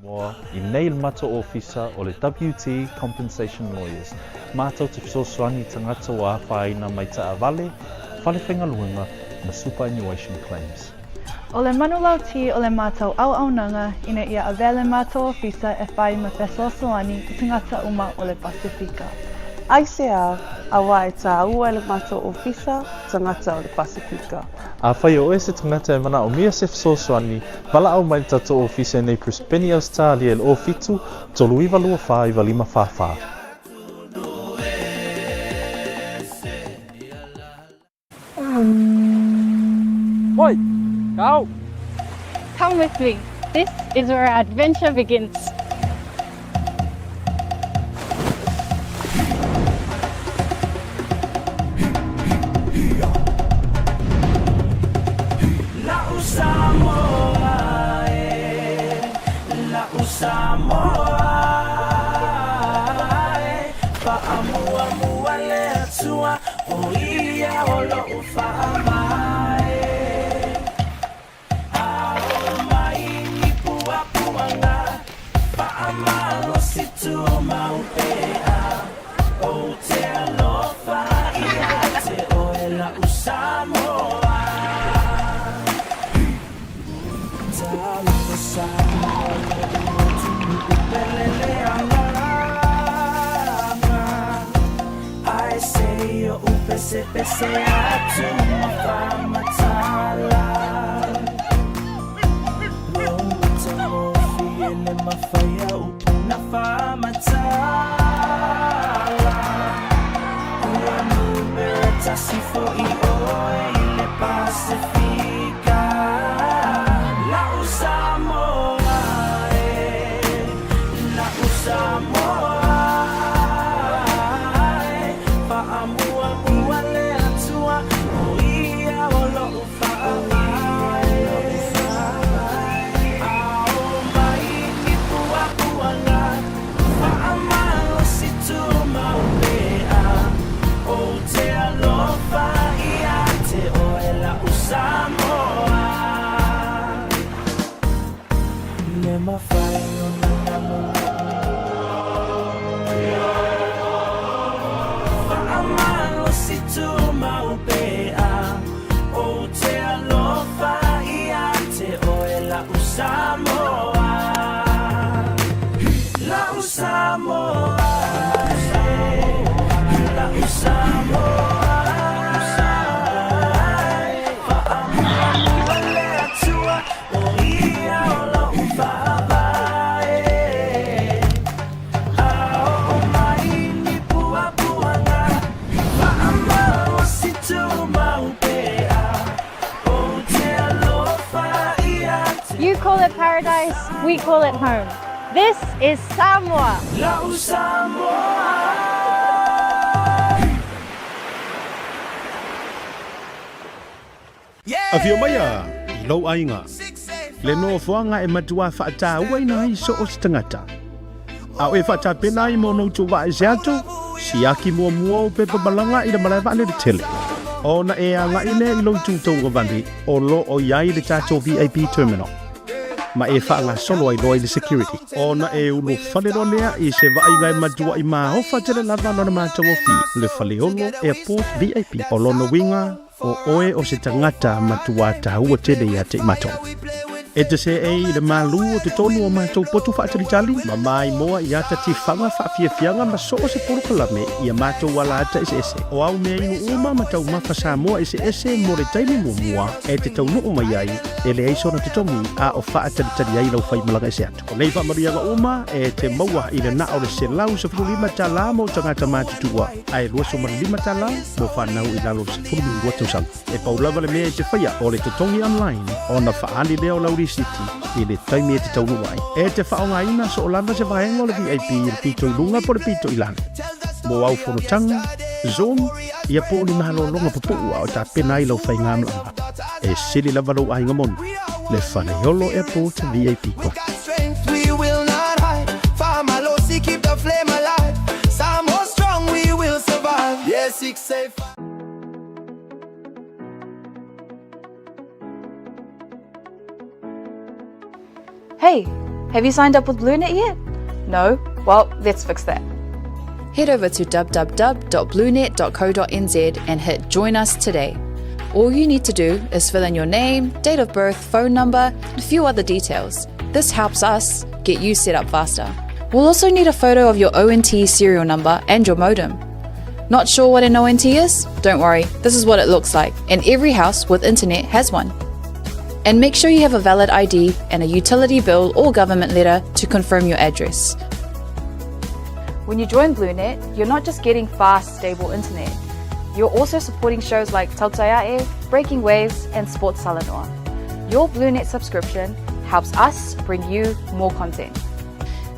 Moa I nei mato officer o le WT Compensation Lawyers. Mātou te fisosoani tangata o āwhaina mai ta avale, whale whengaluenga na superannuation claims. O le manulauti o le mātou au-aunanga ina ia avele mātou ofisa e whai ma fesoasoani I tangata uma o le Pasifika. Aisea awa e tā ua le mātou ofisa tangata o le Pasifika. A whai o e se tangata e mana o mia se fisosoani, wala au mai tatou ofisa nei Prispeni Australia le o fitu, tolu iwa lua whai wa lima whawha. Oi, go! Come with me. This is where our adventure begins. You call it paradise, we call it home. This is Samoa. Afio maya, ilo ainga. Le no fuanga e matua fata waina I so ostangata. A e fata pena I mono tu wa jato, siaki mo mo pe balanga I le malava le tele. Ona e anga ine ilo tu to ngavandi, o lo o yai le tatou VIP terminal. Ma e whaanga solo ai loi le security. Ona e ulu whalero lea I se vai ngai matua I maa hofa tele lava lona mātou o fi. Le whaleolo airport VIP. O lono winga o oe o se tangata matua tahua tele ia te matou. E te se e le malu o te tonu o mātou potu whaatalitali. Ma mai moa I ata ti whanga whaafiafianga ma so o se porukalame I a mātou wala ata ese. O au mea inu uma matau mawha Samoa ese mo re taimi mua e te tau nuu mai ai e le eisona te tomi a o whaatalitali ai lau whai malanga ese atu. O nei whamarianga uma e te maua I le nao le se lau sa furu lima tala mo tangata mātutua. Ai lua so mara lima tala mo whanau I lalo se furu lima tausanga. E paulawa le mea e te whaia o le tutongi online o na whaani leo lau City I le taimi e te taunu ai. E te whaonga ina so o lana se whaenga o le VIP I le pito I lunga po le pito I lana. Mo au whanotanga, Zoom, ia po ni mahalo longa papua o ta pena I lau whainga amlanga. E sili lava lau ainga monu. Le whanaiolo airport VIP ko. We will not hide. Famalosi keep the flame alive. Samoa strong we will survive. Yes, it's safe. Hey, Have you signed up with BLUNET yet? No? Well, let's fix that. Head over to www.bluenet.co.nz and hit Join Us today. All you need to do is fill in your name, date of birth, phone number, and a few other details. This helps us get you set up faster. We'll also need a photo of your ONT serial number and your modem. Not sure what an ONT is? Don't worry, this is what it looks like, and every house with internet has one. And make sure you have a valid ID and a utility bill or government letter to confirm your address. When you join BLUNET, you're not just getting fast, stable internet. You're also supporting shows like Tautai A'e, Breaking Waves, and Sports Salanoa. Your BLUNET subscription helps us bring you more content.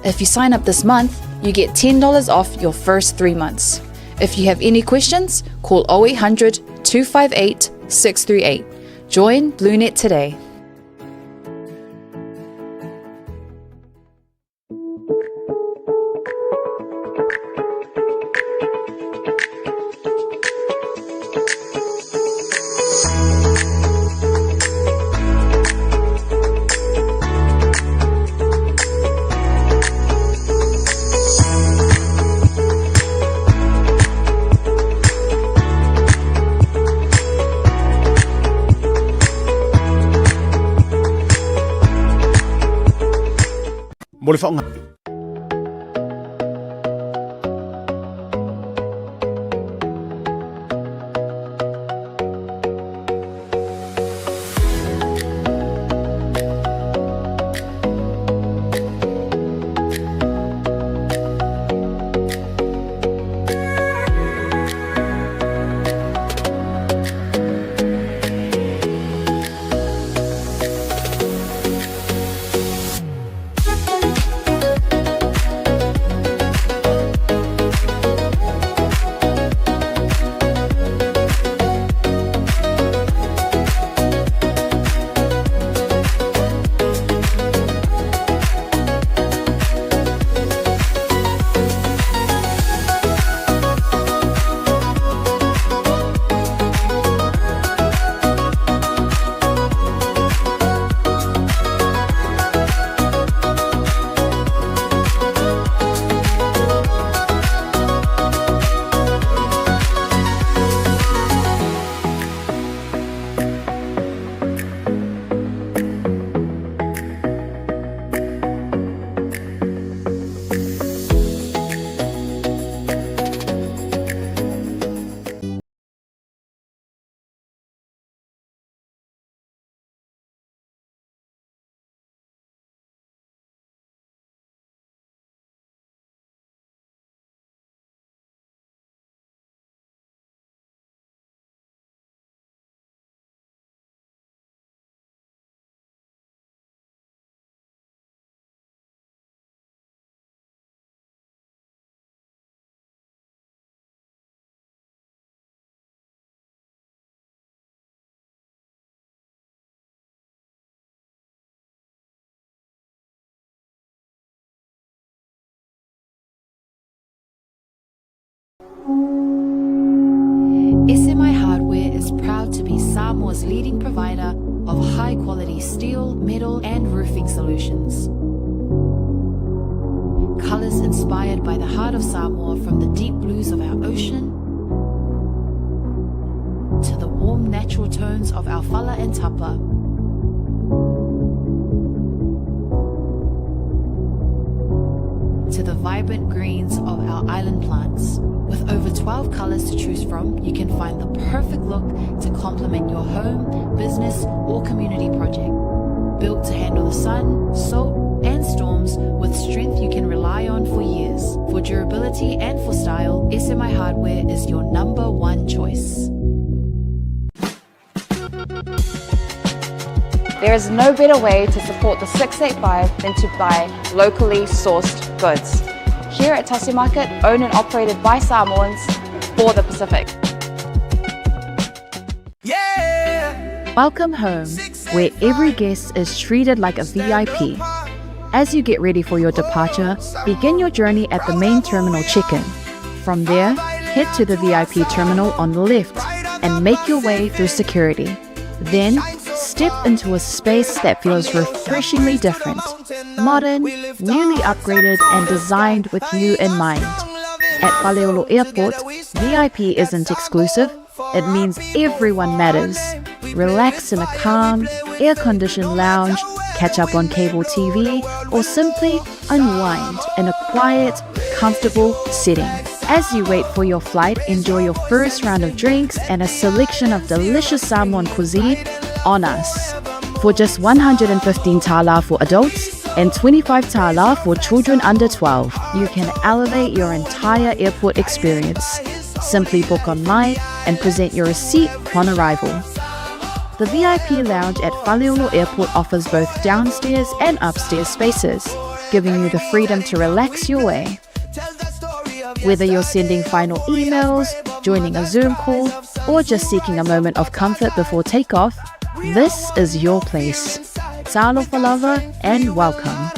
If you sign up this month, you get $10 off your first 3 months. If you have any questions, call 0800 258 638. Join BLUNET today. Mo le whaonga. SMI Hardware is proud to be Samoa's leading provider of high-quality steel, metal, and roofing solutions. Colours inspired by the heart of Samoa, from the deep blues of our ocean to the warm natural tones of our fala and tapa. To the vibrant greens of our island plants. With over 12 colours to choose from, you can find the perfect look to complement your home, business, or community project. Built to handle the sun, salt, and storms with strength you can rely on for years. For durability and for style, SMI Hardware is your #1 choice. There is no better way to support the 685 than to buy locally sourced goods. Here at Tasi Market, owned and operated by Samoans for the Pacific. Yeah. Welcome home, where every guest is treated like a VIP. As you get ready for your departure, begin your journey at the main terminal check-in. From there, head to the VIP terminal on the left and make your way through security. Then, step into a space that feels refreshingly different. Modern, newly upgraded and designed with you in mind. At Faleolo Airport, VIP isn't exclusive, it means everyone matters. Relax in a calm, air-conditioned lounge, catch up on cable TV, or simply unwind in a quiet, comfortable setting. As you wait for your flight, enjoy your first round of drinks and a selection of delicious Samoan cuisine on us. For just 115 tala for adults and 25 tala for children under 12, you can elevate your entire airport experience. Simply book online and present your receipt upon arrival. The VIP lounge at Faleolo Airport offers both downstairs and upstairs spaces, giving you the freedom to relax your way. Whether you're sending final emails, joining a Zoom call, or just seeking a moment of comfort before takeoff, this is your place. Talo for lover and welcome.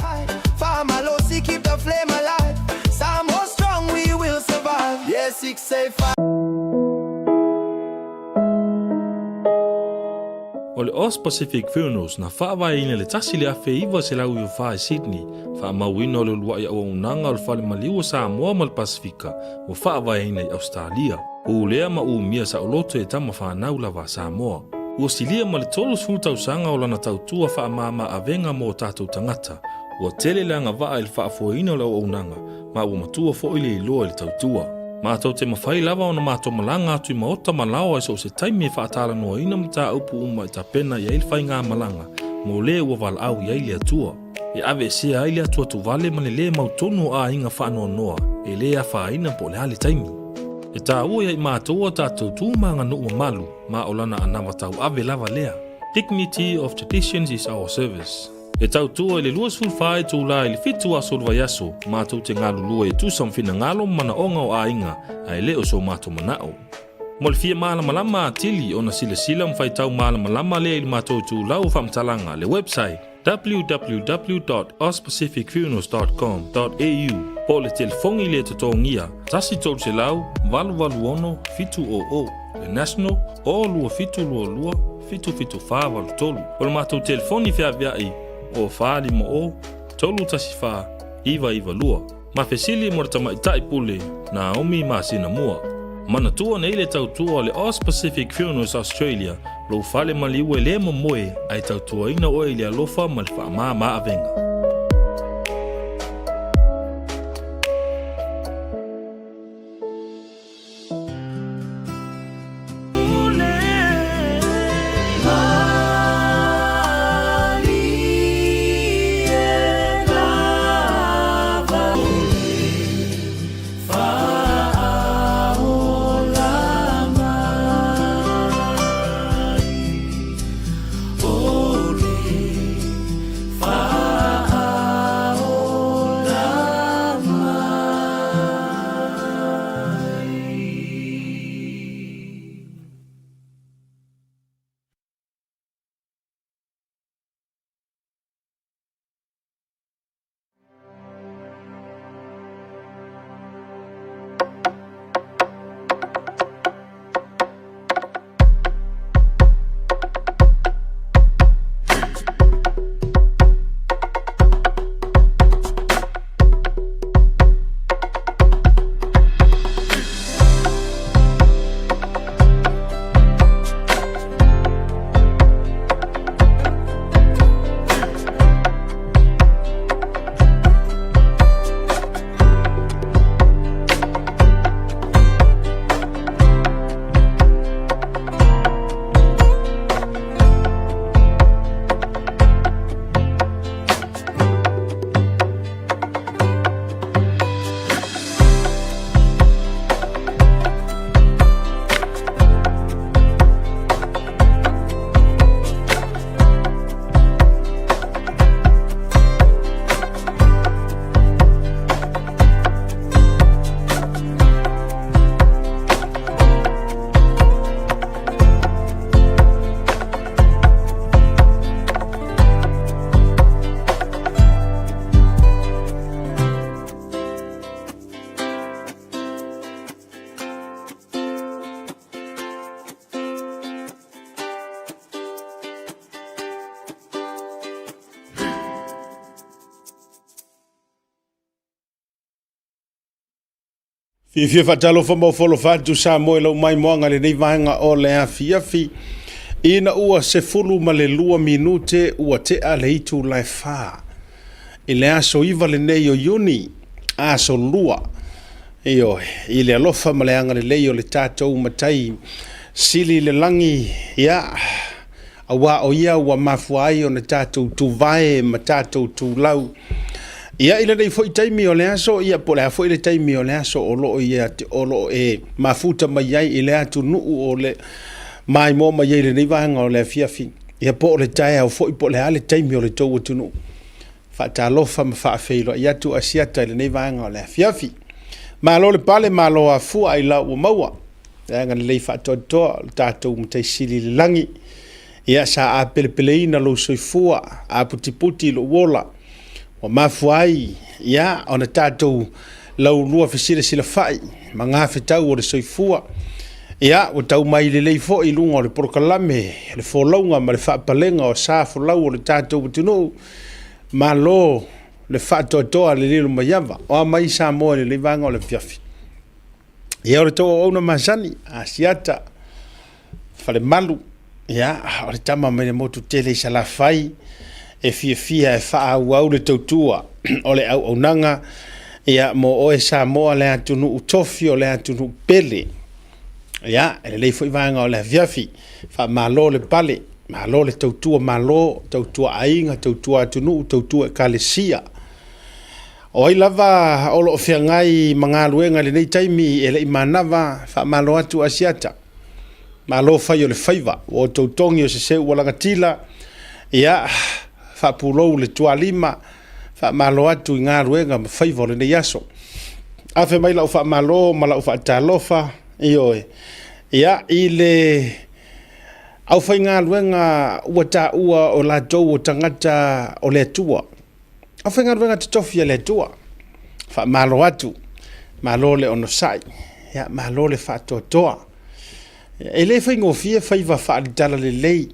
O le os Pacific Funerals na whaawai le tasi le afe iwa se lau i whae Sydney, whaamauina o le lua i au unanga o le whale maliu Samoa mal Pasifika, o whaawai i Australia. O lea ma mia sa oloto e tama whanau lawa Samoa. Ua silia ma le tolu sanga o lana tautua whaamama avenga mo tātou tangata. Ua tele langa waa il whaafoina o le au unanga, ma ua matua fo ile iloa le tautua. Mātou te mawhai lawa o na mātou malanga atu I maota malawa so se taimi e whaatala noa ina mta upu uma I ta pena I aile whai ngā malanga, mo le ua wala au I aile atua. E ave sea aile atua tu vale mane le mautonu a inga whaanoa noa, e le a whaina po le hale taimi. E tā ua I mātou a tātou tūmanga nua malu, ma olana anawa tau ave lava lea. Dignity of traditions is our service. E tautua le luas fulfai tūla le fitu aso lwa yaso, mātou te ngālu lua tu samfina ngalo mana onga o ainga, ai leo so mātou manao. Mo le fia malama lama atili o na sila mwhai tau malama lama le ili mātou tūlau whamtalanga le website www.ospacificfunerals.com.au po le telefongi le totongia, tasi tolu se lau, walu ono, fitu o, le national, o lua fitu lua, fitu wha walu tolu. O le mātou telefoni fia viai, o whaali mo o, tolu tasi wha, iwa lua. Ma fesili mo rata maitai pule, na omi ma sina mua. Mana tua na ile tautua le Os Pacific Funerals Australia, lo whale maliue le mo moe, ai tautua ina oe ile alofa malfa ma avenga. Fia fatalo fa mo folo fatu sa mo lo mai moanga le nei vaenga o le afi ina ua se fulu ma le lua minute ua te a le itu lai fa i le aso iva le nei o yuni aso lua iyo i le alofa ma le anga le lei o le tatou matai sili le langi ya awa o ia ua mafuai o na tatou tuvae ma tatou tulau ia ila nei foi taimi o le aso ia po le foi le taimi o le aso o lo ia o lo e mafuta mai ai ile atu nu o le mai mo mai le nei vanga o le fiafi ia po le tai o foi po le ale taimi o le tou tu nu fa ta lo fa ma fa feilo ia tu asiata le nei vanga o le fiafi ma lo le pale ma lo a fu ai la o maua nga le fa to tatou mtai sili le langi ia sa a pelepeleina lo soifua a puti lo wola o mafuai ia ona tatou lau lua fesile sila fai manga fetau o le soifua ia o tau mai le leifo i lunga o le porokalame le folaunga ma le whaapalenga o sa folau o le tatou butino ma lo le whaatotoa le lilo maiava o mai sa moa le leivanga o le fiafi ia o le tau o una masani a siata fale malu ia o le tama mai le motu tele i salafai e fia e whaau le tautua o le au nanga ia mo o e sa moa le atunu utofi o le atunu pele ia e le leifo i vanga o le aviafi wha malo le pale malo le tautua malo tautua ainga tautua atunu tautua e kalesia o i lava o lo fia ngai mga luenga le nei taimi e le imanava wha malo atu asiata malo fai o le faiva o tautongi o se seu walangatila ia fa pulo le tualima fa malo atu ngā ruenga ma faivo le nei aso afe mai lau fa malo ma lau fa talofa iyo ia i le au fai ngā ruenga ua ta ua o la tou o tangata o le atua au fai ngā ruenga tatofia le atua fa malo atu malo le onosai ia malo le fa totoa e le fai ngofia faiva fa alitala le lei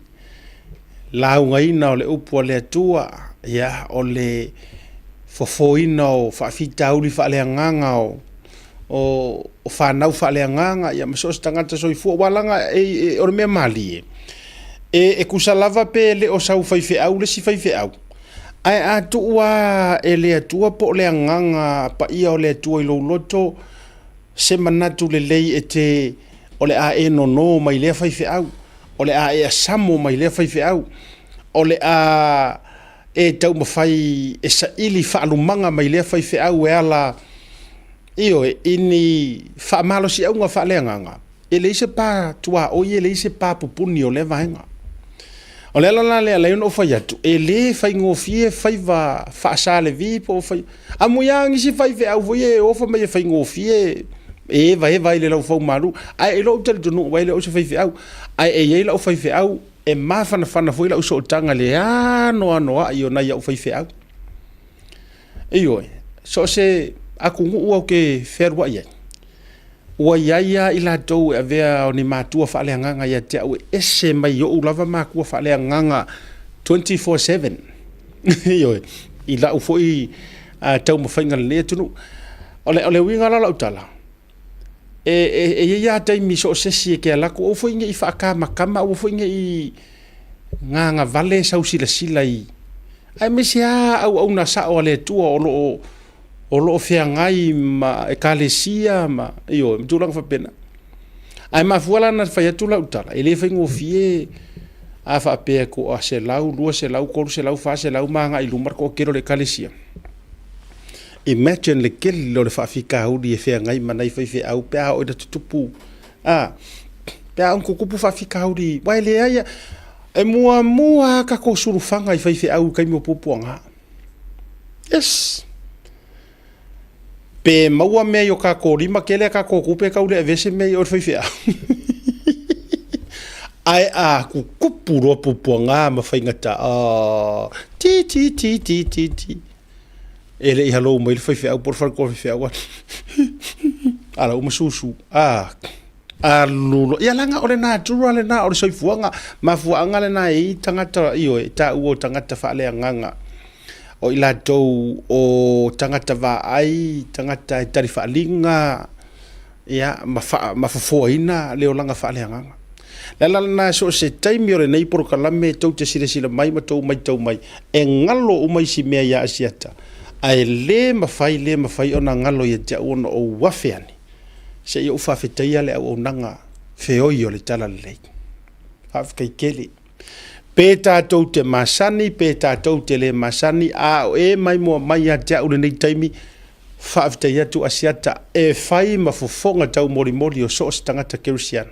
laungaina o le upu o le atua ia o le fofoina o faafitauli faaleagaga o fanau faaleagaga ia ma so se tagata soifua ualaga o le mea malie e kusa lava pe le o sau faifeʻau lesi faifeʻau ae atuu a e le atua po o le agaga paia o le atua i lou loto se manatu lelei e te o le a e nono mai lea faifeʻau o le a e asamo mai lea faifeʻau o le a e tau mafai e saʻili faalumaga mai lea faifeʻau e ala io ini faamalosiʻauga faaleagaga e leʻi se pa tuaoi e leʻi se papupuni o le vaega o le ala le alai ona o fai atu e lē faigofie faiva faasalevi po fai amuiā gisi faifeʻau foi e ofa mai e faigofie e eva i le lau fau malu ai e lou talitonu ai le o se faifeʻau ai e iai lau faifeʻau e mafanafana foi lau soʻotaga le anoaʻi ona iau faifeʻau io so se akuguu au ke fealuaʻi ai ua iaia i latou e avea o ni matua faaleagaga ia te au e ese mai oʻu lava makua faaleagaga 24/7 io i laʻu foʻi taumafaiga lelea tunu o le uiga la laʻu tala e ia taimi so sesi e ke alako o foi ngai whaakamakama o foi ngai nganga vale sausilasila i ai mesia au na sa o le tua o lo fea ngai ma e kalesia ma io mtulang fa pena ai ma fuala na fa tu la utala ele fa ngofie a fa pe ko a se lau lu se lau ko se lau fa se lau ma ngai lu marco kero le kalesia imagine le kel lo le faafika au di fe ngai manai fe au pe o da tupu pe un kupu faafika au di wai le ai e mua ka ko surufanga i fe au kai mo popoanga yes pe maua me yo ka ko rima kele ka ko kupe ka ule vese me o fe au ai a kupu ro popoanga ma fa ngata ti ele i halo mai foi feau por far ko feau ala uma susu lulo ia langa ole na turuale na ole soifuanga mafuanga le na I tangata io ta uo tangata faale nganga o ila tou o tangata va ai tangata tarifa linga ia mafafoaina le olaga faaleagaga le lana so se taimi o lenei porokalame tou te silesila mai ma tou mai e galo uma isi mea ia asiata ae lē mafai ona galo ia te aʻu ona ou afe ani seʻia uu faafetaia le auaunaga feoi o le tala lelei faafekaikele pe tatou te masani pe tatou te le masani a o e mai mo mai a te aʻu lenei taimi faafetaia tu asiata e fai mafofoga tau molimoli o so o se tagata kerisiana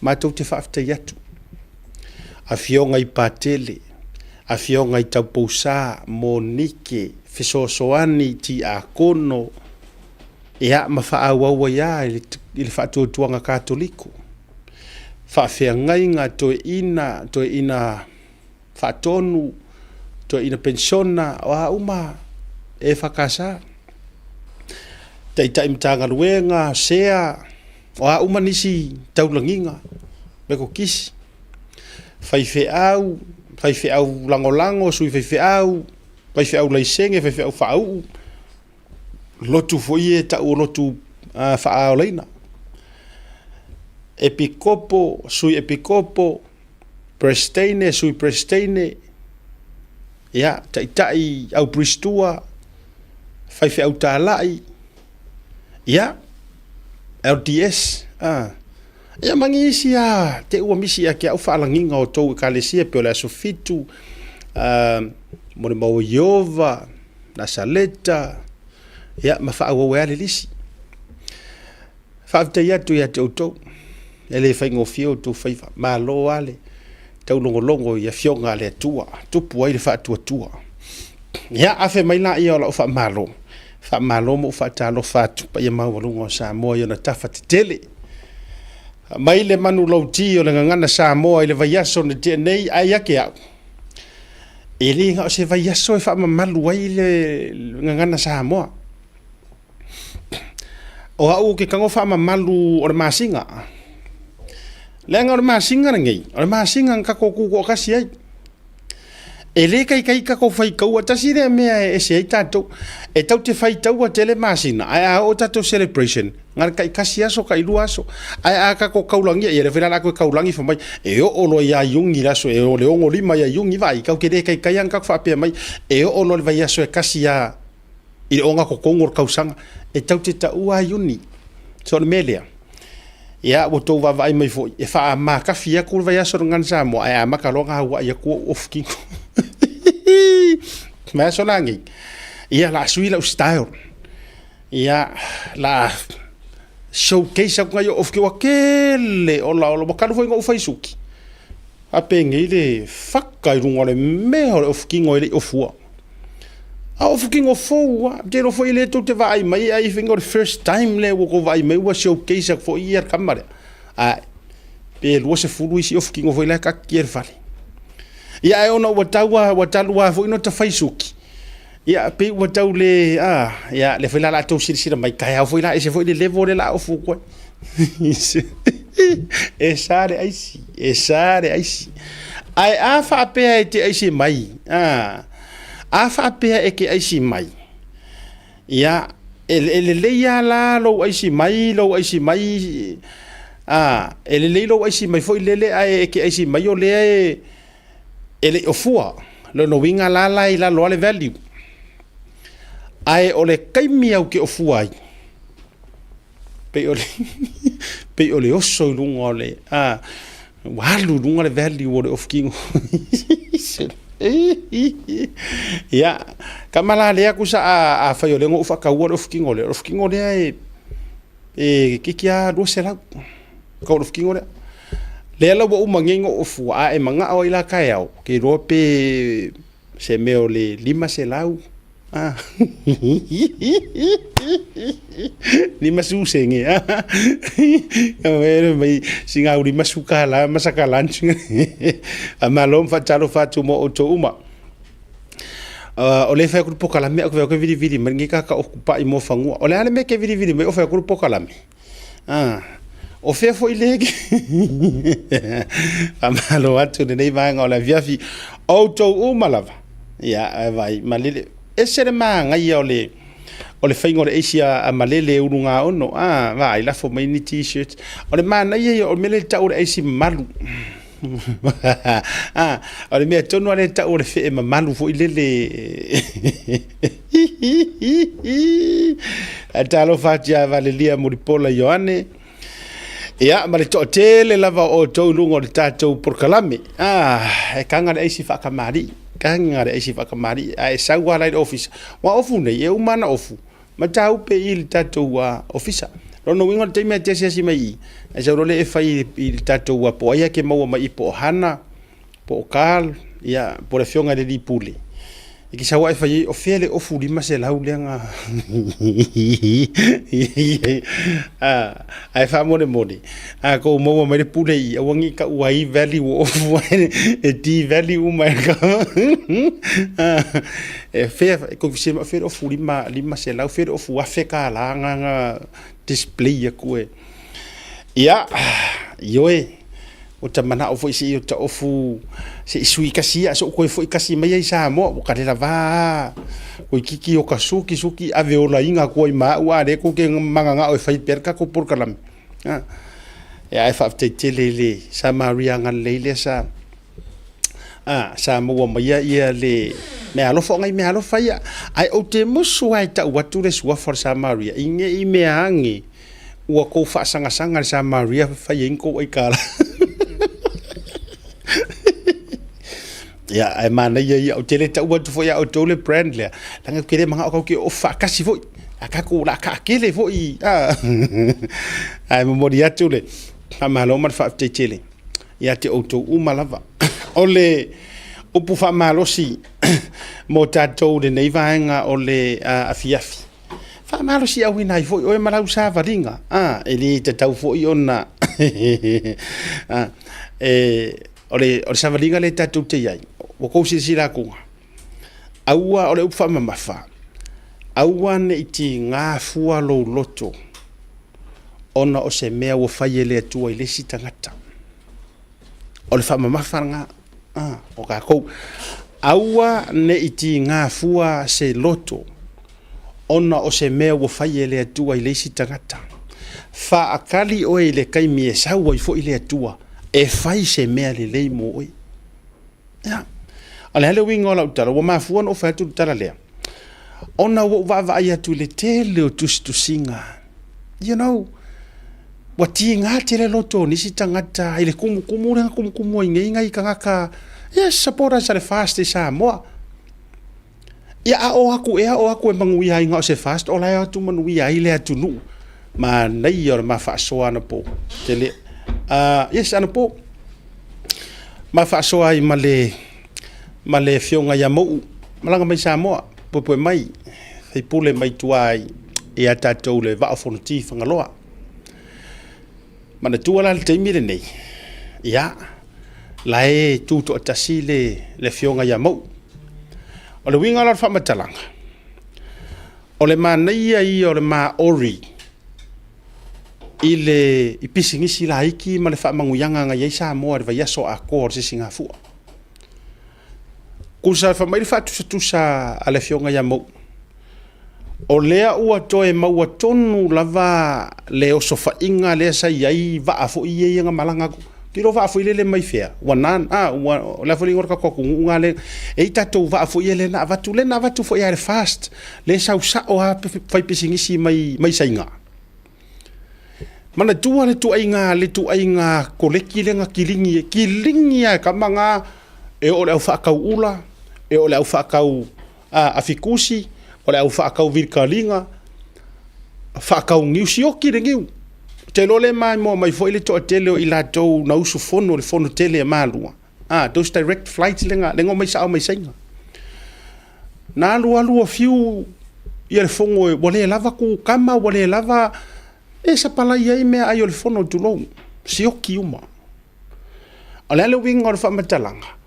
matou te faafetai atu afioga i patele afioga i taupousā monike fesoasoani tiakono ia ma faaauaua ia i le faatuatuaga katoliku faafeagaiga toeina faatonu toeina pensiona o auma e fakasā taʻitaʻi matagaluega sea o auma nisi taulagiga me kokisi faifeʻau lagolago sui faifeʻau laisege faifeʻau faauu lotu foʻi e taʻu o lotu faaolaina epikopo sui epikopo presteine sui presteine ia taʻitaʻi au pristua faifeʻau talaʻi ia LDS ia mangisi a te ua misi a ke au faalagiga o tou ekalesia pe o le asofitu mo le mau Iova na saleta ia ma faauaua le lisi faafetai atu ia te outou e le faigofia o tou faiva malo ale taulogologo ia fioga a le atua tupu ai le faatuatua ia afe mai la ia o lau faamalo mo faatalofa atu pa ia maualuga o Samoa i ona tafa tetele mai le manu lauti o le gagana Samoa i le vaiaso na tenei ai ake au e liga o se vaiaso e faamamalu ai le gagana Samoa o au ke kago faamamalu o le masiga leaga o le masiga lagei o le masiga kakoku ko kasi ai e le kai kako fai kau tasi le mea e se ai tatou e tau te fai tau a tele masina ai a o tatou celebration ngar kai kasi aso kai lu aso ai a kako kaulangi e le vela la ko kaulangi fa mai e o lo ia yungi laso e o le ongo lima ia yungi vai kau ke le kai an ka fa pe mai e o lo vai aso e kasi a i onga ko kongor kausanga e tau te tau a yuni so le melia ia o tou va vai mai foi e fa ma ka fia ku vai aso ngan sa mo ai a makalonga wa ia ko ofki me solangi ia la sui la style ia la showcase ko yo of ki wakele o la o makalu foi ngo faisuki a pengi le fakka i runga le me of ki ngo le ofua a of ki ngo fo de no foi le to te vai mai ai fingo the first time le wo ko vai mai wa showcase fo ia kamera a pe lo se fulu isi of ki ngo foi la ka kier fale ia e ona wataua fo ino ta faisuki ia pe watau le ia le foi la to sira mai kai foi la ese foi le level le la ofu ko e sare aisi ai a fa pe te aisi mai a fa pe e ke aisi mai ia le ia la lo aisi mai ele lo aisi mai foi le ai ke aisi mai o le ele ofua lo no winga la la lo le value ai ole kaimi au ke ofua ai pe ole oso lunga le walu lunga le value o le ofking ya kamala le aku sa a fa yo le ngo fa ka wo ofking ole e kikia do sela ko ofking ole le la wo mangengo ofu a e manga o ila kai au ke rope se meo le lima se lau lima su senge a mai singa uri masuka la masaka lunch a malom fa talo fa tu mo to uma o le fa ku pokala me ko vidi mangi ka okupa i mo fangu o le ale me ke vidi me o fa ku pokala me o fe foi lege amalo atu nei vanga o la viafi auto umalava ia vai malile esere manga ia ole o le whaingo le eisi a malele urunga ono, vai, lafo mai ni t-shirt. O le mana ia o mele tau le eisi malu. O le mea tonu ale tau le whee mamalu fo i lele. A talo whatia vale lia muripola Ioane. Ia, ma le toa tele lava o tau lunga o le tātou porkalame. E kanga le eisi whakamari. Kanga le eisi whakamari. E saua lai office. Wa ofu nei, e umana ofu. Ma tau pe i le tātou officer. Rono wingo te mea te sia si mai. E sa role e whai i le tātou po aia ke maua mai po hana, po kal, ia, po le fionga le li pule. E ki sa wa e whai o fele ofu lima se lau leanga. Ai wha mone mone. Ko maua mai le pule i awangi ka uai value ofu e di value umai ka. E fea, ko fise fele ofu lima se lau, fele ofu afe ka langa display ya koe. Ia, ioe, o ta mana o foi si o ta ofu se isui kasi so koe foi kasi mai ai Samoa o kare lava o kiki o kasuki ave o la inga koe ma ua re ko ke manga o fai perka ko por kalam. Ya e fa te lele sa Maria ngal lele sa Samoa mai ia le me alofo ngai me alofa ia ai o te musu ai ta watu le sua for sa Maria inge I me angi ua ko fa sanga sa Maria fa yenko ai kala. Ya ai mana ia o tele ta watu fo ia o tole brand le langa kere manga o ke o fa kasi fo aka ko la ka kele fo I ai mo moria tole amalo mar fa te tele ia te auto umalava ole o pu fa malosi mo tatou de nei vaenga o le afiafi fa malosi au ina fo o malau sa varinga ele te tau fo I ona ole sa varinga le tatou te ai o ko si la ko aua ole ufa mamafa aua ne iti nga fua lo loto ona o se mea wo faiele tua ile si tangata ole fa mamafa nga o ka ko aua ne iti nga fua se loto ona o se mea wo faiele tua ile si tangata fa akali o ile kai mi sa wo fo ile tua e fai se mea le lei mo oi ya ale le wingo la utala wa mafua no fa tu tala le ona wo va ia tu le tele o tu singa you know wati nga tele loto ni si tangata ile kumu ingai kangaka yes sapora sa le fast sa mo ya o aku e mangui ai nga se fast ola ya tu manui ai le tu nu ma nei yo ma faʻasoa na po tele yes ana po ma faʻasoa ai male fionga ya mo malanga mai Samoa po mai fai pule mai tuai e ata tole va fonti fangaloa mana tuala le taimi le nei ya lae tu to tasi le fionga ya mo o le winga la fa matalanga o le manaia I o le ma ori ile ipisingisi la iki ma le fa manguyanga nga ye Samoa le va yaso a kor se Singapore kusa fa mai fa tu sa ale fionga ya mo o lea ua toe maua tonu lava le o sofa inga le sa yai va afo I nga malanga kilo va afo ile mai fea wanan la fo lingor ka ko nga le e tatou va afo ile na vatu fo ia le fast le sa o ha fai pisingisi mai sainga mana tua le tu ainga koleki le nga kilingi ka manga e o le au whaakau ula, e o le au whaakau afikusi, o le au whaakau virkalinga, whaakau ngiusioki le ngiu. Te lole mai mo mai foi le toa tele o I latou na usu fono le fono tele e malua. Those direct flights le ngo mai sao mai sainga. Na alua fiu I le fongo e wale lava ku kama, wale lava e sa pala ia I mea ai o le fono tulou. Sioki uma. O le winga o le whamatalanga.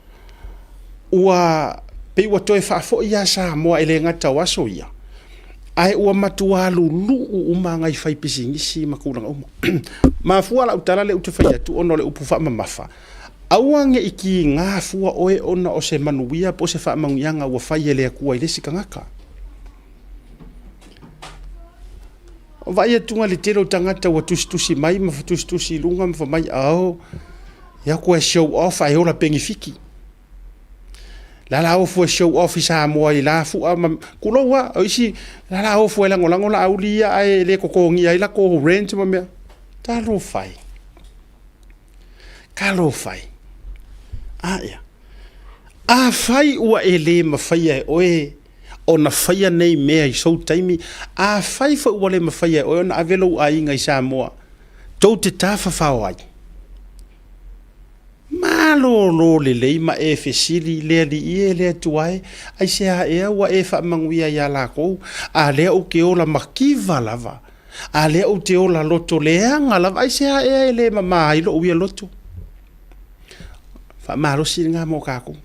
Ua pe ua toe whaafo ia Samoa ele ngata waso ia. Ai ua matua lulu uma ngai fai pisingisi makulanga uma. Mafua la utala le utawhai atu ono le upu whamamafa. Auange iki ngā fua oe ona o se manuia po se whaamanguyanga ua whai ele akua I le sikangaka. vai tunga le tero tangata wa tusi mai ma tusi lunga ma mai ao ya ko show off ai ola pengifiki la ofu show off sa mo ai la fu ama kulowa isi la ofu la ngola aulia ai le kokongi ai la ko rent ma me talo fai kalo fai ya a fai ua ele ma fai oe ona fai nei mea I so taimi a fai fa ua le ma fai oe ona avelo ai ngai Samoa tou te tafa fao ai malo lo le ma e fesili le li le tuai ai se a e ua e fa manguia ya la ko a le o ke ola makiva lava a le o te ola loto leanga lava ai se a e le mama I lo uia loto fa malo singa mo kako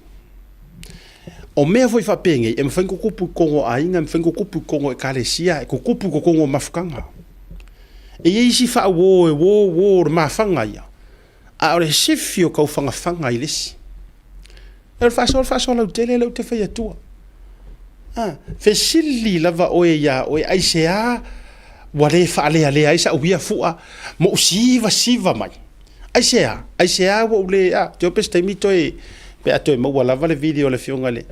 o mea foi fa penge e mfa kupu kongo ainga mfa kupu kongo e kalesia e kupu kongo mafukanga e isi fa wo mafanga ya a ore sifio kau fanga ilisi el fa so la tele le te fa ya tua fe sili lava oe ya oe aisea wale fa ale aisa uia fua mo siva mai aisea wo le te peste mito e pe ato mo wala vale video le fionga le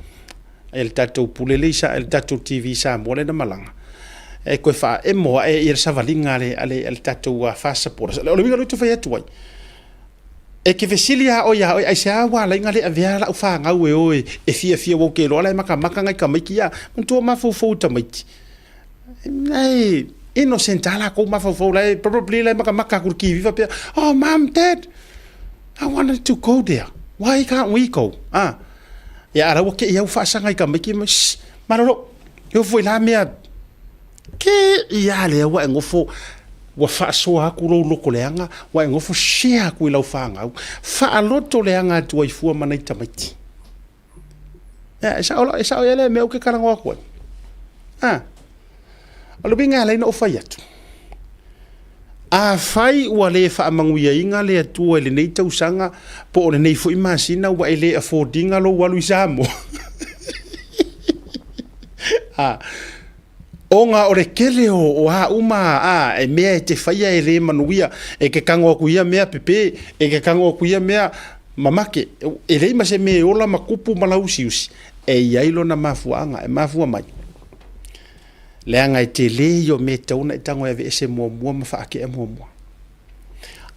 el tatou pulele sa el tatou TV sa mo le na malanga e ko fa e mo e ir sa valinga le el tatou fa support le minga lo tu fa tu e ke vesilia o ya ai sa wa la ngale avia la fa nga we e fia wo ke lo la maka ngai ka makia nto ma fo ta mai ai innocent ala ko ma fo la probably la maka kurki viva pe oh mom dad I wanted to go there. Why can't we go? Ya ara wo ke ya fa sa ngai ka maki mas marolo yo foi la mea ke ya le wa ngofo wa faʻasoa aku lo ko leanga wa ngofo share ku lau fanga fa loto leanga tu ai fu manai tamaiti esa ele me o ke kana ngwa ko alo binga le no faiatu a fai wa le fa manguia inga le tu le nei tau sanga po le nei fu imagina wa ele affordinga lo walu samo onga ore kele o uma e mea te faia e le manuia e ke kango ku ia mea pepe e ke kango ku ia mea mamake e le ma se me ola makupu malausiusi e iailo na mafuanga e mafua mai le anga e te le yo me tauna e tango e se mo mafaake e mo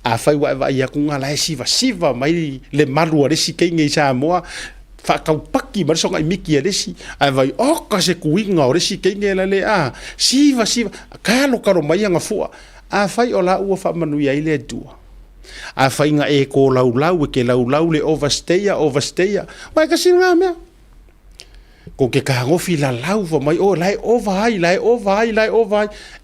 a fai wa ia kunga la siva mai le malu ore si kenge sa moa fa kau paki mar songa miki resi ai vai o ka se kuinga o resi ke ngela le siva kalo karo mai nga fua a fai ola u fa manu ia ile tu a fai nga e ko lau ke lau le overstay mai ka singa me ko ke ka ngo fila lau fa mai o lai over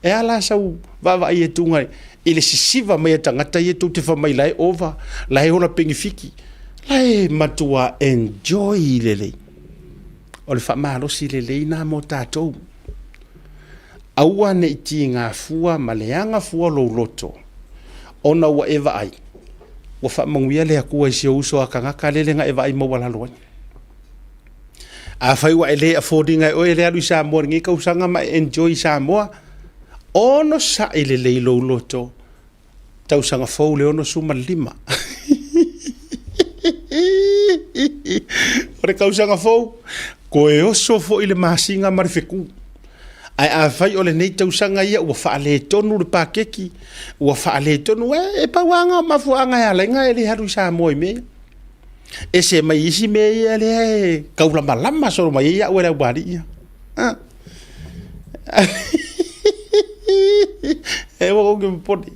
e ala sa va ia tunga ile siva mai tangata ia tu te fa mai lai over lai ola pengifiki lai matua enjoy lele o le whamalo si lele na mo tatou aua ne iti ngā fua ma leanga fua lo loto ona ua eva ai ua whamanguia le akua isi o uso a kangaka lele nga eva ai mawala loani a whai wa ele affording ai o ele alu Samoa ngi kausanga ma enjoy Samoa ono sa lele lo loto tausanga fau le ono suma lima ore kausanga fou ko e oso fo ile masinga marifeku ai a fai ole nei tausanga ia ua faale tonu le pakeki ua faale tonu e pawanga mafuanga ya lenga ele haru sa moi me e se mai isi me ele kaula malama so mai ia ora bari ia e wo ko podi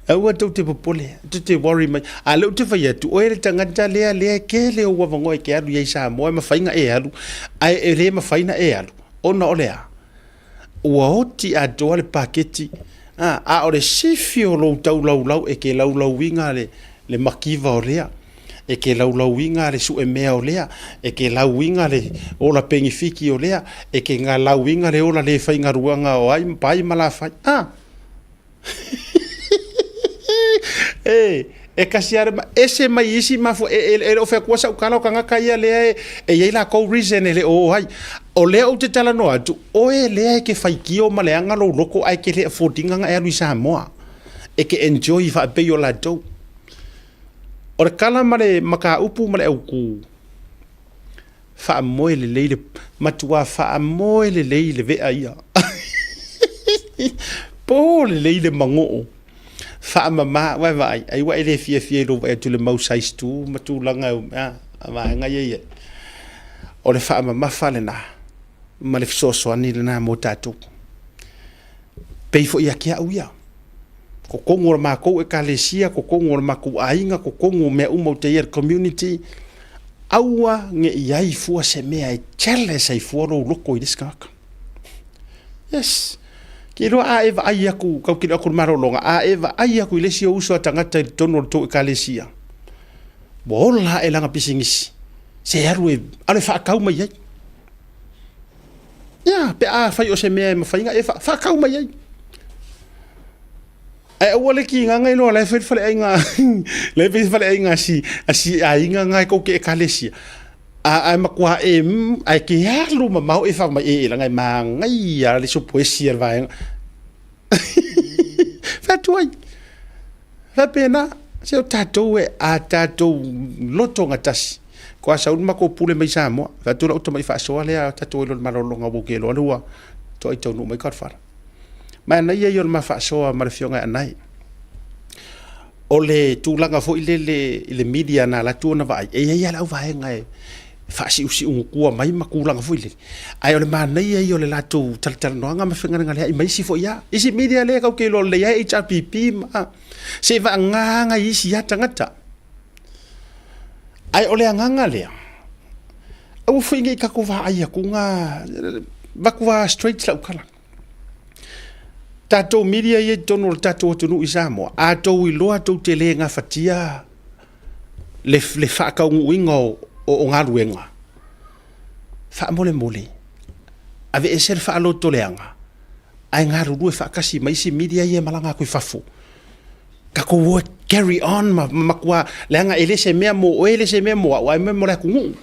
aua tau te popole tu te worry mai a leu te fai atu o ele tangata lea ke leo wa vango e ke alu ia Samoa mafainga e alu ai e le mafaina e alu ona olea ua oti a doa le paketi a ore sifio lo tau lau e ke lau winga le makiva o lea e ke lau winga le su e mea o lea e ke lau winga le ola pengifiki o lea e ke ngā lau winga le ola le fainga ruanga o ai pai malafai e kasiare ma ese mai isi mafo e o fe kuasa ukala kanga kaia le e ye la ko reason ele o hai o le o te tala no atu o e le ke faikio ma le anga lo loko ai ke le fordinga nga e Samoa e ke enjoy fa pe yo la do o le kala male maka upu male au ku fa moe le leile matua fa moe le leile ve aia po le leile mango fa mama wa vai ai wa ele fie lo e tu le mau size tu matu langa ma nga ye o le fa mama fa le na ma le so ani le na mo tatu pe fo ia kia uia ko kongo ma ko e kalesia ko kongo ma ko ainga ko kongo me umo te yer community aua nge iai fua se mea e chale sai fuoro loko i diskaka. Yes. Ki roa a eva ai aku, kau kira aku maro longa, a eva ai aku i lesi o uso a tangata i tono to i kalesia. Bola e langa pisingisi. Se haru e, ale whaakau mai ai. Ya, pe a whai o se mea e mawhainga, e whaakau mai ai. Ai wale ki nga ngai no le fe fale ai nga le fe fale ai nga si ai nga ngai ko ke kalesia a makwa e ai ki halu ma mau e fa mai e la ngai ma ngai ya le so poesia vai fa tuai fa pena se o tatou e a tatou loto nga tasi ko sa un mako pule mai Samoa fa tu o to mai faʻasoa le tatou lo malolo nga bo ke lo lua to i tonu mai ka fara ma na ia yo ma faʻasoa ma le fionga anai o le tulaga fo le media na la tu na vai e ia la vai ngai faʻasi usi ungkua mai makulaga fo le ai o le mana ia yo le latu tal no nga ma fenga nga le ai mai si fo ia isi media le ka ke lo le ia HRPP ma se va nga isi ya tangata ai o le nganga le au fo ngai ka ko va ai ku nga ba ku va straight la ukala tatou media ye tono tatou tonu i Samoa a tou i loa tou te le nga fatia le whakaungu inga o ngā ruenga whaamole mole ave e ser whaaloto leanga ai ngā ruru e whakasi ma isi media ye malanga koe whafo ka ko wo carry on ma kua leanga ele se mea mo o ele se mea mo o ai me mo le kungu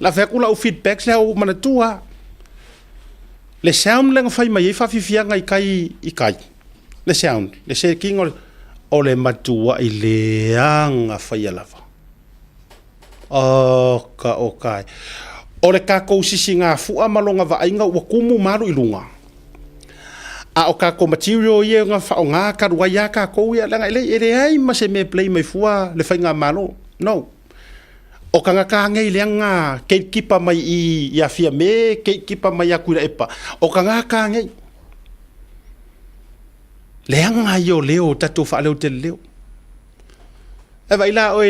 la whakula o feedback le o manatua le sound lenga fai mai fa fianga i kai le sound le se king o le matua i le anga fai lava o kai o le ka ko sisinga fu amalonga va inga wa kumu maru ilunga a o ka ko material ye nga fa nga ka wa ya ka ko ya langa ele ai ma se me play mai fua le fai nga malo no o kanga ka ngai lenga ke kipa mai i ya fia me ke kipa mai aku epa o kanga ka ngai lenga yo leo tatu fa leo te leo e vai la o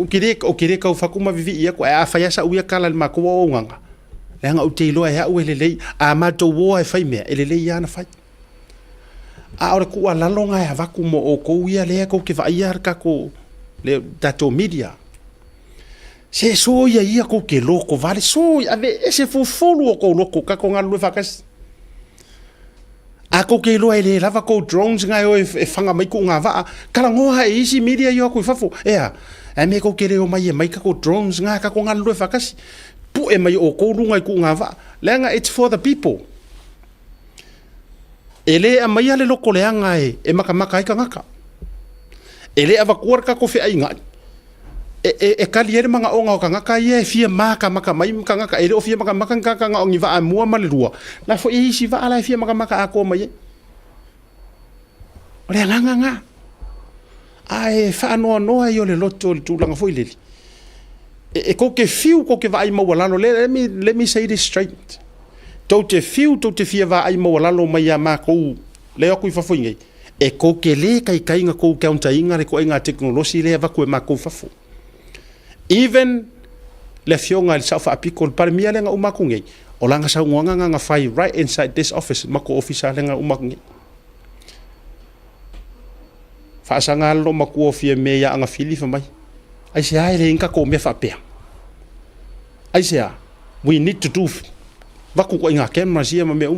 kire ka fa kuma vivi ia ko a fa ya sa uia kala ma ko o nganga lenga o te lo ya o le a ma to wo e fai me ele le ya na fai a ora ku ala longa ya va ku mo o ko ia le ko ke va ia ka ko le tatu media se soia ia ko ke loko vale soia ave ese fofolo ko loko ka ko ngalu fakas a ko ke lo ele lava ko drones ngai o e fanga mai ko ngava kala ngoha e isi media yo ko fafo ea e me ko ke le o mai ka ko drones nga ka ko ngalu fakas pu e mai o ko lunga ko ngava lenga it's for the people ele a mai ale loko le anga e maka ai ka ngaka ele ava kuar ka ko fe ai ngai e kaliere manga onga ka ngaka ye fia maka mai ka ngaka ele o fia maka ka nga ongi va mua malua la fo isi va ala fia maka ako mai ole nga ai fa no yo le loto tu langa foi le e ko ke fiu ko ke va ai mo lalo let me say this straight to te fia va ai mo lalo mai ma ko le o ku fa foi ngai e ko ke le kai nga ko counter inga le ko inga technology le va ko ma ko fa fo even le fionga le safa apiko par mia lenga umakungi o langa sa nganga nga fai right inside this office mako office lenga umakungi fa sanga lo mako ofie me ya anga fili fa mai ai se ai le inka ko me fa pe ai se we need to do vaku ko inga camera sia me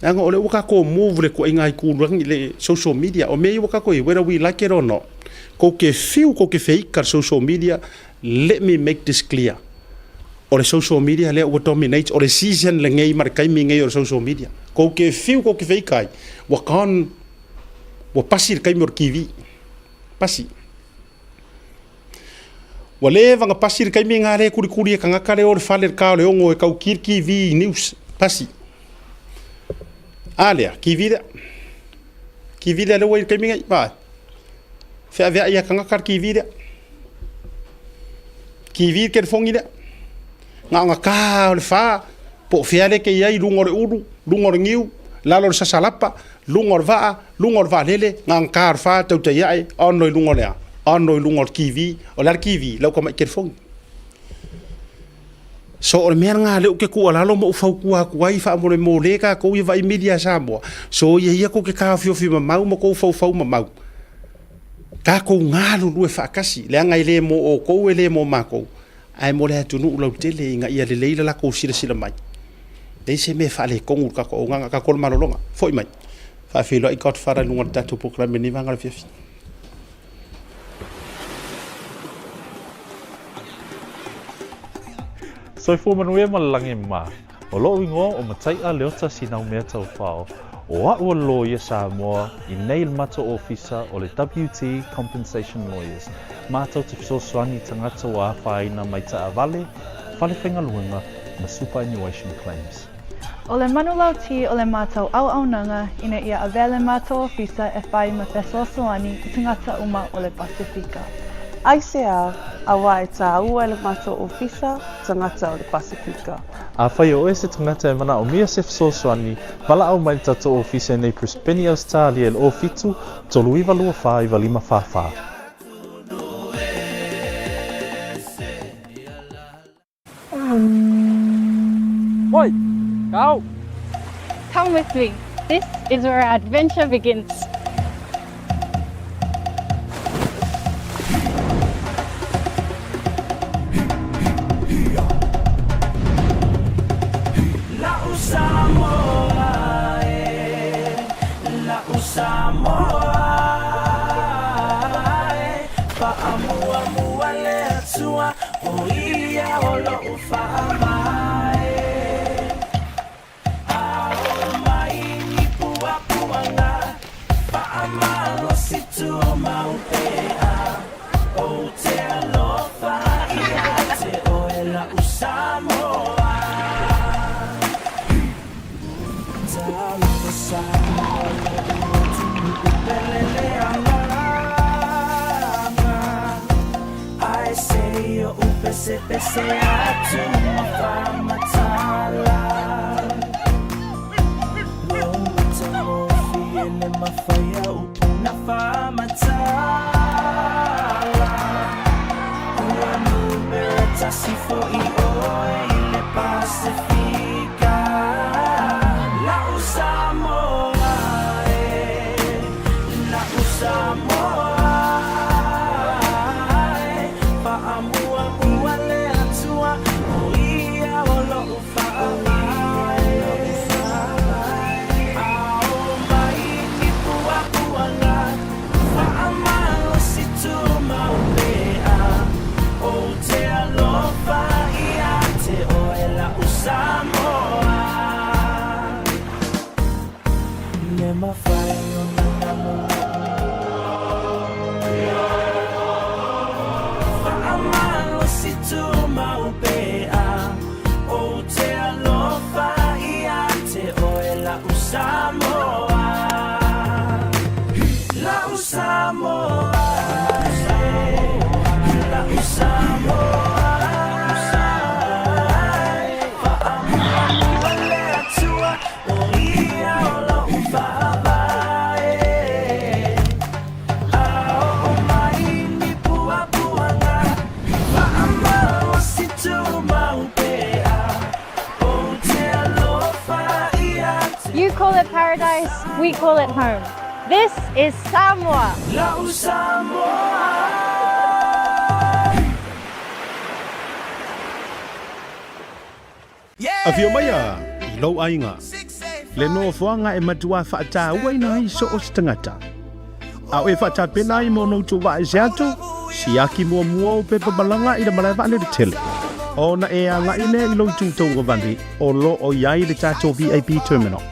Nga ole waka ko move le ko ingai ku le social media o me waka ko whether we like it or not. Ko ke feel ko ke fake social media, let me make this clear. O le social media le o dominate o le season le ngai mar kai mi ngai o social media. Ko ke feel ko ke fake kai. Wa kan wa pasir kai mor kiwi. Pasi. Wa le vanga pasir kai mi ngale kuri ka ngaka le o le fale ka le ongo e kau kiwi news. Pasi. Alea, kivida le wai kai mi ngai ba. Fe ave ia ka ngaka kivida. Kiwi ke fongi de. Nga ka o le fa po fiale ke ia i lungo le uru, lungo le ngiu, lalo le sasalapa, lungo le va lele, nga ka fa Tautai A'e, ono i lungo lea, ono i lungo le kiwi, o la kiwi, lau ka mai ke fongi. So o le mea ngā leo ke kua lalo mo ufau kua kuai wha mo le mo le ka kou i vai media Samoa. So ia ko ke ka fio mamau mo kou fau mamau. Ka kou ngā lulu e whaakasi, lea ngai le mo o kou e le mo mākou. Ai mo le tunu ulau tele inga ia le leila la ko sila mai. Dei se me fa le kongu ka ko nga ka kol malolonga. Foi mai. Fa filo I got fara lunga tatu program ni vanga fifi. So fu manue malangi ma. O lo ingo o matai a leota sinau mea tau whao. O a'ua lawyer Samoa I nei mato officer o le WT Compensation Lawyers. Mātou te fisosoani tangata o āwhaina mai taʻawale, whalewhenga luenga na superannuation claims. O le manulauti o le mātou auaunanga ina ia avele mātou ofisa e whai ma faʻasoani I tangata uma o le Pasifika. Ai sea, awa e tā ua le mātou ofisa, tangata o le Pasifika. A whai o se tangata e mana o mia se fisosoani, wala au mai tatou ofisa nei Prispeni Australia el o fitu, tolu iwa lua wha iwa lima whawha. Oi, kau. Come with me. This is where our adventure begins. You call it paradise, we call it home. This is Samoa. A fio mai a, I lau ainga. Le no foanga e matua faʻatāua ina ai so o se tangata. A oe faʻatapena ai mo nou tu wae se atu, si aki mua o pepa balanga i le malaiva le tele. Ona e anga ine i lo tūtou wavani o lo o iai le tatou VIP terminal.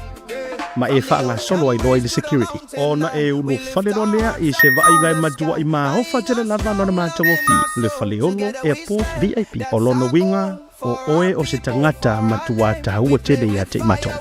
Ma e whaanga solo ai loa i le security. Ona e ulu whalero lea i se vai ngai matua i maa hofa tele lava lona mātou o fi. Le whaleolo airport VIP. O lona winga o oe o se tangata matua tahua tele i ate i matou.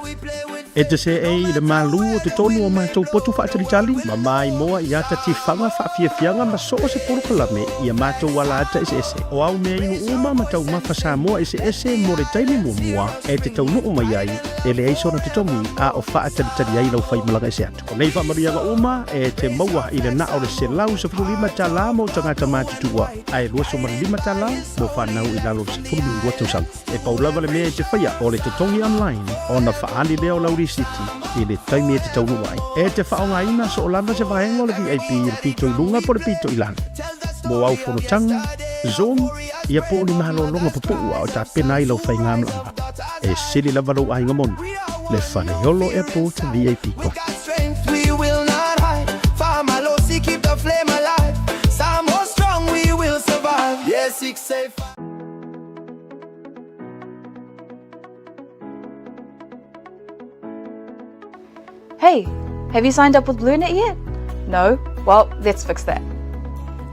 E te se e i le malu o te tonu o mātou potu whaatalitali. Ma mai moa i ata ti whanga whaafiafianga ma so o se porokalame i a mātou wala ata ese. O au mea inu uma matau mawha Samoa ese mo le taimi mua e te tau nuu mai ai e le eisona te tomi a o whaatalitali ai lau whai malanga ese atu. O nei whamarianga uma e te maua i le na o le se lau sa furu lima tala mo tangata mātutua. Ai lua so mara lima tala mo whanau i lalo se furu lima tausang. E paulawa le mea e te whaia o le tutongi online o na whaani leo lau City i le taimi e te taunu ai. E te whaonga ina so o lana se vahengo le VIP i le pito i lunga po le pito i lana. Mo au whanotanga, Zoom, ia po ni mahalo longa papua o ta pena i lau whai ngamlanga. E sili la valo ai ngamon, le Whanaiolo Airport VIP ko. We will not hide. Famalosi keep the flame alive. Samo strong we will survive. Yes, it's safe. Hey, have you signed up with BLUNET yet? No? Well, let's fix that.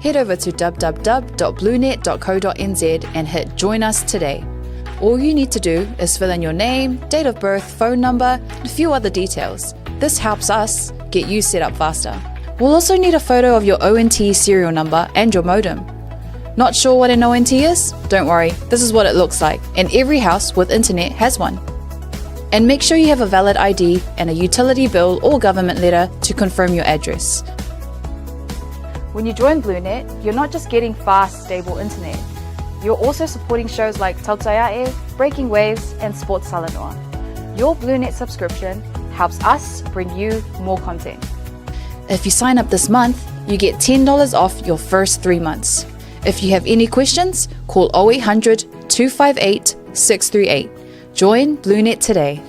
Head over to www.bluenet.co.nz and hit Join Us today. All you need to do is fill in your name, date of birth, phone number, and a few other details. This helps us get you set up faster. We'll also need a photo of your ONT serial number and your modem. Not sure what an ONT is? Don't worry, this is what it looks like, and every house with internet has one. And make sure you have a valid ID and a utility bill or government letter to confirm your address. When you join BLUNET, you're not just getting fast, stable internet. You're also supporting shows like Tautai A'e, Breaking Waves, and Sports Salanoa. Your BLUNET subscription helps us bring you more content. If you sign up this month, you get $10 off your first 3 months. If you have any questions, call 0800 258 638. Join BLUNET today.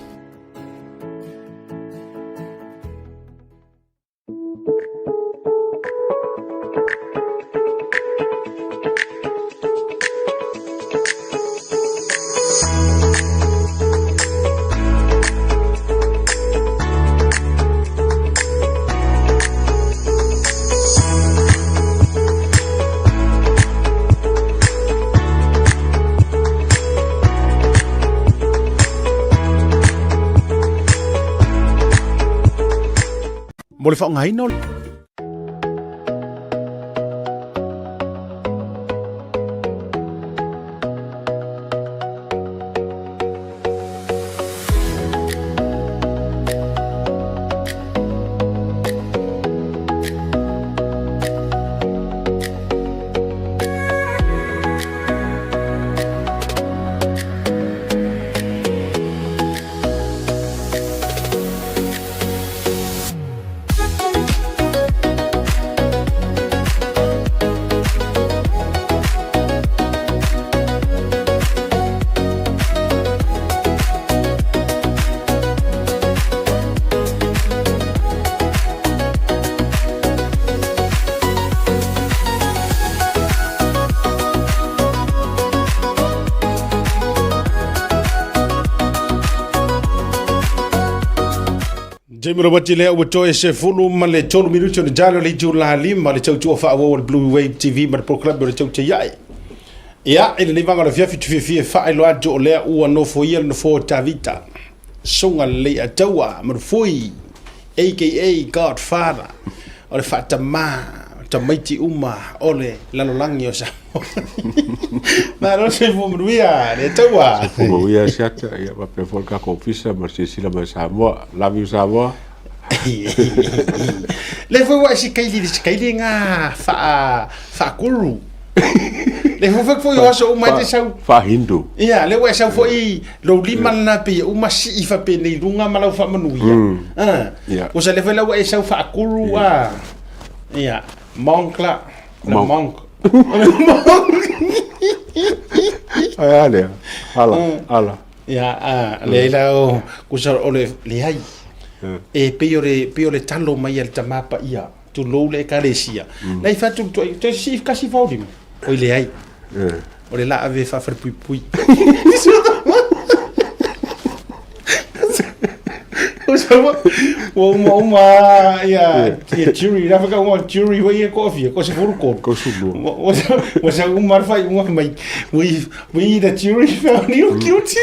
Mo le whaonga hino. Jemiro wati lea ua toe se fulu ma le tolu minuti o le jalo le jiu la lima le tautua whaawa o le Blue Wave TV ma le proklabi o le Tautai A'e. Ia, ele le vanga le fiafi tufifie whae lo ajo o lea ua no foia le no fo tavita. Songa le ataua ma le foi, a.k.a. Godfather, o le whaatama, tamaiti uma o le lalolangi o Samoa. Ma no se fumuruia, le ataua. Se fumuruia siata, ia ma pe folka ko ofisa ma se sila ma Samoa, love you Samoa. Le foi wa si kaili nga fa kuru. Le foi o so uma te sau fa hindu. Ia, le wa sau foi lo lima na pe uma si fa pe nei lunga ma lo fa manuia. O se le foi la wa sau fa kuru a. Ia, monkla, monk. Ai ale. Ala. Ya, le lao kusa ole le ai. E pe le talo mai al tamapa ia. Tu lo le kalesia. Nei fatu tu si kasi faudim. O le ai. O le la ave fa fer pui pui. Uma ia jury la faka uma jury wa ia coffee ko se furu ko sulu. O sa uma fai uma mai we the jury found you guilty.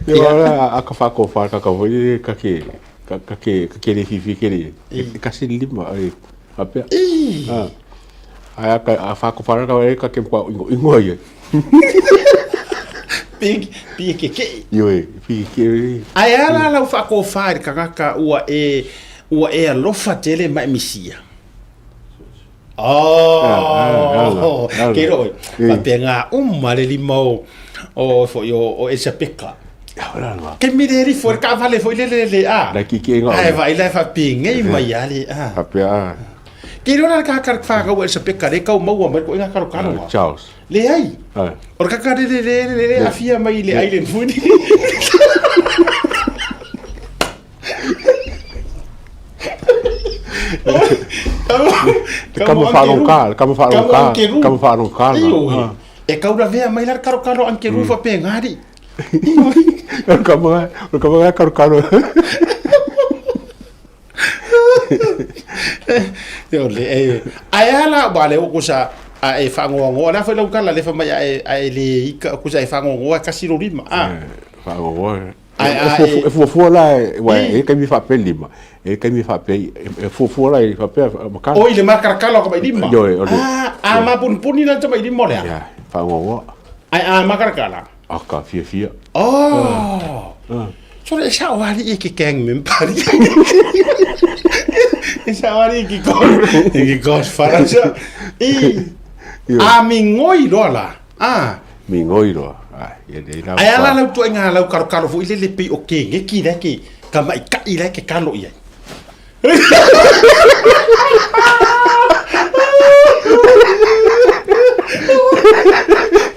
Yo a ka fa ko fa ka voi ka ke le fifi ke le ka se lima ai ape a ka fa ko fa ka ke pa ingo ia Big ke yo big ke ai ala la fa ko fa ka ua e alofa tele mai misia ke roi pa penga le limau o fo yo o esa peka ke mireri for ka vale foi le a la ki ke ai vai la fa pinga mai ali ape ke rona ka fa ka o esa peka le ka mau mai ko nga ka Charles le ai or ka le afia mai le island food Kamu fa no kal e ka ura vea mai lar karo anke rufa pe ngari kamu karo yo le ai ala vale o kusa a e fango la foi lo kala le fa mai ai le kusa e fango ka siro rima fango e fu la e ka mi fa pe lima e ka mi fa pe e fu la e fa pe makala o ile marcar kala ko mai lima ma pun na to mai lima le ya fango ai marcar kala aka fia so le sa wali e ke keng men pari e sa wali ki ko faransa mi ngoi rola mi ngoi ro ai ala la tu nga la karo fu ile le pe o ke nge ki da ke ka mai ka ile ke kalo ia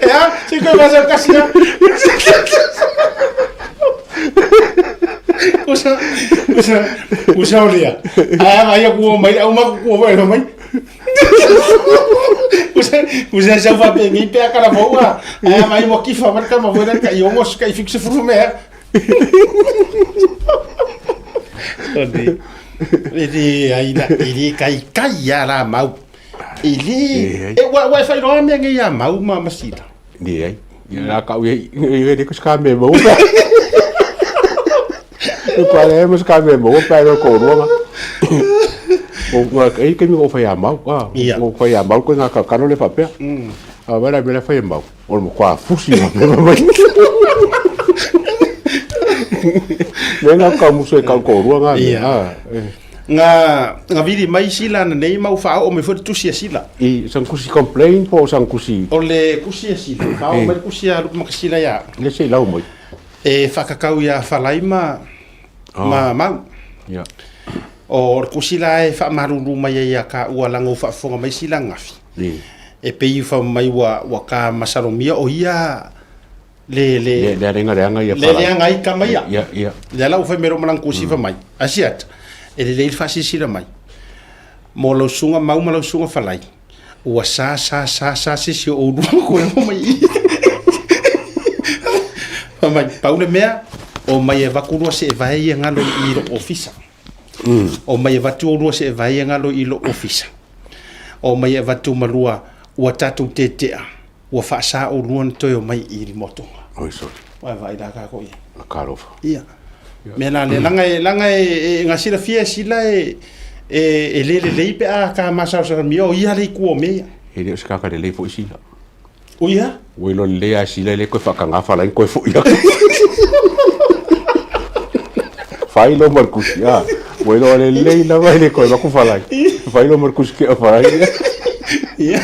ya si ko va ser casi usa olia ai ku mai au ma ku mai usa sa va pe mi pe akala boa mai mo kifa marka mo voda ka yomos ka fixe frume Ele ainda ele kai ya la mau ele wa fai no me ngi ya mau ma masita ni ai ya ka we de ko ska me mo ko ale mo ska me mo pa ko ro o kai ke mi o fai mau o fai mau ko nga ka no le papel a vera me le fai mau o mo kwa fusi Nenga ka muso ka ko ruanga nga vidi mai sila na nei mau fa o me foi tu sila i san kusi complain po san kusi o le kusi sila fa o me kusi lu ma sila ya le sei lau moi e fa ka kau ya falai ma ya o kusi la e fa maru mai ya ka ua lango fa fonga mai sila ngafi e pe fa mai wa ka masaromia o ia le renga ia le renga i ka mai ya le la u fa mero malang kusi fa mai asiat e le fa sila mai mo lo sunga mau lo sunga falai ua sa si o du ko mai fa mai paule mea o mai e vakurua se vai ngalo i lo ofisa o mai e vatu ro se vai ngalo i lo ofisa o mai e vatu malua ua tatu tetea ua fa sa o luan to mai i moto oi so vai da ka ko ia karofa ia me la le langa ngasira fia sila e le pe a ka masa sa mi o ia le ku me e le ska ka le fo sila o ia o lo le a sila le ko fa ka nga fa la ko fo ia fai lo marcus ya o lo le la vai le ko ko fa la fai lo marcus ke fa ia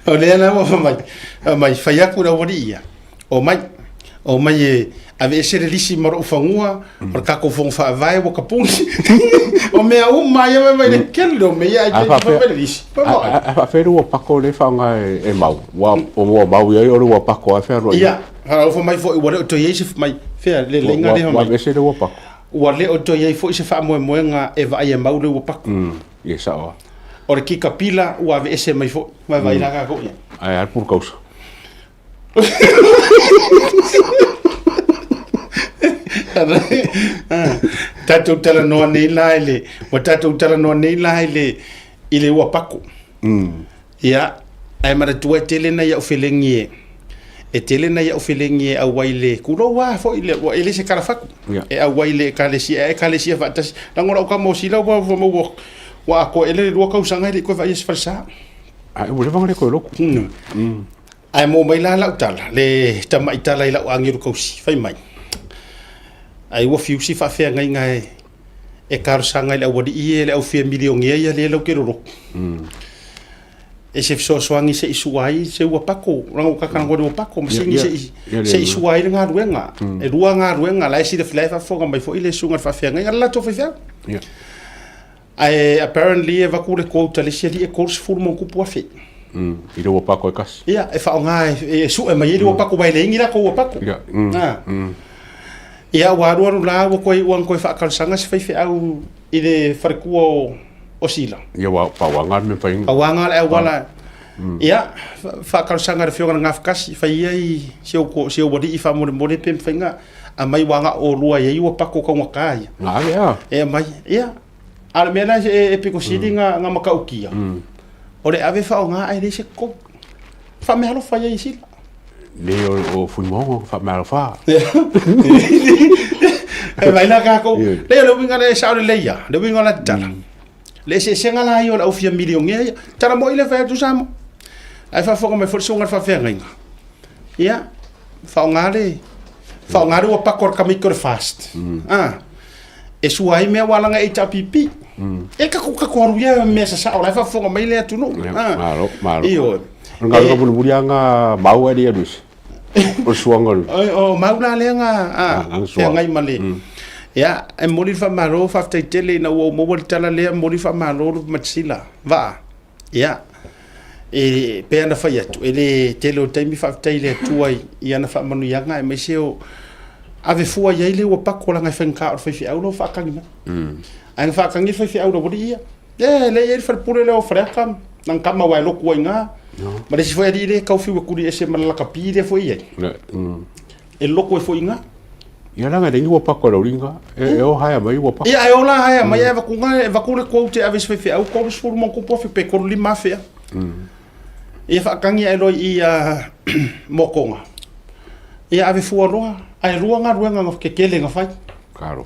o le na mo mai fai aku ra ia o mai o mai e ave ese le lisi maro fangua o ka ko fong fa vai o kapungi o mea mai mai le kelo me ia ai fa le lisi a fe ro pako le fanga e mau wa o mau ia o ro pako a fe ro ia ha o mai fo o to ye mai fe le lenga le mai ese ro pako o le o to ye fo se fa mo nga e vai e mau le o pako ia sa o le ki kapila o ave ese mai fo mai vai la ka ko ia ai al por causa tatou tala noa nei la ele wa tatou tala noa nei la ele ile ua pako ia ai mara tua tele na ia ofelengi e tele na ia ofelengi a waile kulo wa fo ile wa ile se karafaku e a waile kalesia fa tas langora o ka mo sila wa mo wa ko ele ro ka usanga ile ko va is farsa ai mo le vangre ko loko ai mo mai la tala le tama itala ila angiru kausi fai mai ai wa fiusi fa fe ngai ngai e kar sanga le wadi ie le au fe milion ia le lo kero e se so swangi se isuai se wa pako rango ka kan ngoro pako masingi se isuai nga ruenga e ruanga ruenga la si de flefa fo mai fo ile sunga fa fe ngai la to fe ai apparently e va ku le quota le se di e course full mon ku po fe i ro pako e kas ia e fa nga e su e mai ro pako vai le ngira ko pako ia waru la wo koi wan koi fa kalsanga se fe au i de farku o sila ia wa pa wanga me fa pa wanga e wala ia fa kalsanga de fiona ngafkasi fa ia i se o bodi i fa mo mo de pem fenga a mai wanga o lua ia i wo pako ko ngakai nga ia e mai ia ala mena e piko sidinga nga makaukia ore ave fa nga ai se ko fa me halo fa ia i sila le o fuimo fa me halo fa e vai na ka ko le lo winga le sa le ia le winga la tala le se senga la io la ofia milion ia tara mo ile fa tu samo ai fa foga me for sunga fa fe ngai ia fa nga le o pa kor ka micro fast e suai me wala nga eta pipi e ka ko ruia me sa ola fa foga me le tu no malo io nga ka bulu bulianga mau e dia dus o suangol o mau la le nga ngai male ya e moli fa malo fa tele na wo mo tala le moli fa malo matsila va ya e pe ana fa yetu ele tele temi fa tele tuai ia na fa manu yanga e meseo ave fua ia ile o pako la ngai fenka o fi aulo fa kangina ai fa kangi fi aulo bodi ia le ia fa pure le o freka nang kama wa lo kuinga ma le si foi ile ka fi ku di ese mala ka pide foi ia e lo ko foi inga ia langa de o pako lo ringa e o haya mai o pako ia e o la haya mai e va ku le ko te ave fi au ko so mo ko po fi pe ko li mafia ia fa kangi e lo ia mokonga ia ave fua roa ai ruanga ke kele nga fai claro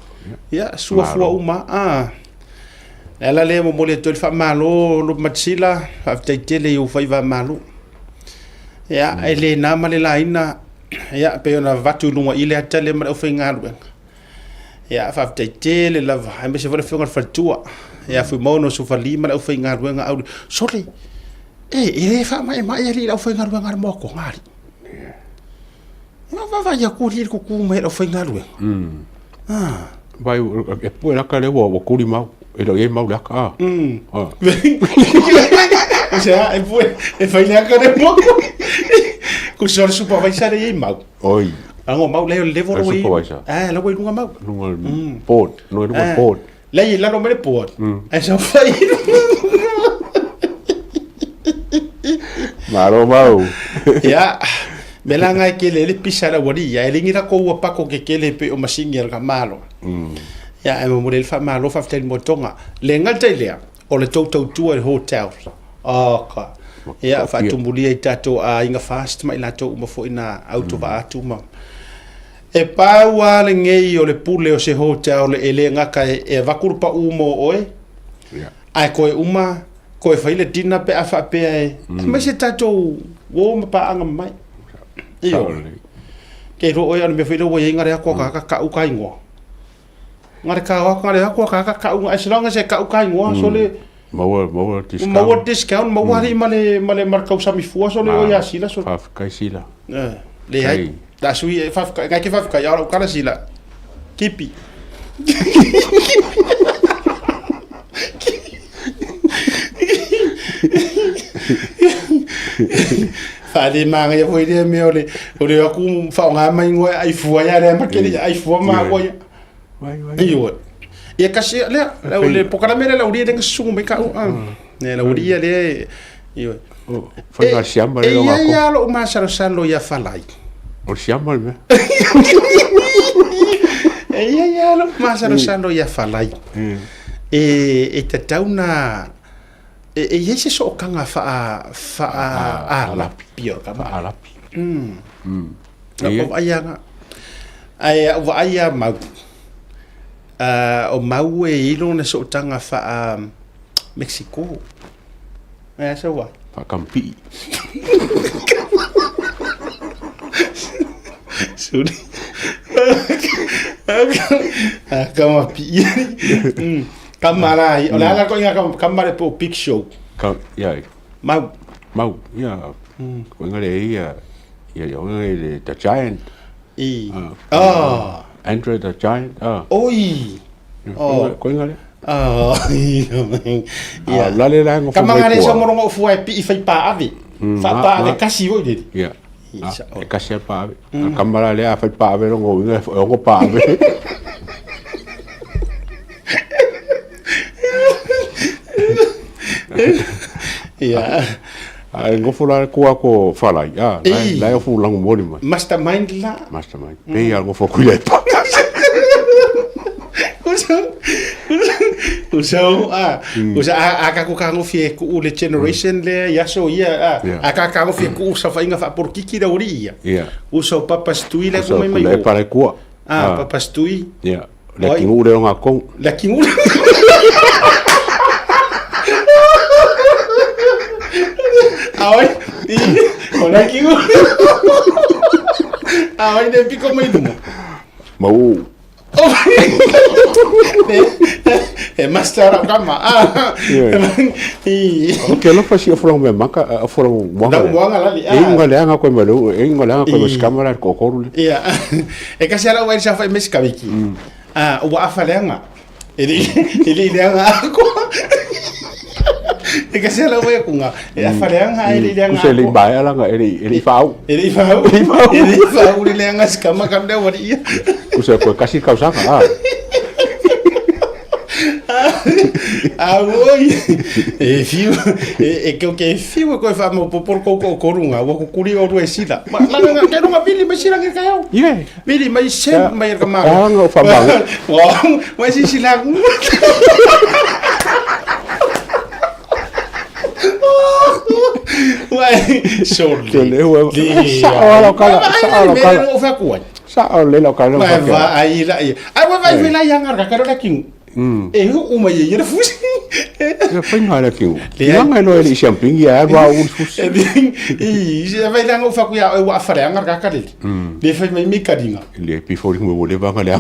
ia sua fua uma ela le mo le to fa malo lo matsila fa tele yo fai va malo ia ele na male la ina ia pe ona vatu lunga ile atale ma o fai ngaru ia fa tele la va me se vole fonga fa tua ia fu mono su fa lima o fai ngaru nga au sorry ile fa mai ile o fai ngaru nga mo ko ngari va ya kuri ko ku me o fai ngaru vai e poi la kale wo kuri mau e lo e mau la ka o sea e poi e fai la kale mo ku sor supervisor e mau oi ango mau le level oi lo oi lunga mau lunga port no e lunga port le la no me port e so fai maro mau ya melanga ke le pisara wadi ya elingira ko wa pako ke kele pe o masingi ga malo ya e mo le fa malo fa tel motonga le ngata ile o le tautua hotel ka ya fa tumbulia tatou a inga fast mai la to mo fo ina auto va atu ma e pa wa le ngei o le pule o se hotel le ele ngaka e va kurpa umo oe ai ko uma ko e fa ile dina pe afa pe me se tatou wo ma pa anga mai iyo ke ro oya me filo wo yinga re ko ka u kai ngo ngare ka wa ngare ko ka u as long as e ka u kai ngo so le mau discount mau hari male marka usami fu so le oya sila so kai sila le ai Da sui e fa ngai ke fa ka ya o kala sila. Kipi. Fale manga ya foi de me ole aku fa nga mai ngoi ai fua ya le makeli ai fua ma ko ya vai yo e kasi le le pokala mele la uri de sungu me ka ne la uri le yo foi la siamba le lo ya lo ma sa lo ya falai o siamba me ya lo ma sa lo ya falai e tatauna e ese so kanga fa la pior ka la o ayanga o aya ma o mau e ilo na so tanga fa Mexico so wa fa campi suri kama pi Kamarai, olha ko inga kamare po big show. Ya. Mau ya. Ko ngale ya yo ngale the giant. Andre the giant. Oi. Ko ngale. Ya. Lale la ngo. Kamangale so morongo fu ai pi fai pa ave. Fa pa ave kasi wo de. Ya. E kasi pa ave. Kamara le fai pa ave ngo ngo pa ave. Ya. Ngo fula ko falai. La yo fu lang mo ni ma. Mastermind la. Mastermind. Pe algo fo ku le pa. Usa aka ko kango fie ku le generation le ya so ia aka kango fie ku sa fa inga fa por kiki da uri ya. Usa papa stui le ko mai mai. Le para ku. Papa stui. Ya. La kingu le nga kong. La kingu. Awai, ona kingu. Awai de pico mai dumo. Mau. Master kama. Okay, lo fasi ofro me maka ofro mwanga. Mwanga lali. Ngale anga ko melo, ngale anga ko kamera ko korule. Ia. E kasi ala wa sa fa mes kabiki. Wa afalenga. Ele anga ko. E kasi ala wa kunga. E afalenga ele anga. Kuseli baya la nga ele fau. Ele fau le anga skama kamde wari. Kuseli ko kasi kausaka. Oi, e fiu, e que fiu ko fa mo por ko korunga, wo kuri o ru esila. Ma nga ke no mabili masira ke kayo. Ye. Bili mai sem mai ka ma. Nga fa ma. Wa si sila. Wai, sorry. Sa kala. O fa kuan. Sa le lo kala. Va ai la. Ai wa vai vela yang arka ka ro king. E uma ye ye fusi. Ya foi ngala kingu. Nga no ele champing ya ba un fusi. Je vai lang o fa ku ya wa fa yang arka ka le. Le fa mai mi kadinga. Le pi fo mo le ba ngala.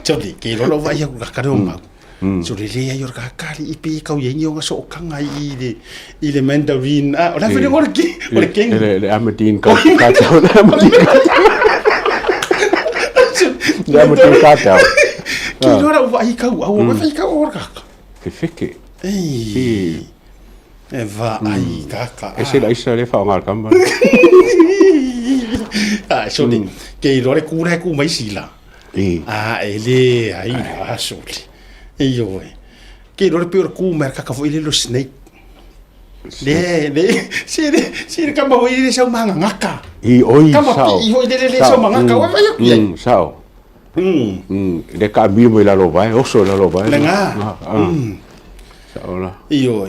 Chodi ke lo vai ya ka ro ma. So le ya yor ka kali ipi ka ye nyo so kanga ile mandarin. O la fa de or king. Le amadin ka Le amadin ka Kilo ra vai ka au vai ka orka. Ke feke. E va ai kaka. Ese la isa le fa ngal kamba. Soli. Ke lo re kura ku mai sila. Ele ai soli. E yo e. Ke lo re pior ku mer kaka foi le lo snake. Le si ka ba foi le sa manga ngaka. Oi sao. Ka ba i le sa manga ka wa vai. Sao. Le cambio me la lo vai, oso la lo vai. Lenga. Saola. Io.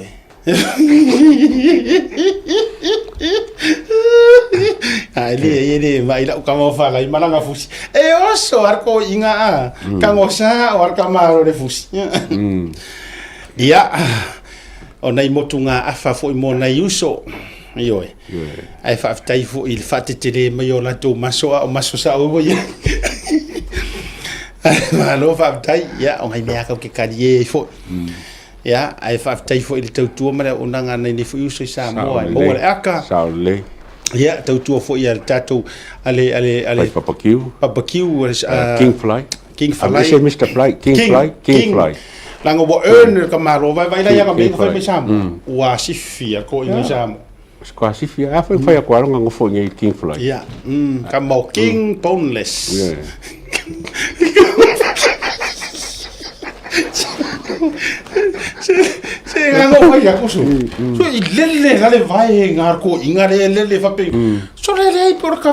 Ele vai lá o camo fala e malanga fusi. E oso arco inga kangosa o arca maro de fusi. Dia. Ona i motunga afa fo i mona yuso. Io. Ai fa tai fo il fatetele mai o la to maso o maso sa o ye. Malo fa tai ya o ngai mea ka ke karie fo ya ai fa tai fo il tautua mara unanga nei ni fu so Samoa mo aka Saule Ia, tautua fo ia tatou ale papakiu King Fly. King Falai. Mr Fly, King Fly. Langa wo earn ka malo vai la ya ka me ko me sam. Wa sifia ko inga sam. Ska sifia afa fa ya kwalo nga ngofo ngai King Fly. Ia, ka mau King boneless. Yeah. Se ngano vai ya ko so. So I lele la le vai ngar ko inga le fa pe. So le por ka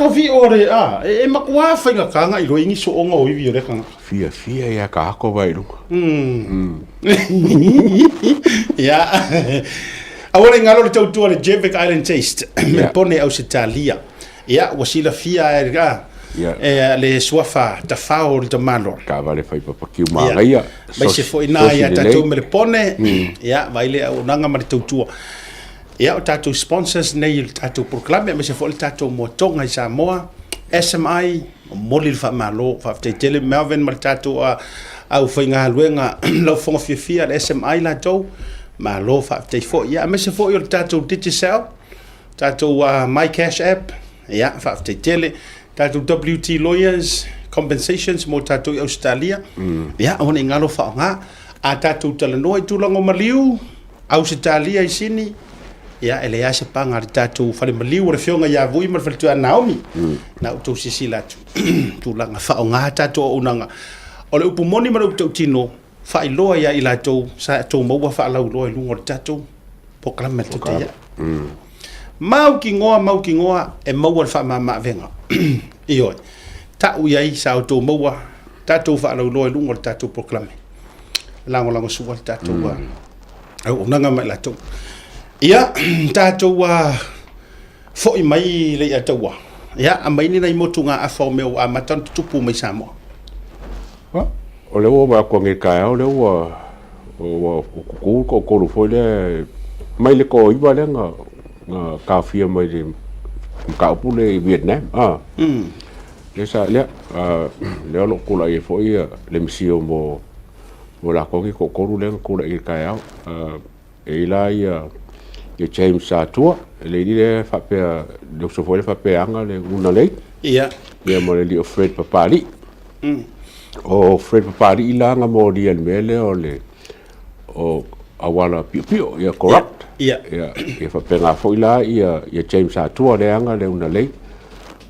vi ore e makua fa nga kanga I lo ingi so onga o vi ore kanga. Fia ya ka ko vai lu. Ya. Awale ngalo le tautua le Jevik Island Taste. Me pone Australia. Ya, wasila fia e ga. Le suafa tafao le tamalo. Ka vale fai papakiu maria. Mai se fo ina ya tatou me le pone. Ya, vai le unanga ma le tautua. Ya, o tatou sponsors nei le tatou proclame me se fo le tatou Moatoga I Samoa. SMI moli fa malo fa te tele Melvin ma tatou au fainga luenga lo fonga fia le SMI la tau. Malo fa te fo ya me se fo le tatou digital. Tatou my cash app. Ya, fa te tele tatou WT lawyers compensations mo tatou Australia. Ya, ona ngalo fa nga a tatou talanoa I tulango maliu Australia I sini. Ya, ele ya se panga tatou fale maliu re fionga ya vui ma fale tu Naomi. Na utou sisila tulanga fa nga tatou unanga. Ole upu moni ma utou tino fa iloa ya ila tou sa tou mo fa la uloa lungo tatou proclame tu ya. Mau ki ngoa e mau fa ma venga. Iyo. Ta uyai sa auto maua tatou fa la uloa lungo tatou proclame. Lango suwa tatou au nanga mai la tou. Ia tatou fo I mai le atawa. Ia a mai ni nai motunga a fo me a matan tupu mai Samoa. O le o ko ngai ka o le o ko fo le mai le ko I le nga ka fia mai le ka pule Vietnam. Le sa le lo ko la fo le misio mo la ko ki ko le ko la ka e la ia James Satua le dire fa pe le so fo le fa pe anga le una le ia mo le Fred Papali o Fred Papali ila nga mo di mele o le o awala pio ia corrupt ia fa pe nga fo ila ia James Satua le anga le una le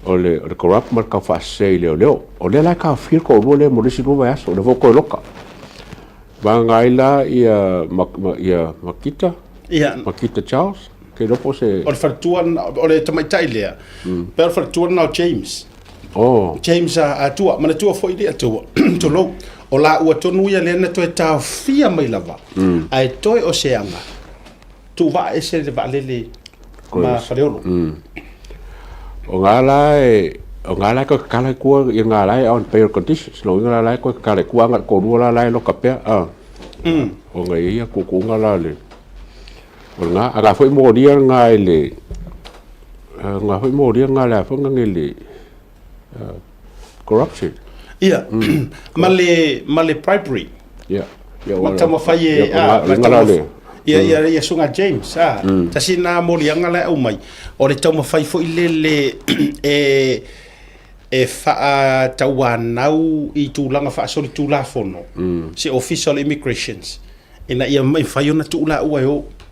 o le corrupt mar ka fa se le o le la ka fil ko le mo le si no va so le vo ko loka bangaila ia Makita Charles ke lopo se o fartuan o le tamaitai lea per fartuan na James James a tua mana tua foi dia tua to lo o la ua tonu ia le na to ta fia mai lava ai toi o seanga tu va ese de valele ma fareolo o ngala ko kala ku i ngala on pay conditions lo ngala ko kala ku anga ko rula la lo kapea o ngai ia ku ngala le nga aga foi moria nga ele nga foi moria nga la fo nga ele corruption ia male bribery ia mata mafai ia sunga James tasi na moria nga la o mai o le tau mafai fo ile e fa Tautuana I tulanga fa so tulafono si official immigrations ina ia mai fai ona tula o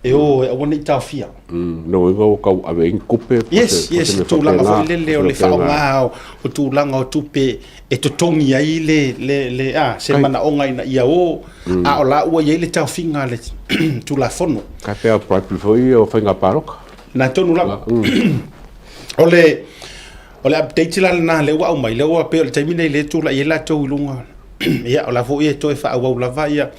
e wona I tawhia. No ingo kau awe in kupe. Yes, tūlanga fo lele o le whaonga o tūlanga o tupe e totongi ai le se mana onga ina ia o a o la ua iei le tawhinga le tulafono. Ka pea pripil fo I o whainga paroka. Na tonu langa. O le update la na le ua umai, le ua peo le taimina I le tūla I la tau ilunga. Ia o la fo ia toe whaawau lava ia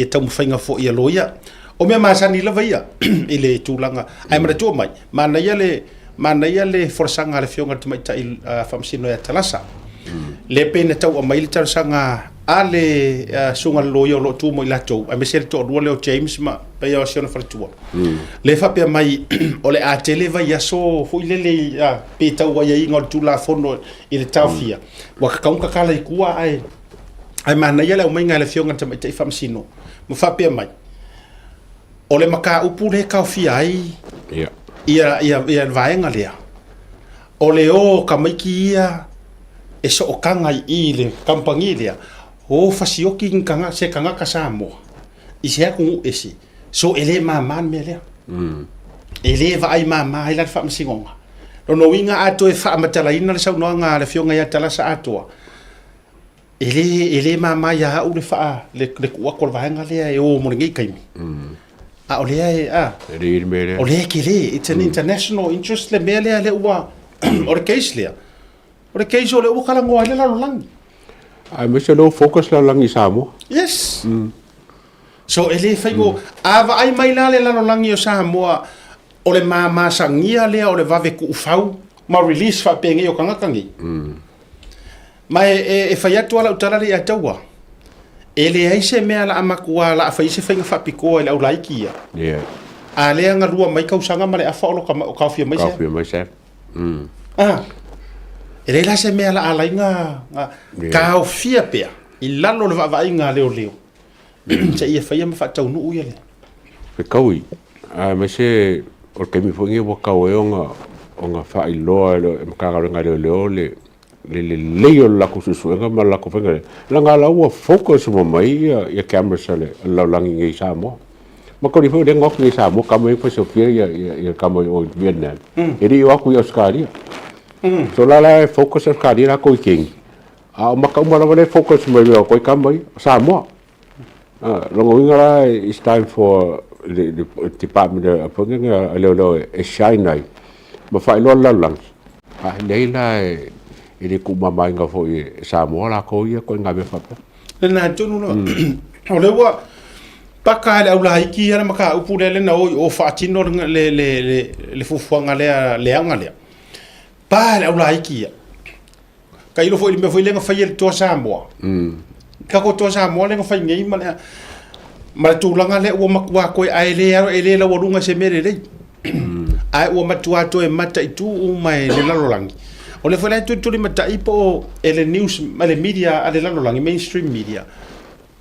tamu whainga fo ia loia. O mea masani lava ia I le tūlanga ai mara tua mai mana ia le forsanga le fionga te maita I whamsino ia talasa le pene tau a mai le tarasanga a le sunga loia o lo tu mo I latou ai mesele to rua leo James ma pe ia siona faratua le whapea mai o le a tele vai aso fu I le pe tau ai inga o tulafono I le tawhia waka kaunga kala I kua ai mana ia le o mainga le fionga te maita I whamsino mo whapea mai o le maka upu le kau fia ai ia vaenga lea. O le o ka maiki ia e so o kanga I le kampangi lea. O fasioki kanga se kanga ka Samoa. I se aku esi. So ele maman me lea. Ele va ai mama ai la fa masingonga. No winga ato e fa matala ina le sau noanga le fionga ia tala sa atoa. Ele mama ia u le fa le kua kol vaenga lea e o mo ngi kaimi. O lea e o lea ki le, it's an international interest le mea lea le ua o le case lea. O le case o le ua kalangoa le lalo langi. Ai me se lo focus la langi Samoa. Yes. So ele faigo ava ai mai la le lalo langi o Samoa o le mama sangia lea o le vave ku ufau ma release fa pengi o kangakangi. Ma e fai atu ala utala le ataua. Ele ai se mea la amakua la fai se fainga fa piko ele au laiki ia. Yeah. A le anga rua mai kausanga ma le afa o ka fia mai se. Ka fia mai se. Ele la se mea la alainga ka o fia pea. I lalo le vavainga leo leo. Se ia fai ma fa tau nuu ia le. Pe kaui. Me se o ke mi fongi wa kau e onga fa I loa e makarenga leo le leo la kususuenga ma la kofenga la ngala ua focus mo mai ia camera sale la langi ngi Samoa ma ko rifo de ngok ngi Samoa ka mai fa sofia ia ka mai o Vietnam eri wa ku Australia so la focus Australia ko king ma ka ma la focus mai ko ka mai Samoa lo ngara it's time for the department of fonga lo e shine ma fa lo la lang leila ele ku mamai nga fo Samoa la ko ia ko nga be fa le na tonu no o le wa paka le aula iki ana maka upu le na o fa tino le fufuanga le anga le pa le aula iki ka ilo fo ile me fo ile nga fa ile to Samoa ka ko to Samoa le nga fa ngai ma tu langa le o makwa ko ai le la wonga se mere le ai o matua to e mata itu o mai le la lolangi. O le fole tu le mata ipo ele news ma le media ale la lolangi mainstream media.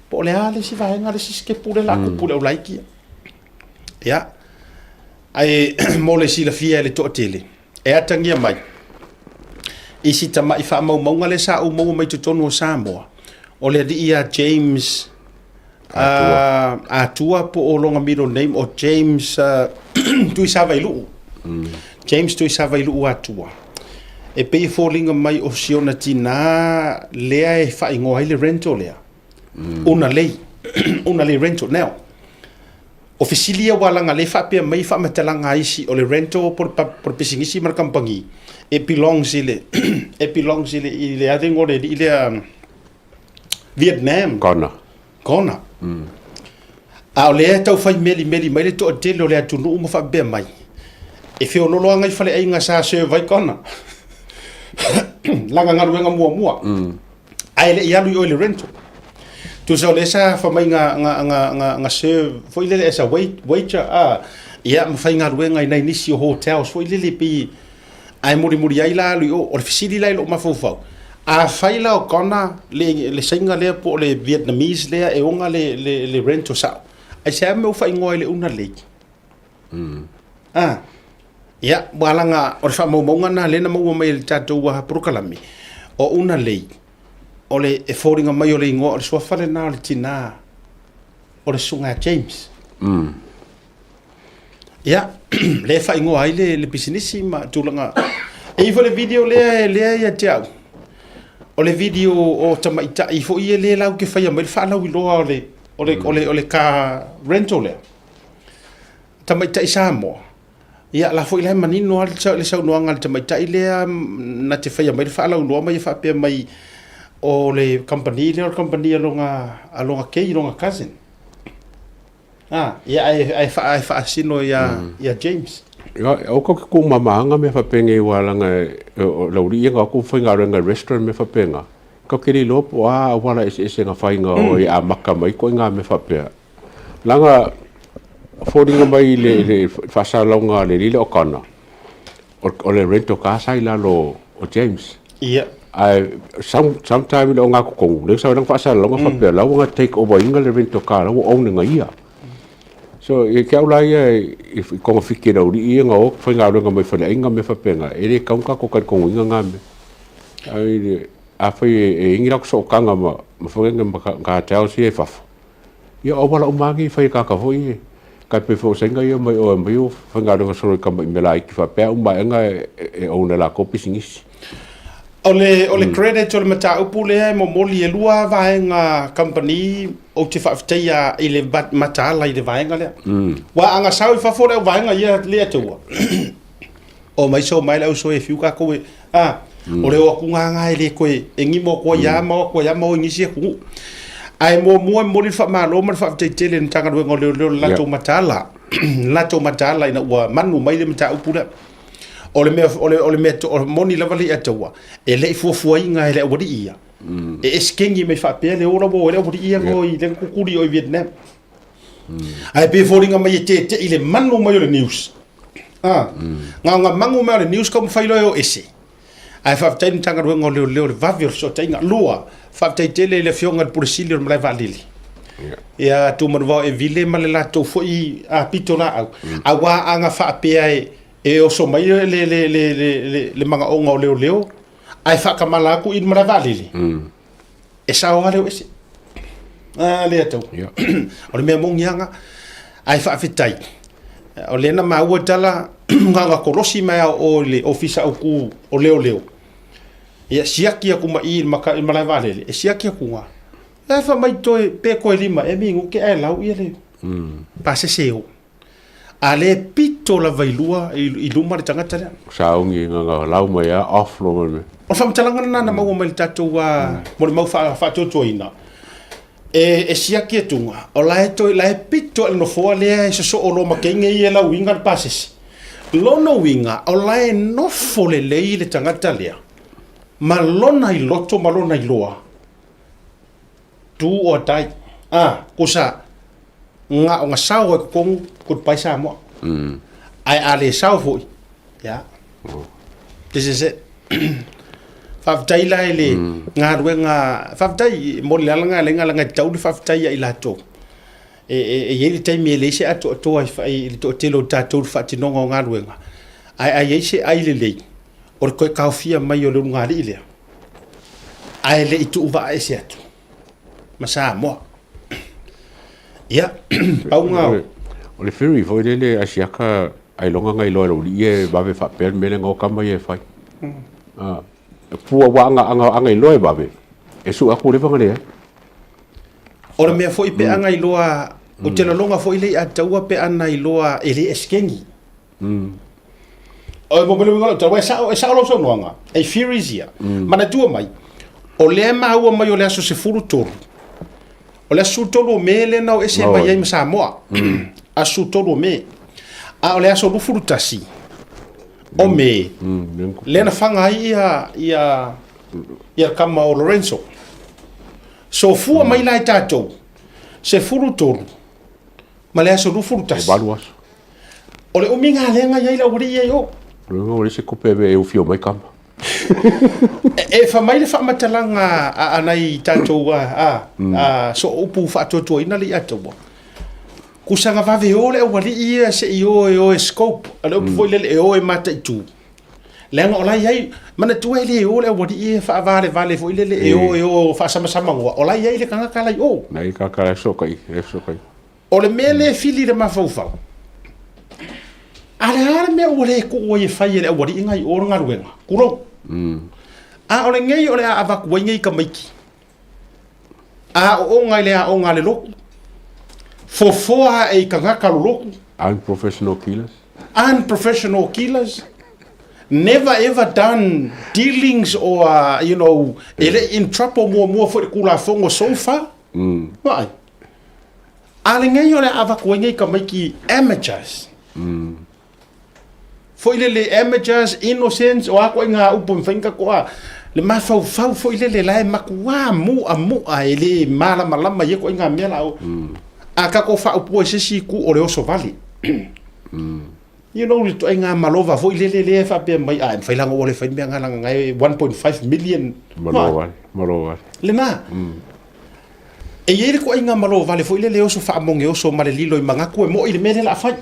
Po le ale si vai ngale si ske pule la ku pule o laiki. Ya. Ai mo le si la fia le to tele. E atangia mai. Isi tama I fa mau ngale sa o mau mai tu tonu Samoa. O le dia James atua po o longa middle name o James tu sava ilu. James tu sava ilu atua. E pe fallinga mai o siona tina lea e fa ingoa le rental lea. Una lei rental now. Officialia wala le fa pe mai fa matalanga isi o le rental por pisingisi mar kampangi. It belongs ile ile adengo le ile Vietnam. Kona. A o lea tau fai meli mai le to o tele o lea tunu uma fa be mai. E feo lolo anga I fale ainga sa se vai kona. Langa ngaruenga mua. Ai le ialu o le rental. Tu so le sa fa mai nga se foi le esa waiter ia ma fai ngaruenga I nisi o hotels foi le pi ai muri ai la lu o le fisili la lo mafofau. A faila o kona le singa le po le Vietnamese le e onga le rental sa. Ai se me fa ingoi le una le. Ya balanga o fa mo ngana le na mo mai le tatou wa prokalami. O una le. O le e foringa mai o le ngo o le sofa le na le tina. O le sunga James. Ya le fa ingoi le business ma tulanga. E fo le video le ya tiau. O le video o tamaita I fo I le lau ke fai mai fa lau loa o le ka rental le. Tamaita I Samoa. Ia la fo I le manino al le sau noanga le tamaita I le na te fai mai fa lau loa mai fa pe mai o le company alonga kei longa cousin. Ia ai fa sino ya James. O ko ku mamanga me fa penge wala nga lo ri nga ku fa nga restaurant me fa penga ko kiri lo wala ese nga fa nga o ya maka mai ko nga me fa pe langa fodinga mai le fa sa longa le o kana o le rento casa ila lo o James ai sometime lo nga ko le sa lang fa sa longa fa pe lo nga take over inga le rento car o nga ia So e ke aula ia e ko fikira uri i nga o fa nga ro nga mai fa inga me fa penga e le ka ko ka ko inga nga me ai a fa e ingira ko so kanga ma fa nga ka tau si e fa ia o wala umangi fa ka ka hoi ka pe fo senga ia mai o mai o fa nga ro so ka mai mela ki fa pe umba nga e ona la ko pisingis ole credit ole mata upule mo moli e lua vaenga company o te whafteia i le mata ala i le vaenga lea. Wa anga sau i whafore o vaenga ia lea tua. O mai so mai lau so e fiu ka koe. O leo aku nganga e le koe e ngimo koe yama o ingisi e kungu. Ai mo mua moli whamalo ma whaftei tele ni tanga ruenga o leo lato mata ala. Lato mata ala ina ua manu mai le mata upule. Ole me moni lava le atua e le fuafua inga e le wadi ia e eskengi me fa pe le ora bo le wadi ia go i le kukuri o Vietnam ai pe foringa mai te ile manu mai le news nga mangu mai le news kom failo o ese ai fa tain tanga ro ngol le vavir so tainga lua fa tai tele le fionga por silio mai valili ya tu marva e vile malela to foi a pitola awa anga fa pe ai e o so mai le manga o ngau leo ai whakamala aku in mara valili e sa o leo ese le tau o le mea mongianga ai whawhitai o le na maua tala nganga korosi mai o le ofisa o ku o leo ia siaki aku mai in mara valili e siaki aku nga e wha mai toi pe koe lima e mingu ke ai lau ia leo pa se seo ale pito la vailua i luma le tangata lea. Saungi nga lau mai a off lo me. O whamtalanga na mau mai tatou mo le mau whaatotoina. E siaki e tunga. O lae pito no foa lea e so o lo makenge i e la winga le pases. Lono winga o lae nofo le lei le tangata lea. Ma lona i loto ma lona i loa. Tu o tai. Kusa nga sao e kong kut pai sa mo ai ale sao foi ya this is it faftai la ele nga ruenga faftai mo le nga tau faftai ai la to e yeli tai me le se ato to ai to telo tatou fatinonga nga ruenga ai se ai le or ko kaufia mai o le nga ile ai le itu va ese ato masa mo ya pau nga o le ferry foi le asiaka ai longa ngai lo ie ba ve fa per mele ngo kama ye fai pua wa anga lo ba ve e su aku le vanga le o le mea foi pe anga i loa o te longa foi le ataua pe ana i loa e le eskengi o mo bele ngo ta wa sa lo so noanga e ferries ia mana tua mai o le ma ua mai o le aso se furu toru o le asu tolu me le nau ese mai ai Samoa asu tolu me a o le aso lufuru tasi o me le na fanga ia kama o Lorenzo so fua mai lai tatou se furu tolu ma le aso lufuru tasi o le uminga le nga ia la uri ia yo o le se kope e u fio mai kama e fa mai le fa matalanga anai tatou so upu fa toto ina li ato kusanga va ve ole o li ia se io scope ale upu foi le o e mata tu le nga ola yai mana tu ele ole o li ia fa vale foi le o fa sama ola yai le kanga kala o nai ka kala so kai ole mele fili de mafofa ala me ole ko o ye fa ele o li ngai o nga ruenga kuro ole ngai ole ava ku ngai ka maiki o ngai le o ngale lo fofoa e kanga ka lo unprofessional killers never ever done dealings or in trouble more for kula fongo so far vai ale ngai ole ava ku ngai ka maiki amateurs foi le amateurs innocents o ako nga upo mfinga ko le mafau foi le lai makua mu ele mala malama ye ko nga mela o aka ko fa upo se ku o le oso vali to nga malova foi le fa pe mai fai langa o le fai me nga 1.5 million malova le na e yele ko inga malo vale fo ile le oso fa monge oso male lilo I mangaku e mo ile mele la fai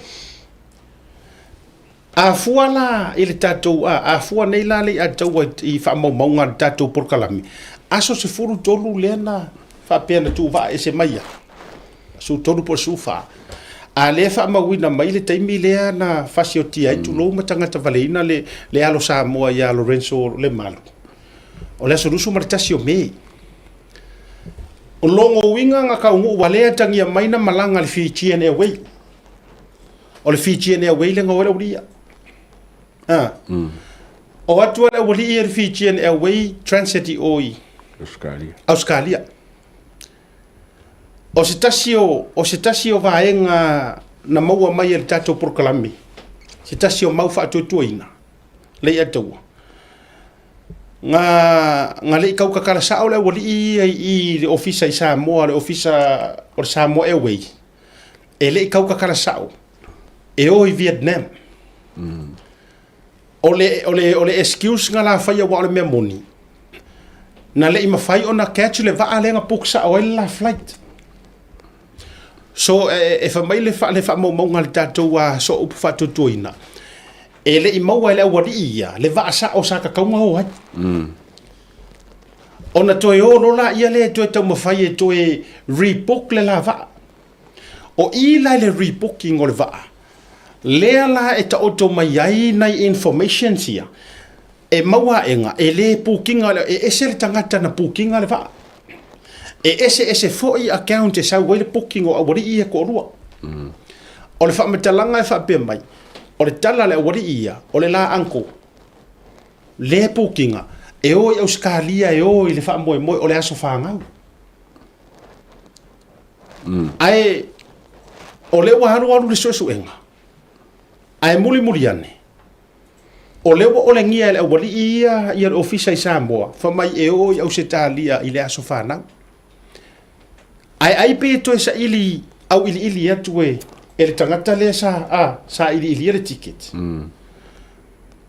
a fuala ile tatou a fua nei la le a tau I fa mo maunga tatou por kalami aso se furu tolu lena fa pena tu va ese maia su tolu por su fa a le fa mawina mai le taimi le na fasiotia tu lo matanga ta valena le alo Samoa ya Lorenzo le malo o le solusu martasio me o longo winga nga ka ungu wale tangia maina malanga le Fijian Airway o le Fijian Airway le ngawala uria o atu ala wali le Fijian Airway transit oi Australia o se tasio vaenga na maua mai le tatou proklami se tasio mau fa tutuina le atua nga le kau kakala sa ole wali I le ofisa I Samoa le ofisa o Samoa Airway e le kau kakala sa e o I Vietnam ole excuse nga la fai wa le memoni na le mafai ona catch le va alenga puksa o la flight so e fa mai le fa mo ngal tatou wa so up fa tutuina e le mau ele wali ia le va sa o sa ka kaunga o ai ona toi o lola ia le toi tau mafai e toi rebook le la va o I la le rebooking o le va le la e ta auto mai ai nai information sia e maua enga e le pukinga e ese le tangata na pukinga le va e ese foi account e sa wele booking o wali ia ko rua o le fa metalanga e fa pe mai o le tala le wali ia o le la anko le pukinga e o Australia e o le fa mo o le aso fa ngau ai o le waru le so enga ai muli ane o le o le ngia le wali ia le ofisa I Samoa fa mai e o Australia I le aso fa ngau ai pe to sa ili au ili atu e le tangata le sa ili le ticket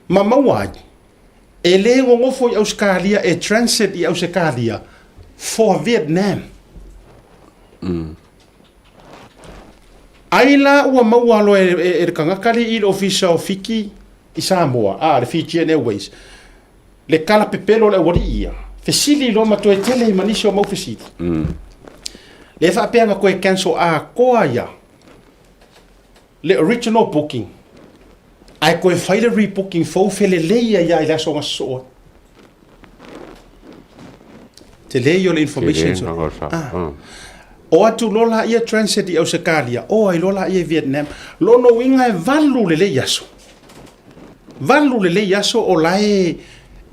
ma mawai e le ngofo I Australia e transit I Australia for Vietnam ai la ua mawalo e kangakali I official fiki I Samoa le Fijian Airways le kala pepelo le wari ia fesili lo mato e tele manisho mau fesili le fa penga ko e cancel koa ia le original booking ai ko e faile rebooking fo fele leia ia ila so ngaso te leio le information o atu lola ia transit I Australia o ai lola ia Vietnam lono winga e valu le yaso o lai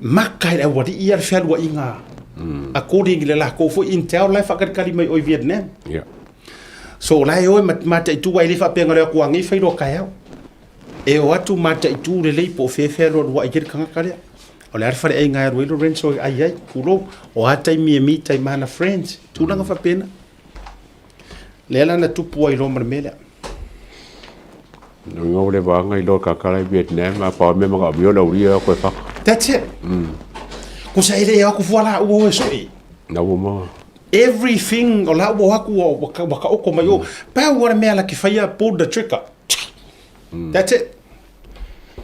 makai e wadi ia fialua inga according le la ko fo intel life akar kali mai o Vietnam so lai o mata itu wai le fa penga le ko ngi fai ro kai e o atu mata itu le po fe ro wa ikir kanga kali o le arfa e ngai ro Lorenzo ai kulo o ata mi tai mana friends tu langa fa pena le la na tupu ai ro mele no le va ngai lo kakala Vietnam a pa me ma bio lo ri ko fa that's it ko sa ile ya ku voila o so na wo everything o la wo aku waka o ko mai o pa wa me la ki faia pull the trigger that's it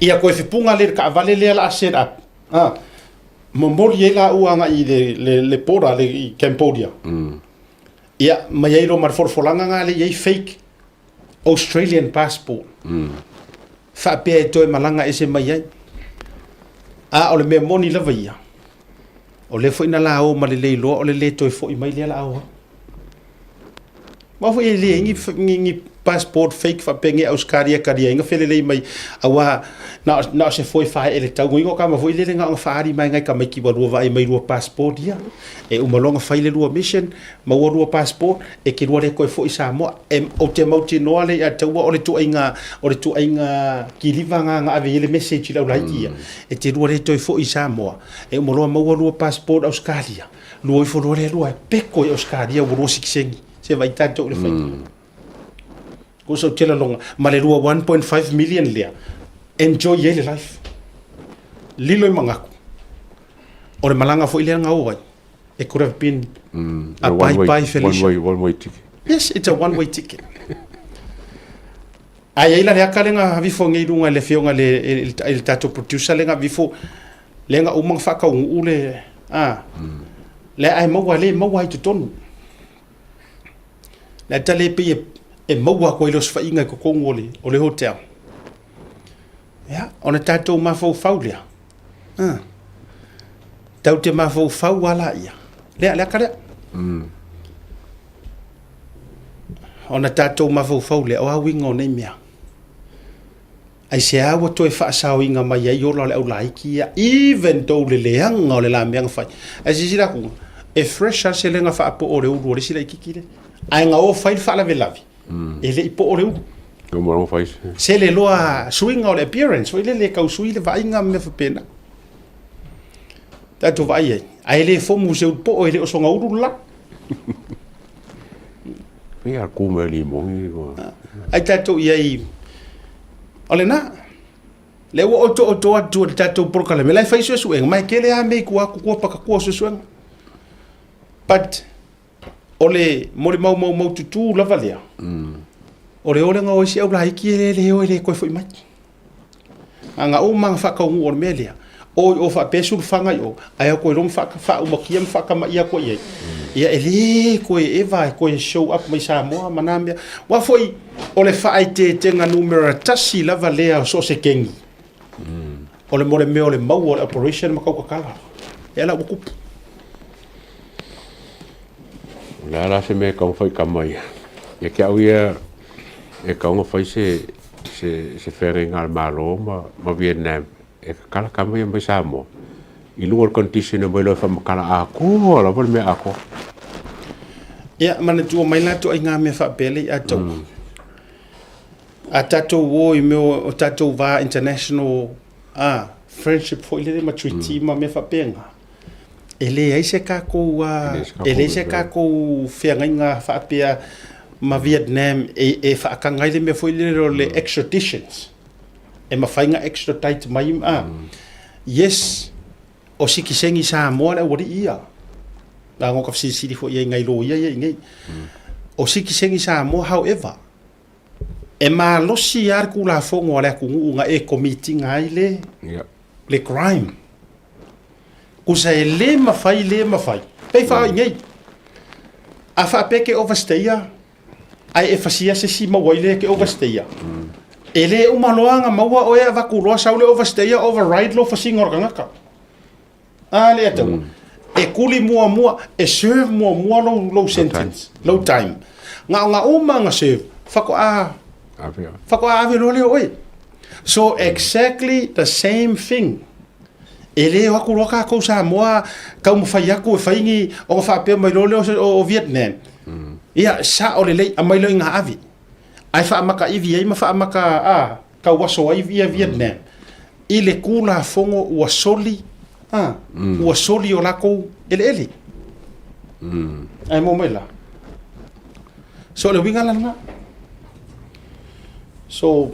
ia ko fi punga le ka vale le la set up molia la uanga I le pora le Cambodia ia mai ro mar forfolanga nga le fake Australian passport fa pe to malanga ese mai o le me moni la vaia o le foi na la o ma le lo o le to foi mai le la o ma foi le ngi passport fake fa penge Australia ka dia nga fele le mai awa na se foi fa ele tau ngo ka ma foi le nga fa ari mai ngai ka mai ki wa vai mai ro passport dia e uma longa fa le ro mission ma ro passport e ki ro le ko foi Samoa o te mauti no ale a tau o le tu ainga ki livanga nga ave le message la ula ia e te ro le to foi Samoa e uma lo ma ro passport Australia lo fo le lo pe ko Australia ro siksengi se vai tanto le fai ko so tela longa ma le rua 1.5 million lea enjoy your life lilo mangaku o le malanga fo ile nga o ai It could have been a one bye-bye Felicia. one way ticket. Yes, it's a one-way ticket. Ai la ya kalenga vifo ngi lunga le fionga le il tatou producer lenga vifo lenga umang faka ule le ai maua le maua i tonu le tale pe e maua ko ilos fa inga ko kongo o le hotel ya ona tatou mafo faulia tau te mafo fau wala ia le kale ona tatou mafo faulia o awinga o nei mea ai se awa toi faʻasoa inga mai ai ola le au laiki ia even though le leanga o le lameaga fai ai sisila kuga e fresh se lenga faapo o le ulu o le sila ikiki le ai nga o fai faalavelavi e leʻi po o le ulu se le loa suiga o le appearance o i le kausui le vaaiga me fapena tatou vaai ai ai le fomu se po o le osoga ulu la ia kuma limongi ai tatou iai ole na le wo o atu le tatou porokala me lai fai suesuega mai kele a mei kua pakakua suesuega but ole mo le mau tutu lava lea o le olega o isi au laiki e le o le koe foi mai anga o manga whakaugu o le mea lea o whapesulfaga i o ai a koe rom whaumakia ma whakamaia koe iai ia e le koe eva koe show up mai Samoa manamea wa foi o le whaaitetega numera tasi lava lea o so se kengi o le mole mea o le mau o le operation ma kaukakala e ala ua kupu la la se me kau fai kamai e ke au ia e kau fai se feringa malo ma Vietnam e kala kamai mai Samoa i luar condition e mai lo fa makala aku la vol me ako ia mana tu mai la tu ai nga me fa pele a tatou wo i me o tatou va international friendship foi le ma treaty ma me fa penga ele ai se ka ko ele se ka ko fenga fa pia ma Vietnam e fa ka ngai le me foi le extraditions e ma fainga extra tight mai yes o siki sengi Samoa le wori ia la ngo ka sisi fo ia ngai lo ia ngai o siki sengi Samoa however e ma lo si ar ku la fo ngo le ku nga e committee ngai le crime ku sa le mafai pe fa ngai a fa pe ke overstay ai e fasia se si ma wai ke overstay ele uma loanga maua o e va ku lo sa le overstay override lo fa singor ngaka ale atu e kuli mua e serve mua low sentence low time nga uma nga serve fako ave lo le oi so exactly the same thing ele wa ku roka ko Samoa ka mo fai aku faingi o fa pe mai lo o Vietnam ia sa o le mai lo nga avi ai fa maka ivi ai ma fa maka ka waso ai via Vietnam ile kula fongo wa soli ua soli o lako ele ai mo mela so le winga lana so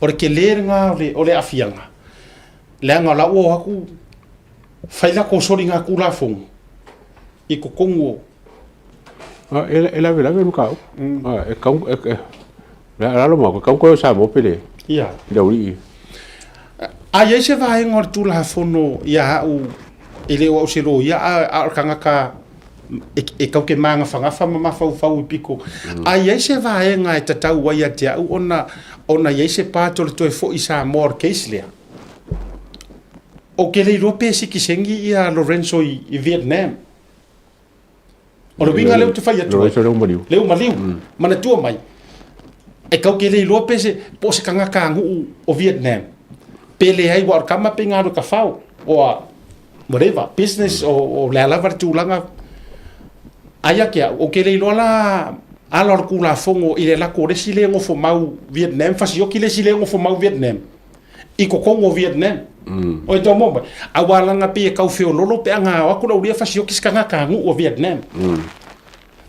o ke leranga o le afianga le nga la o aku faila ko soli nga kula fong i ko kongo ela vela me ka e kau la lo mo kau ko sa mo pele ia dauri ai se vai ngor tulafono ia u ele o se ro ia a kanga ka e kau ke manga fanga ma fau piko ai se vai nga tatou wa ia te au ona ia se pato to fo isa more case le o ke le rope si ki sengi ia Lorenzo i Vietnam o le winga le te fai atu le maliu mana tu mai e kau ke le rope se po se kanga ka ngu o Vietnam pele ai wa kama pinga do ka fau o whatever business o la lava tulanga aya kia o ke le lola alor kula fongo ile la ko resile ngo fo mau Vietnam fa yo ki le sile ngo fo mau Vietnam i ko kongo Vietnam o to mo a wala nga pe ka fio lolo pe nga wa ko ria fa yo ki ska ka ngu o Vietnam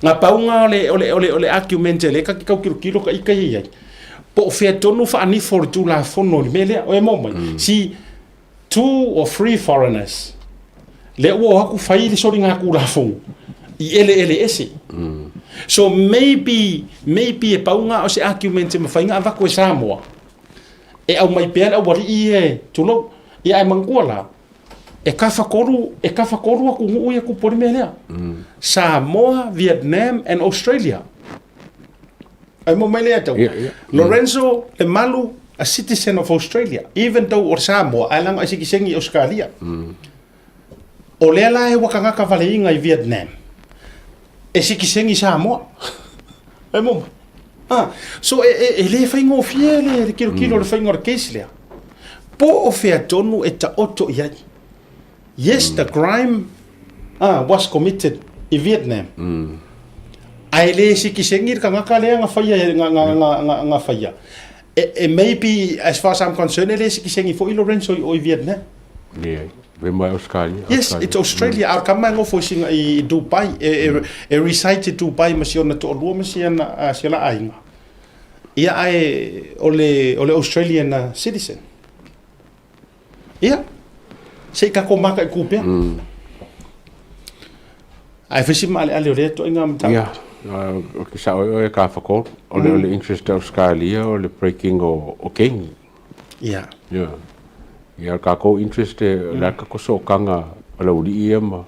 nga paunga ole argument le ka ki kilo ka ikai ai po fe tonu fa ani for tulafono mele o mo si 2 or 3 foreigners le ua haku fai le sori ngā kūrafo I ele ese so maybe e paunga o se argument e mawhai ngā wako e Samoa e au mai pēr au wari I e tulau I ai manguala e ka whakoru aku ngu ui aku pori mea lea Samoa, Vietnam and Australia ai mo mai lea tau Lorenzo le malu a citizen of Australia even though or Samoa ai langa isi kisengi Australia o lea la e wakangaka vale inga I Vietnam e si kisengi Samoa ai mo so e le whaingo fie le kilo le whaingo le case lea po o fea tonu e ta oto iai yes the crime was committed in Vietnam ai le si kisengi ka ngaka lea nga whaia nga whaia e maybe as far as I'm concerned le si kisengi fo I Lorenzo o I Vietnam Australia. Yes, it's Australia. Ar kama ngofo singa I Dubai e reside Dubai masiona to lua masiana sila ainga. Ia ai ole Australian citizen. Ia. Sei ka ko maka ku pe. Ai fisi mali ale ole to inga mta. Ia. Okay, sa o ka fakor ole interest Australia ole breaking o king. Ia. Ia. Ia ka ko interest la ka ko so kanga ala uri ma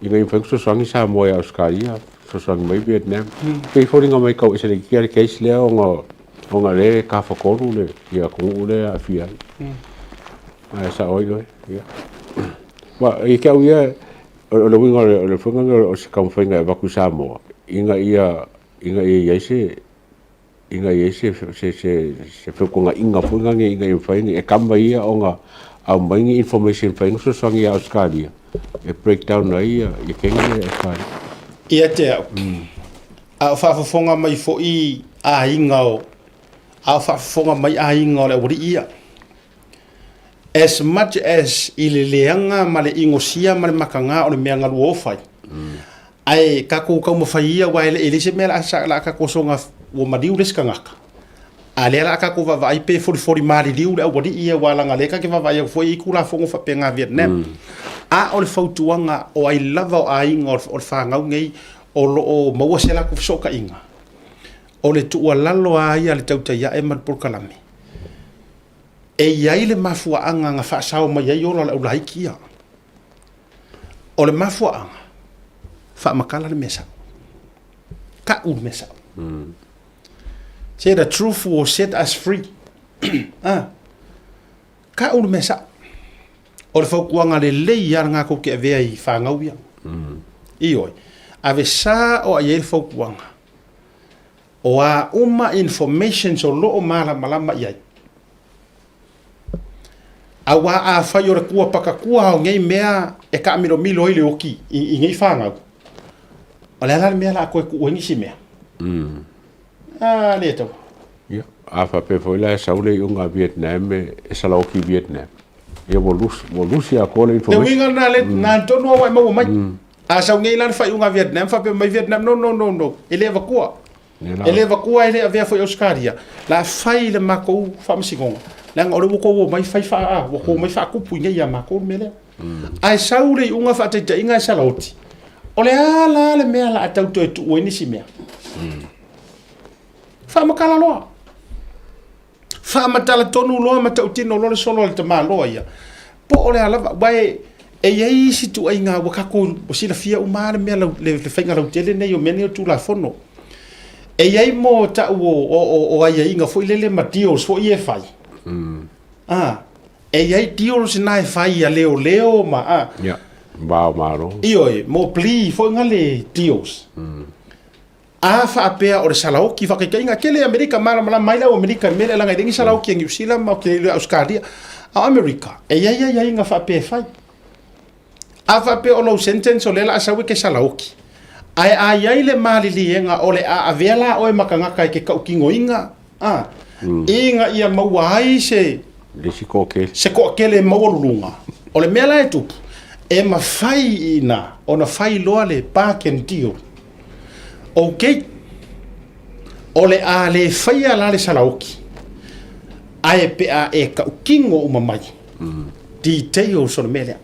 inga I feng so sangi Samoa Australia so sang mai Vietnam pe foringa mai ka ese ki case le nga le ka fa ko le ia ko le afia ai sa oi ia wa I ka ia le winga le fonga o se kam fenga ba ku Samoa inga ese se fe ko nga inga funga inga I fainga e kamba ia o nga au mai information fainga so sangi Australia e breakdown na ia e kenga Australia ia te a fa mai fo I a inga o a fa mai a inga le wuri ia as much as I le leanga ma le ingosia ma le makanga o le mea ngalu o fai ai ka ko ka mo fai ia wa ele se mela sa la ka ko songa o madiu les kangaka ale la ka ko va vai pe 40 mari diu le wadi ia wala nga le ka ke va vai fo I kula fongo fa penga Vietnam a o le fautuanga o ai lava o ai ngor o fa ngau ngei o lo o maua se la ku soka inga o le tu lalo ai ale Tautai A'e mal por kalame e ia le mafua anga nga faʻasoa mai ai o la ulai kia o le mafua anga fa makala le mesa ka u mesa say the truth will set us free ka u mesa o le faukuanga le lei ia nga ko ke vea I whangau ia ioi ave sa o ai le faukuanga o a uma information so lo o malama iai awa a fai o le kua pakakua o ngei mea e ka milo I le oki I ngei whangau o le ala mea la koe ku uengi si mea le tau ia a fa pe foi la saule unga Vietnam e salauki Vietnam ia mo lusi a ko le information te winga na le na tono wa mai a sa ngei lan fai unga Vietnam fa pe mai Vietnam no ele evakua ele avea foi Australia la fai le mako fa masigonga la ngore ko mai fai fa ko mai fa ku puinga ia mako mele ai saule unga fa te inga salauti ole ala le mea la tau to tu ni si mea fa makala loa fa matala tonu loa mata utino lo solo le tama loa ia po ole ala vai e ai si tu ainga wa ka ko o sila fia o mare mea le fainga lo tele nei o meni o tulafono e ai mo ta o ai inga foi lele matios foi e fai e ai deals na fai a leo ma ya ba maro ioi mo pli foi ngale deals a fa apea o le salauki fa ke inga kele America mala mai la America mele la ngai salauki ngi usila ma ke Australia a America e ai inga fa apea fai a fa apea o lo sentence o le la asawi ke salauki ai le mali lienga o le a vela o e makanga kai ke kaukingo inga inga ia mauai se le sikoke se ko kele maulunga o le mela e tupu e mafai ina ona fai loa le park and deal okay o le a le fai ala le salauki ai pe a e kaukingo umamai details o le mele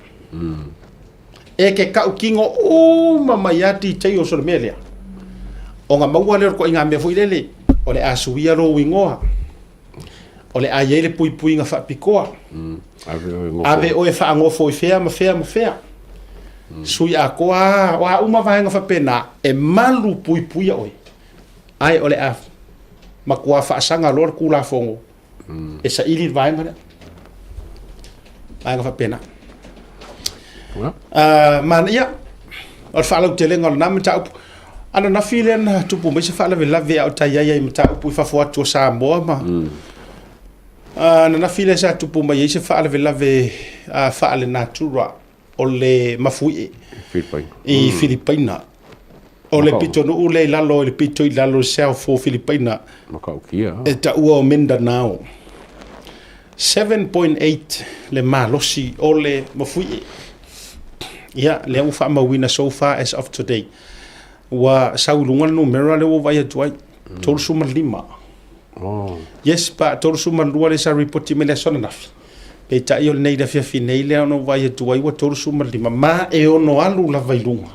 e ke ka ukingo o mama yati tei o so mele o nga maua le ko inga me foi lele o le asuia ro wingoa o le ayele pui pui nga fa pikoa ave o e fa ngo foi fea ma fea sui a koa wa uma vai nga fa pena e malu pui pui oi ai o le a makua fa sanga lor kula fongo e sa ili vai nga nga fa pena man ia o fa lo tele ngol nam ta ana na filen tupu mai se fa la vela ve au tai ai mata pu fa fo atu sa mo ma ana na filen sa tupu mai se fa la vela ve fa le natura o le mafui i Filipina o le pitono u le lalo le pito i lalo self for Filipina e ta ua o Mindanao 7.8 le malosi o le mafui ia le u fa mawina so far as of today wa saulunga numero le o vai atuai tolu suma lima yes pa tolu suma lua le sa report me le sona nafi pe ta io nei da fia finei le ono vai atuai wa tolu suma lima ma e ono alu la vailunga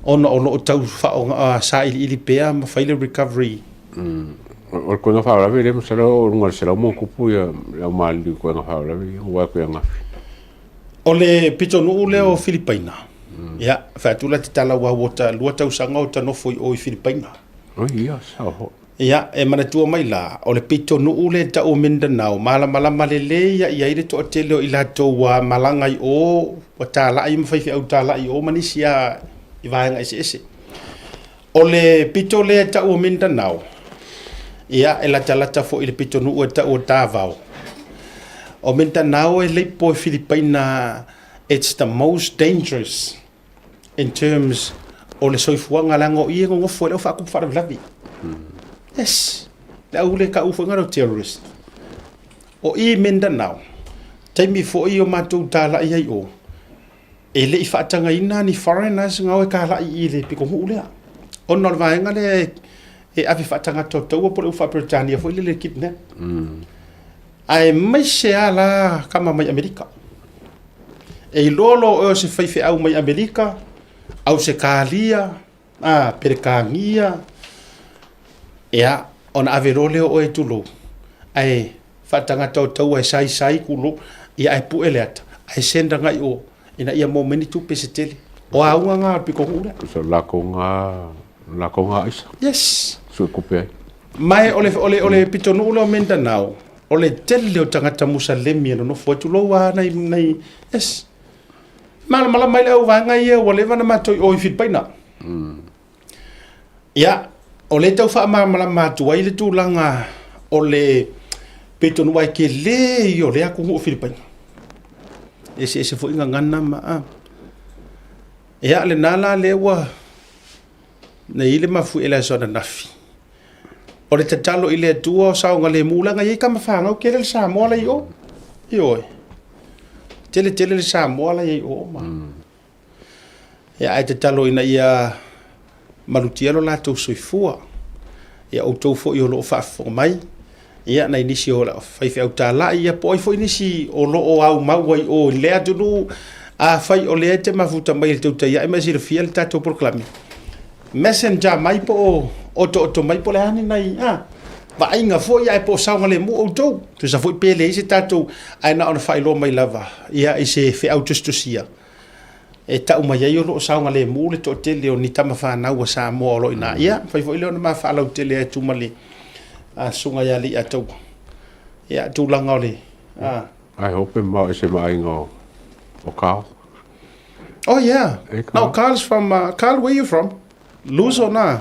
ono ono tau fa o sa ili pea ma faile recovery o ko nga fa la ve le sala o nga sala mo kupu ya la mal di ko nga fa la ve wa ko nga o le pitonu le o Filipina ia fa tula tala wa wota lua tau sanga o tano foi o Filipina ia sa ho ia e mana tua mai la o le pitonu le ta o Mindanao mala malele ia ia ile to tele o ila to wa malanga i o wa tala ai mafai fi au tala i o manisia i vai nga ese o le pito le ta o Mindanao ia e la tala ta fo ile pitonu o ta o Davao o Mindanao e le po Filipina it's the most dangerous in terms o le soifuanga lango i ngo fo le fa ku fa lavi yes la ule ka u fo ngaro terrorist o i Mindanao taimi fo i o matou tala i ai o e le fa tanga ina ni foreigners ngawe ka la i le piko hule o no va nga le e afi fa tanga to po le fa Britannia fo le kidnap ai mai se ala kama mai Amerika e lolo o se fai au mai Amerika au se kalia perkangia ea on averole o e tulo ai fatanga tau ai sai kulo ia ai pu eleta ai senda ngai o ina ia mo meni tu pesetele o aunga nga piko hura so la konga isa yes so kupe mai ole pitonu lo Mindanao ole tele o tangata musalemi no fo tulo wa nei yes mala mai le wa nga ia ole vana mato o Filipina ia ole tau fa mala mato ai le tulanga ole pitonu wa ke le o le aku o Filipina ese fo inga ngana ma ia le nala le wa nei le mafu ele so na nafi o le tatalo ile tua sa nga le mula nga ye kama fa nga ke le sa mo la yo tele le sa mo la yo ma ya ai tatalo ina ia malutielo la to soifua ya o to fo yo lo fa fo mai ia na inisi o la fai fe utala ia po fo inisi o lo o au mau wai o le atunu a fai o le te mafuta mai te uta ia ma sir fiel tato proclame messenger mai po o to mai po le ani nai va inga fo ia po sa ngale mu o to sa fo pele se tato ai na on fai lo mai lava ia ise fe autostosia e ta uma ia lo sa ngale mu le to tele o ni tama fa na wa sa mo lo ina ia fai fo ile ma fa lo tele tu mali a sunga ya li ato ya tu langa ole I hope ma se mai ngo o Carl. Oh yeah. No, Carl's from Carl, where you from? Luso na.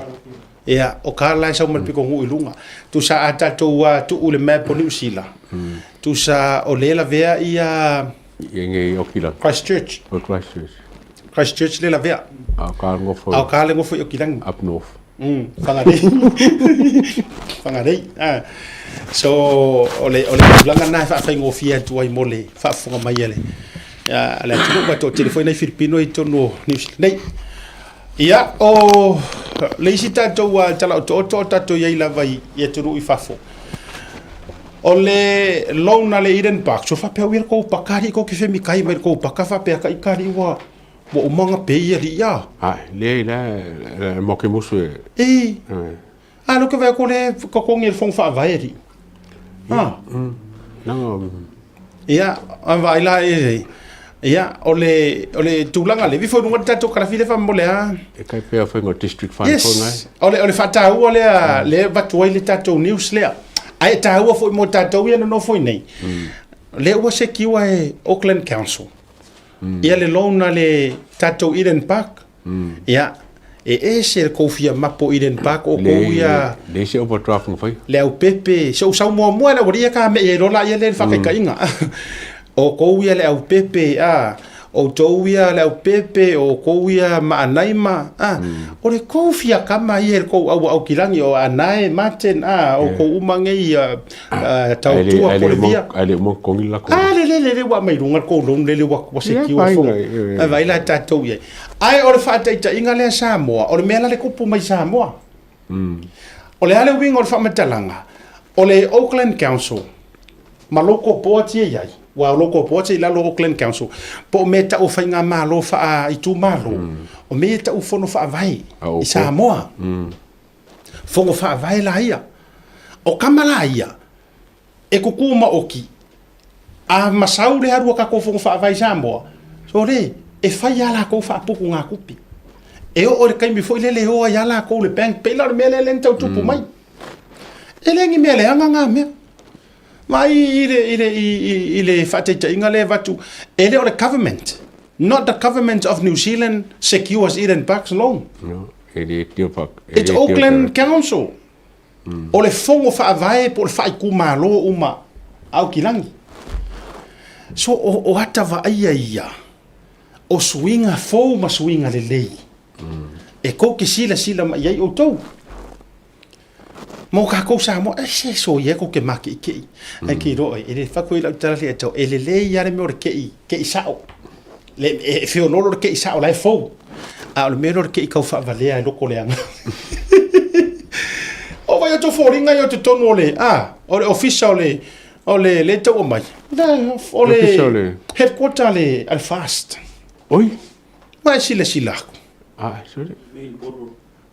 Yeah, o Carl lai sa mo piko ngu ilunga. Tu sa ata tu ule map New Zealand. Tu sa o lela vea ia Yenge okila. Christchurch. Christchurch lela vea. Au Carl ngofo. Au Carl ngofo okilang up north. Fangadei. So ole langa na fa ngofia tu ai mole fa fonga mai ele. Ya ala tu ba to telefone Filipino ito no nei. Ia o leisita to wa tala to ye la vai ye tu i fafo. Ole lona le Eden Park so fa pe wir ko pakari ko ke fe mi kai mai ko pakafa pe kai kari wa Wo umanga pe ia ri ia. Ai, le mo ke musu. Lo ke vai ko le ko ngel fong fa vai ri. Nanga. Ia, vai la ia, ole tulanga le vi fo nunga tatou kala file fa molea. E kai pe fa ngo district fund fo ngai. Ole fa ta u le vatu le tatou news le. Ai ta u fo mo tatou ia no fo nei. Le wa se kiwa e Auckland Council. Ia le lona le tatou Eden Park. Ia se ko fia mapo Eden Park o ko ia le se overdraft fai. Le au pepe so mo la ria ka me e rola ia le fa ka inga. O ko ia le au pepe o toia le au pepe o ko ia ma anaima o le ko fia kama ia ko au kilangi o anae maten o ko umange ia tautua ko le via ale mo kongi la ko le wa mai runga ko le wa se kiwa fo vai la tatou ia ai o le fa taita inga le Samoa o le mela le kupu mai Samoa o le ale wing o le fa matalanga o le Auckland Council maloko poati ia wa loko poate la lo Auckland Council po meta o fainga malo fa itu malo o meta o fono fa vai i Samoa fongo fa vai la ia o kamala ia e kukuma oki a masaure haru ka ko fongo fa vai Samoa so re e fai ala ko fa puku nga kupi e o re kai mi foi le o ya la ko le bank pe la mele le tau tupu mai ele ngi mele anga me mai ile fateta inga le vatu ele o the government not the government of New Zealand secures Eden Parks alone no it's Auckland Council o le fongo fa vai po le fai ku malo uma au kilangi so o hata va ia o swinga fo ma swinga le lei e ko ki sila ma ia o tou mo ka ko sa mo se so ye ko ke maki ke ai ki ro e fa ko ila tala le to ele le ya le mo ke sao le e fe no lo ke sao la fo a le mero ke ka fa vale a lo ko le anga o vai to for ringa yo to tono le o le official le to mai o le headquarter le al fast oi vai sila sorry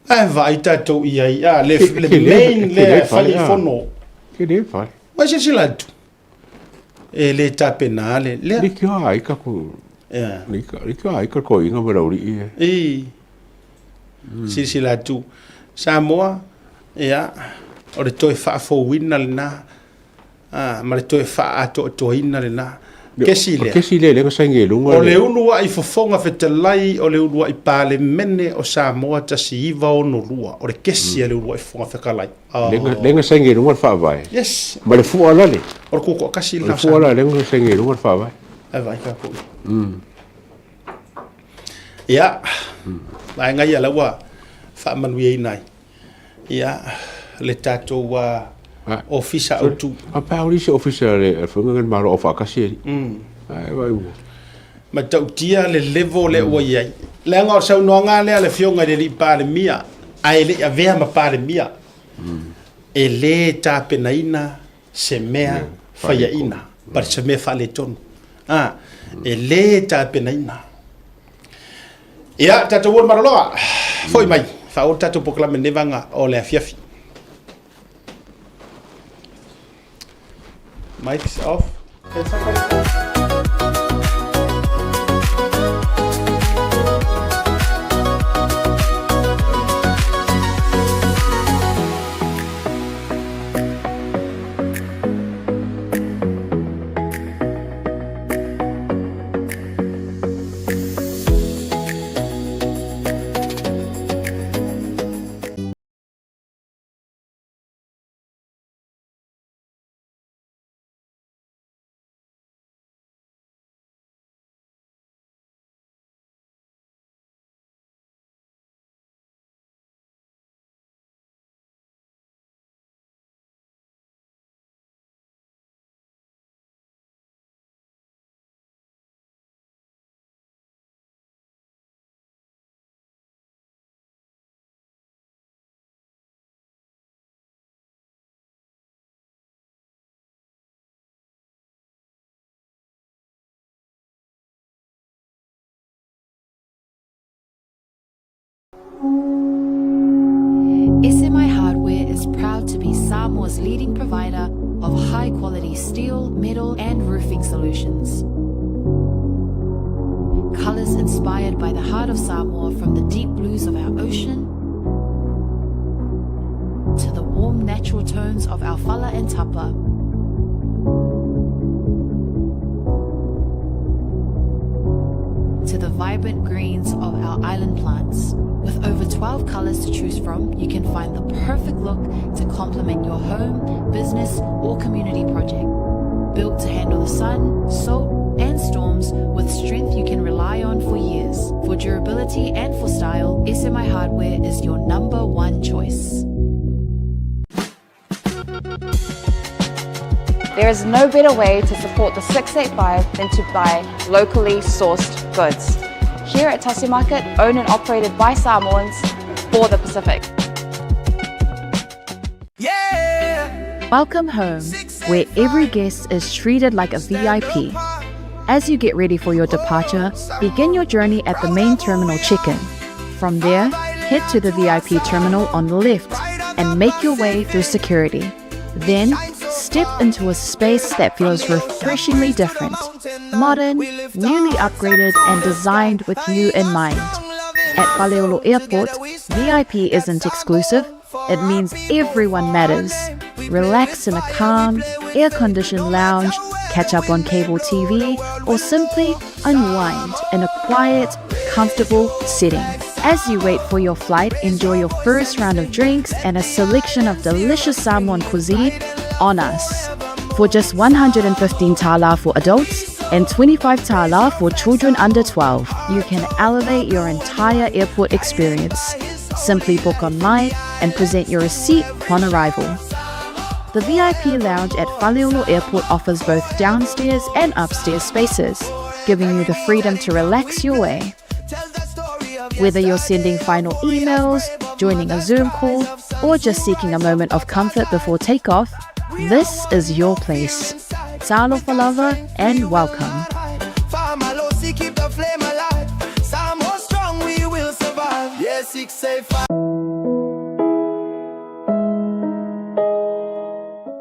vai tatou ia le main le fai fono ke le fai vai se silatu e le tapenale le ki ai ka ko li ka ai ka ko inga mara uri silatu Samoa ia o le toi fa fo wina le na ma le toi fa to ina le na ke sile le sange lunga o le ulu ai fofonga fetalai o le ulu ai pale mene o Samoa Tasi iva o no lua o le kesi le ulu ai fonga fekalai lenga sange lunga fa vai yes ma le fu ala le o ko kasi la fu ala lenga sange lunga fa vai vai ka ko ia vai ngai ala wa fa manui nai ia le tato wa officer autu apa ori se officer le funga ngan maro ofa kasi ai vai ma tautia le level le o ia le nga sa no nga le fionga le pa le mia ai le avea ma pa le mia e le ta penaina se mea faia ina par se me fa le ton e le ta penaina ia tatu wor maroloa foi mai fa o tatu proclame nevanga o le afiafi Mike's off. Can somebody Samoa's leading provider of high-quality steel, metal, and roofing solutions. Colours inspired by the heart of Samoa, from the deep blues of our ocean to the warm natural tones of our fala and tapa. To the vibrant greens of our island plants. With over 12 colours to choose from, you can find the perfect look to complement your home, business, or community project. Built to handle the sun, salt, and storms with strength you can rely on for years. For durability and for style, SMI Hardware is your #1 choice. There is no better way to support the 685 than to buy locally sourced goods. Here at Tasi Market, owned and operated by Samoans for the Pacific. Welcome home, where every guest is treated like a VIP. As you get ready for your departure, begin your journey at the main terminal check-in. From there, head to the VIP terminal on the left and make your way through security. Then, step into a space that feels refreshingly different, modern, newly upgraded and designed with you in mind. At Faleolo Airport, VIP isn't exclusive, it means everyone matters. Relax in a calm, air-conditioned lounge, catch up on cable TV, or simply unwind in a quiet, comfortable setting. As you wait for your flight, enjoy your first round of drinks and a selection of delicious Samoan cuisine on us. For just 115 tala for adults and 25 tala for children under 12, you can elevate your entire airport experience. Simply book online and present your receipt upon arrival. The VIP lounge at Faleolo Airport offers both downstairs and upstairs spaces, giving you the freedom to relax your way. Whether you're sending final emails, joining a Zoom call, or just seeking a moment of comfort before takeoff, this is your place. Talo Falava and welcome.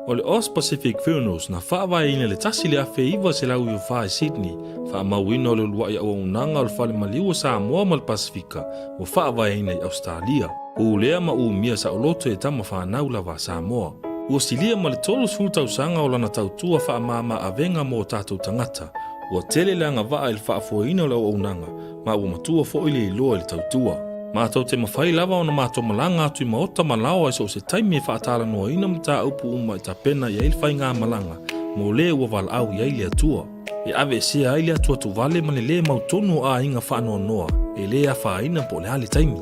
O le Os Pacific Funerals na whaawai le tasi le afe iwa se lau i whae Sydney, whaamauina o le luai au unanga o le whale maliu Samoa ma le Pasifika, o whaawai i Australia. O lea ma u mia sa oloto e tama whanau lawa Samoa. Ua silia ma le tolu sultausanga o lana tautua whaamama avenga mo tātou tangata. Ua tele leanga waa i le whaafoina o le au unanga, ma ua matua fo ile i loa le tautua. Mātou te mawhai lava o na mātou malanga atu i maota malawa e so se taimi e whaatala noa ina mta upu uma i ta pena i eil whai ngā malanga, mo le ua wala au i eili atua. E ave sea eili atua tu vale mane le mautonu a inga whaanoa noa, e le a whaina po le hali taimi.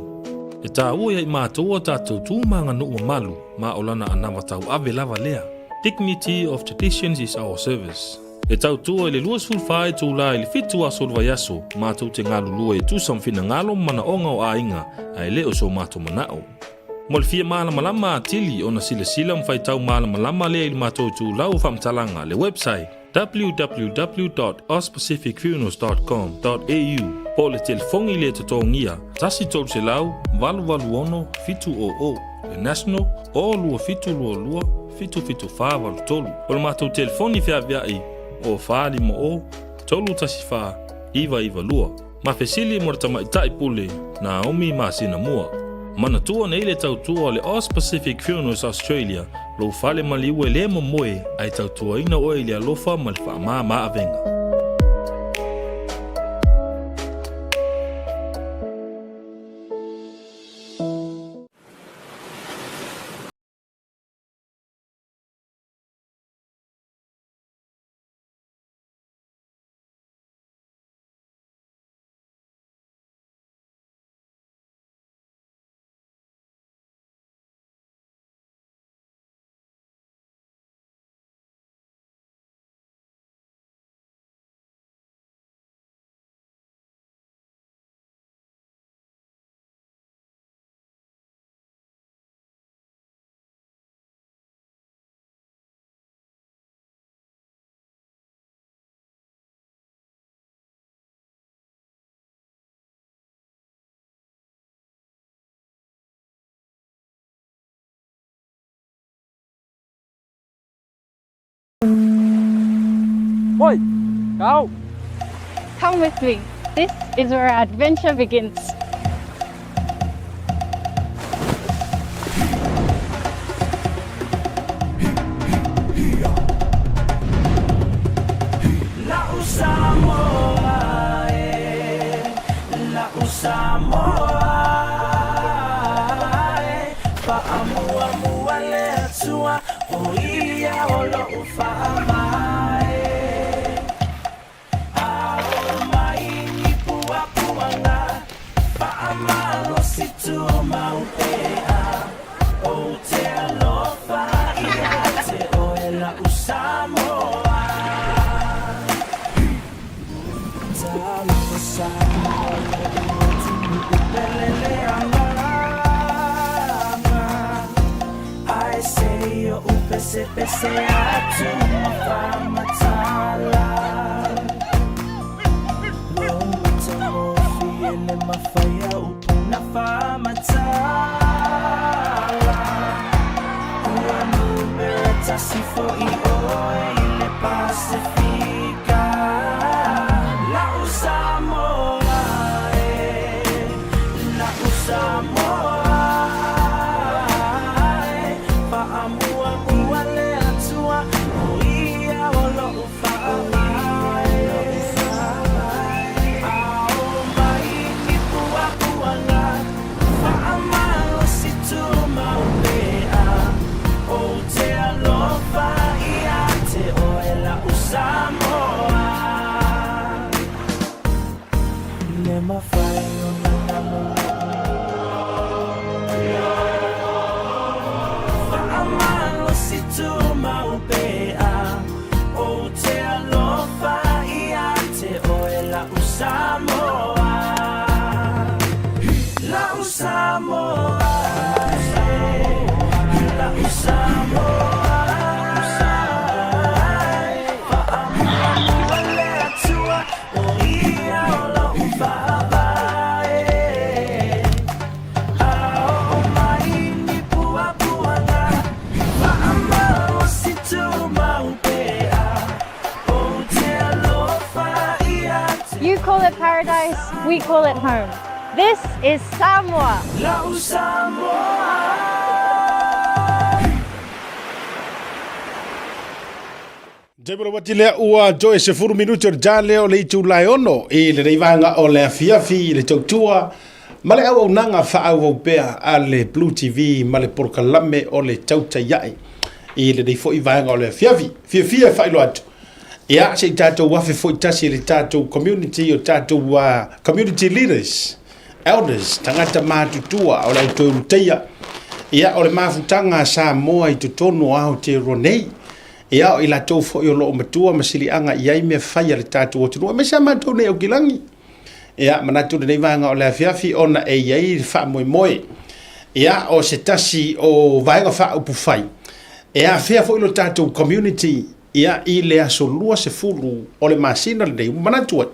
E tā ua i mātou o tātou tūmanga nuu malu, ma olana anawa tau ave lava lea. Dignity of traditions is our service. E tautua i le lua sulwhae tū la i le fitu a solwa yaso, mātou te ngalu lua i tūsam whina ngalo mana onga o a inga, a le o so mātou manao. Mo le fia māla malama a tili o na sila sila mwhai tau māla malama lea i le mātou tū lau whamtalanga le website www.ospacificfunerals.com.au po le telefongi le totongia tasi tolu se lau, walu ono, fitu o, le national, o lua fitu lua, fitu whawalu tolu. O le mātou telefoni fia viai, o whaali mo o, tolu tasi wha, iwa lua. Ma fesili mo rata itai pule, na omi ma sina mua. Mana tua na ile tautua le Os Pacific Funerals Australia, lo whale maliu e le mo moe, ai tautua ina o ili alofa ma le wha ma avenga. Oi, kau. Come with me. This is where our adventure begins. You call it paradise, we call it home. This is Samoa. Tebolo watile ua joe se furu minuto jale o le itulau ono e le reivanga o le afiafi le tautua male au nanga fa au pea ale Blue TV male porkalame o le Tautai A'e e le reifo ivanga o le afiafi fia fa ilo atu ia se tatou wafe fo tasi le tatou community o tatou community leaders elders tangata matutua o le tautia ia o le mafutanga Samoa i totono au te ronei ia o ila tau fo yo lo matua masili anga ia me fai le tatou tunu me sa matou ne o gilangi ia manatu nei vanga o le afiafi ona e ia fa moe ia o se tasi o vaenga fa upu fai ia fia fo ilo tatou community ia i le asolua se fulu o le masina le nei manatu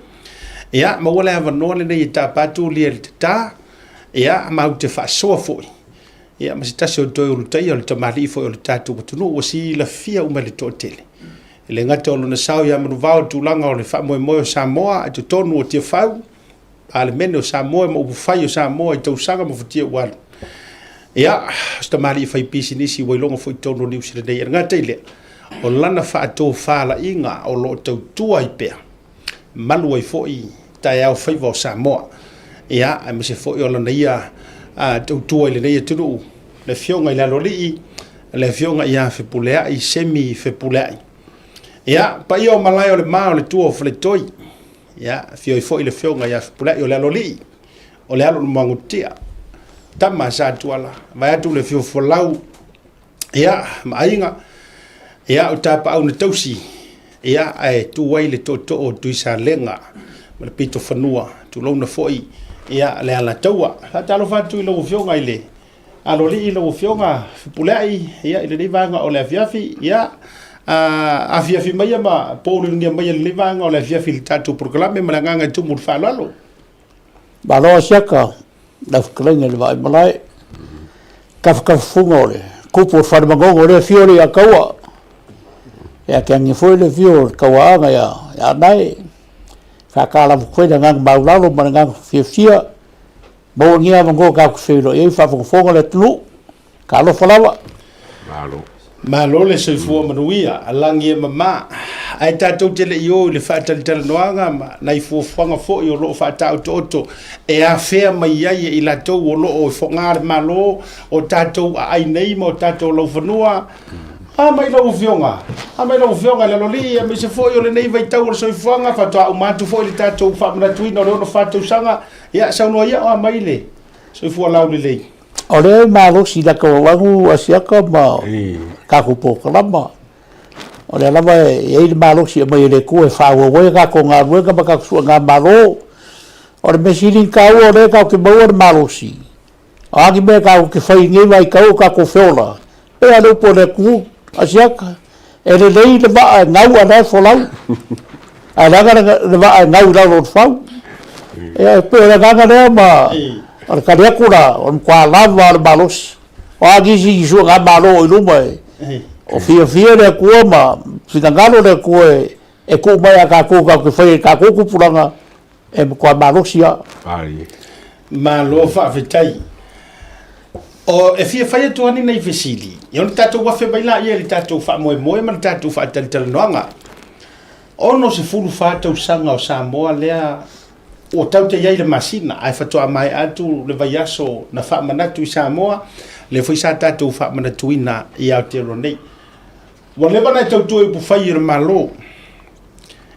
ia ma wala va no le nei tapatu le ta ia ma te faʻasoa foi ia ma se tasi o toi o lutai o le tamali foi o le tatou matunu o si la fia uma le totele le ngata o lona sau ia manuvao tulaga o le faamoemoe o Samoa e totonu o tia fau a le mene o Samoa ma upu fai o Samoa i tausaga ma futia ualu ia se tamali i fai pisinisi wailoga foi tonu o niusi lenei e ngata i lea o lana faatō falaʻiga o loo tautua i pea malu ai foʻi taeao faiva o Samoa ia e ma se foʻi o lana ia tautua i lenei atunuu le fioga i le alolii le fioga ia fepuleaʻi semi fepuleaʻi ia paia o malai o le mā o le tua o faletoi ia fioi foʻi le fioga ia fepuleaʻi o le alolii o le alo magutia tama sa tuala vai atu le fiofolau ia maaiga ia o tapaau na tausi ia e tuai le toʻatoo tuisalega ma le pito fanua tulauna foʻi ia le ala taua faatalofa atu i lou fioga i le alolii lou fioga fepuleaʻi ia i lenei vaga o le afiafi ia afiafi maia ma poulilugia maia lenei vaga o le afiafi le tatou proklame ma le agaga i tumu le faalalo Baloa siaka la fkalanga le vai malai kafkafunga o le kupu o whanamagongo o le fiori a kaua Ya ke ngi foi le vio kawaanga ya nai. Ka kala foi da ngang baulalo ma ngang fia. Bo ngia mango ka ku filo e fa fonga le tlu. Ka lo falawa. Malo le soifua manuia alangi e mama ai tatou tele io le faatalitala noaga ma nai fuafuaga foʻi o loo faataʻotoʻoto e afea mai ai e i latou o loo e foga le malo o tatou aʻai nei ma o tatou laufanua mai lau fioga mai lau fioga le alolii mai se foʻi o lenei vaitau o le soifuaga faatoaʻu matu foʻi le tatou faamanatuina o le ona faatausaga ia saunua ia o amai le soifua lau lelei Ole malo si la ko wangu asiaka ma ka ko po kalama. Ole lama e malo si mai le ko e fa wo ka ko nga wo ka ka su nga malo. Ole me si lin ka wo le ka ke mo malo si. Agi me ka ke fai ngi vai ka ko feola. E alo po le ku asiaka. E le lei le ba nga wa na fo lau. Ala ga le ba nga u la lo fa. E pe la ga ga ma Ar kare kura on kwa lava al balos. O agi si su ga malo i luma o fia le kua ma fitangalo le kua e ku mai ka ku ka fai ka ku pulanga e kwa malo sia. Malo fa vetai. O e fia fai tu ani nei vesili. Yon tatou wa fe baila ia le tatou fa moe ma tatou fa tal noanga. Ono se fulu fa tau sanga o Samoa lea o tau te iai le masina, ai fatoa mai atu le vaiaso na whaamanatu i Samoa, le fai sa tātou whaamanatu ina i Aotearoa. Wa le bana tautua i pufai i le malo.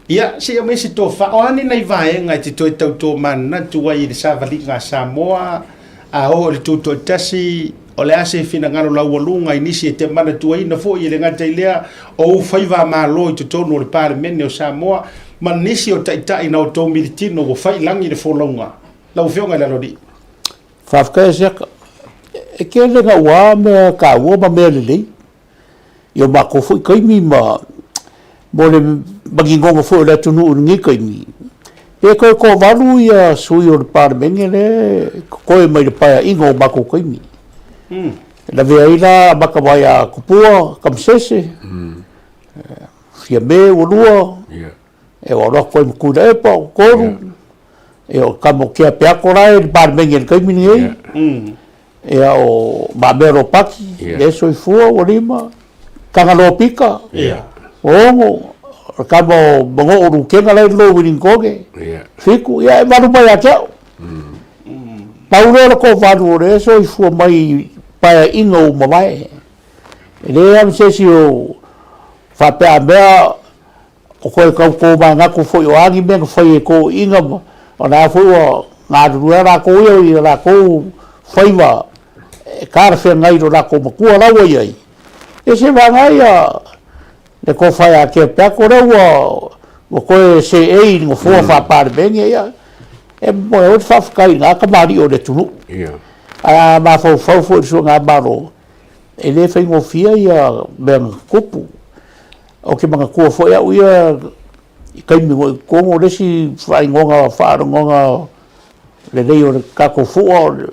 Ia, se ia mesi tō whaoani nei vaenga i te toi tautua manatu ai i le Savalika Samoa, a o le tūtua Tasi, o le ase fina ngano lau walunga i nisi e te manatu ai na fo i le ngata i lea, o whaiva malo i te tonu o le pāremene o Samoa, ma nisi o taitai na o tō militino o whai langi le wholaunga. Lau whionga le alori. Whafka e seka. E ke lenga ua me ka ua ma mea lelei. Io ma ko fui kaimi ma mo le magingonga fui le tunu uringi kaimi. E koe ko walu ia sui o le pāremenge le koe mai le paia ingo ma ko kaimi. La vea ila maka mai a kupua kamsese. Fia me o lua. E o roa koe mkuna e pa o koru. E o kamo kia peako rai, pārmengi en kaimini ei. E o mamero paki, e soi fua o rima. Kangalo pika. Ongo. Kamo mongo oru kenga lai lo wirinkoge. Fiku, ia e maru mai a kiao. Paurora ko wadu o re, soi fua mai paia ingo mamae. E le am sesi o whapea mea o koe kau ko ma ngaku foi o agi me foi e ko inga o na foi o ngā rua ra ko i ra ko faiva e kar fe ngai ro ra ko makua la wa ai e se va ngai a le ko fai a ke pe ko re o koe se e no fo fa par ben ia e mo o fa kai nga ka mari o de tunu a ma fo so nga baro e le fe ngo fia ia ben kupu o ke mga kua fo ia uia i kaimi ngoi kongo resi whaingonga whaarongonga le rei o le kako fua o le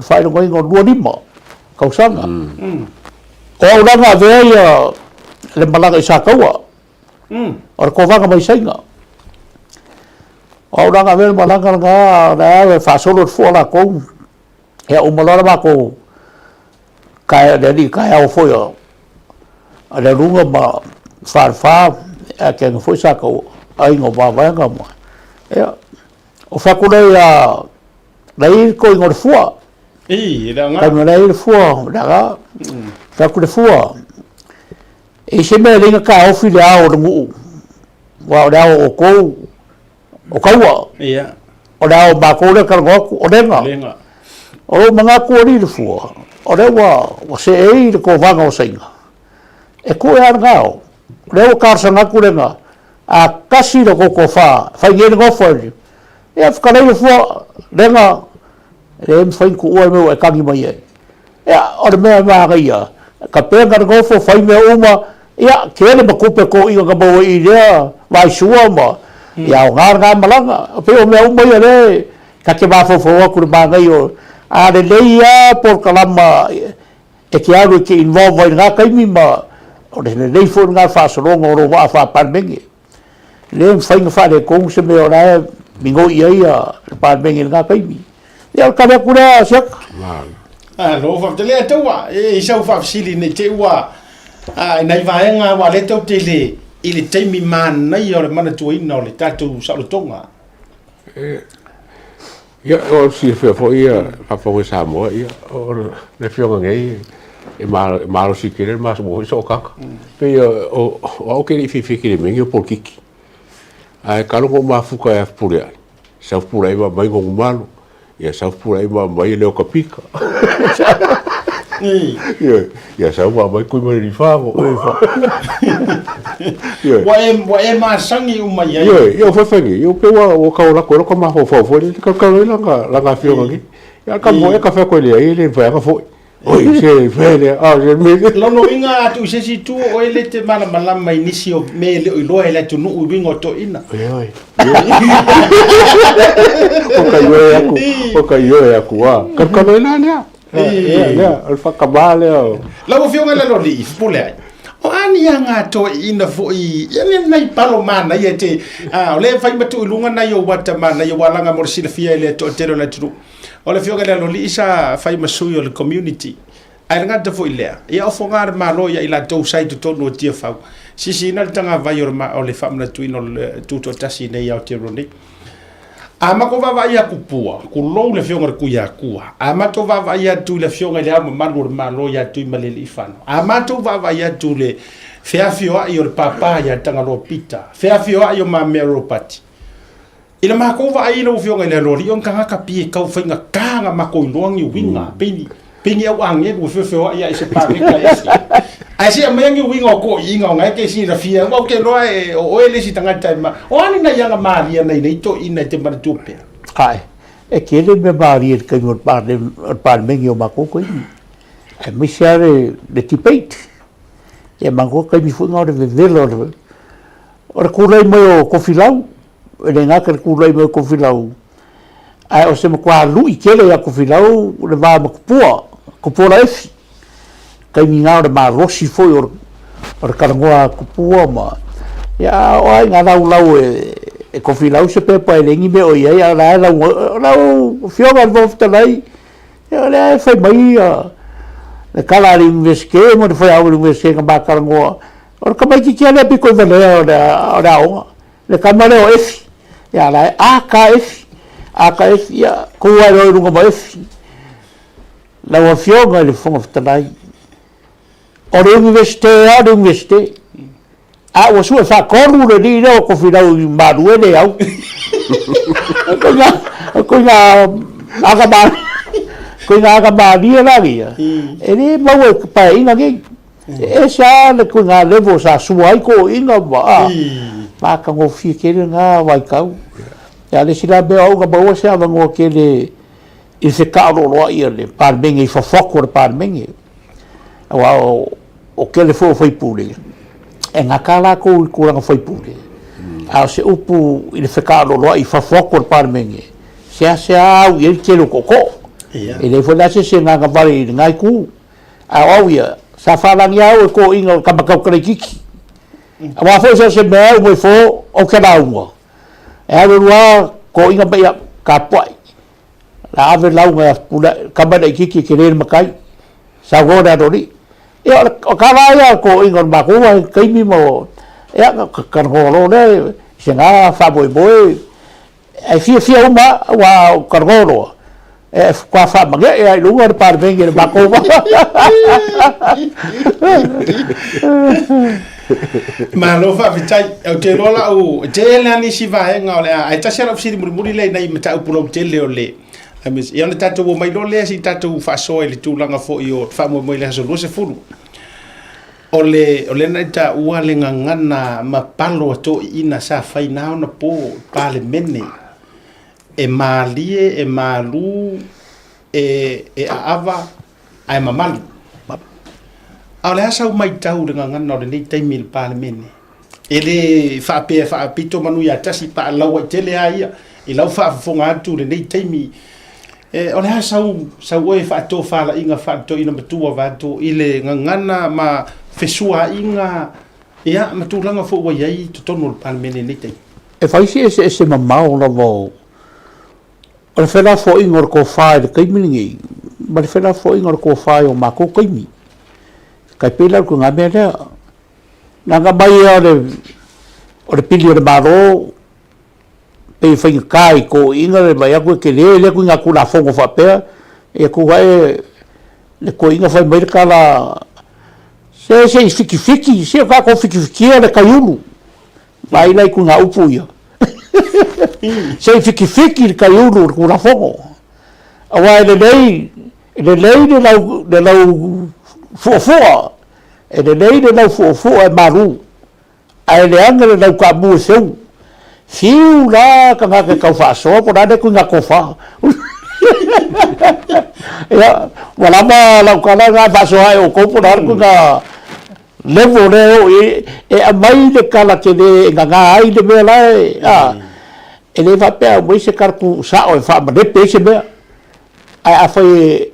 whaingonga ingo lua lima kausanga o au ranga vea ia le malanga i sākaua o le kovanga mai sainga o au ranga vea le malanga ngā na awe whaasolo le fua la kou e o malora mako kaya le ni kaya o foia a le runga ma farfa a ke foi saka ai ngo ba nga mo o fakule ya dai ko ngor fua da nga ka dai fua da ga fakule fua e se me le ka o fili a o ngu wa da o ko o ka wa o da o ba ko le ka ngo o lenga o manga ko ri fua o le wa o se e ko va ngo singa e ko ya ngao leo karsanga kulenga a kasi lo koko fa ngene go foi e afkale fo lenga le fai ku o me e kangi mai e o me ma ria ka penga go fo fai me uma ia kele ba kupe ko i ga bo i le vai sua ma ia o garga malanga pe o me uma le ka ke ba fo ku ba ga yo a le ia por kalama e que algo que involve na kaimi ma o le nei fo nga fa solonga o wa fa palmengi le fainga fa le kong se me ora mingo ia palmengi nga kaimi ya ka me kura sak lo fa te le taua e sa fa sili ne te wa nai vaenga wa le tau te le ile taimi man nei o le mana tuina o le tatou sa lo tonga ia o si fe fo ia fa fo sa mo ia o le fionga ngai e malo si kere mas mo so kaka pe o ke fi ke me ngi por kiki ai kalo ko mafuka ya pure sa pure ai mai go malo ia sa pure ai mai le o kapika ia sa mai ko mai rifago wa e ma sangi uma ia ia fa fangi eu pe o ka la ko ma fo le ka la fionga ngi ia ka mo e ka fa ko le vai ka fo oi se fele je me lono inga tu se si tu o ele te mana malama inisi o me le o lo ele tu no wingo to ina oi o ka yo ya kuwa ka no ina ya al fa kabale la mo fionga le lo li pole o ani anga to ina fo I ele nai palo mana ia te o le fai matu lunga na yo wata mana yo walanga mo sila fia ele to tero la tu o le fioga le lo li isa fai masui o le community ai nga te fo ilea ia o fongar malo ia ila to sai to no tia fa si na tanga vai o le famna tu no tu to tasi nei au te roni ama ko va ia kupua ku lo le fioga ku ia kua ama to va ia tu le fioga le ama malo ia tu maleli fano ama to va ia tu le fea fioa i o le papa ia tanga lo pita fea fioa i o mamero pati ila makova ai no fionga le lori on kanga ka pie kau fainga kanga mako longi winga pini au ange ku feo ia se pa ka isi ai se amengi winga ko inga ngai ke si na fia mo ke no o ele si tanga taima o ani na yanga maria na nei to ina te mar tupe ai e ke le me maria ke no par mengi o mako ko ni e mi share de tipate e mango ke mi funga de velo o ku le mo ko filau ele nga ke ku le mo ko filau ai o se mo kwa lu I kele ya ko filau le va mo ko la efi kai mi nga o ma rosi foi o karangoa ko pua ma ya o ai nga lau e ko filau se pe pa ele ngi me o ia la fioga vo ftalai ya le foi mai le kala inveske mo foi au inveske ka ba karangoa o ka mai ki kele pe ko vele o le kamare o efi ya la AKF ya ko ai ro runga ba efi la wa fioga le fonga ftalai o le universite a o su fa corru le di no ko fina u maruele au ko nga ba dia la dia ele mau pa ina ge esa le ko nga levo sa suai ko ina ba ka ngo fi ke nga vai kau ya le sila be au ga ba se ava ngo ke le il se caro lo le par bengi fa focor par bengi o ke le foi pule e nga kala ko nga foi pule a se upu il se caro lo I fa focor par bengi se au il ke lo koko e le foi la se nga vale nga ku a ia sa fala nia o ko inga ka ka kiki a wa foi se me o fo o ke la uo e a lua ko inga ba ka pai la ave la unga pula ka ba kiki ke le makai sa go da dori e o ka va ko inga ba ko kai mi mo e ka ho lo le se nga fa boi e fia uma wa ka go e qua fa ma e lunga par venga ba ko ma lo fa vitai o te rola o te la ni si va nga o le ai tasi ra fsiri muri le nei mata upulo te le o le amis ia na tatou o mai lo le si tatou faʻasoa I le tulaga foʻi o fa mo le haso se fulu o le na ta ua le ngangana ma palo to ina sa fai na ona po pale mene e malie e malu e ava ai mamali a le asa mai tau le ngangana o le nei taimi le pale mene e le fa pito manu ya tasi pa lawa tele ai I lau fa fonga atu le nei taimi o le ha sau e whaato whala inga whaato ina matua vato i le ngangana ma whesua inga ia matulanga fo wa iai totono le palemene nei tei. E whaisi e se mamau na mo o le whera fo inga o le ko whae le kaimiringi ma le whera fo inga o le ko whae o mako kaimi kai pēlau ku ngā mea lea nanga mai o le pili o le maro pe whainga kai ko inga le mai aku ke le ku inga ku la fongo whapea e ku wae le ko inga whai mai kala se fiki se ka ko fiki le kaiulu mai lai ku ngā upu ia se fiki le kaiulu ku la fongo awa le lei le lau fuafua e le lei le lau fuafua e maru ai le anga le lau ka mua seu fiu la ka ngā kau faʻasoa po nane ku ngā kofa ia walama lau kala ngā faʻasoa e o kou po nane ku ngā level le o e amai le kala ke le ngā ai le mea lai e le whapea mwai se karaku sao e whaamanepe se mea ai a whai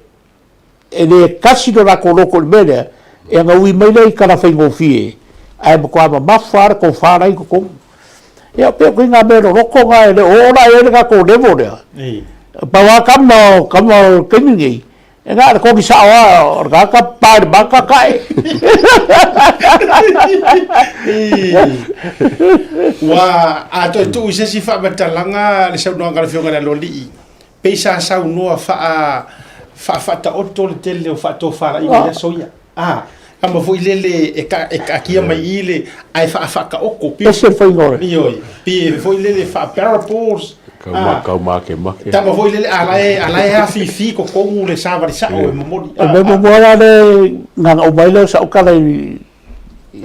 e le kasi no rako loko le mea e anga ui mai nei kara whai ngofie ai mo kua ma mafara ko wharai ko komu ia pia kui ngā mea no roko ngā e le ora e le kako levo rea pawa kama kemingi e ngā le koki sao a or kaka pāri baka kai wa a to tu se si fa batalanga le sau no ngala fionga na loli pe sa sau no fa ta otto le tele o fa to fara i soia kama foi lele e ka kia mai ile ai fa ka oko pi se foi ngore oi pi foi lele fa parables kau make tama foi lele ala ha fi ko kongu le savari sa o momori e me mola le nga o baile sa o kala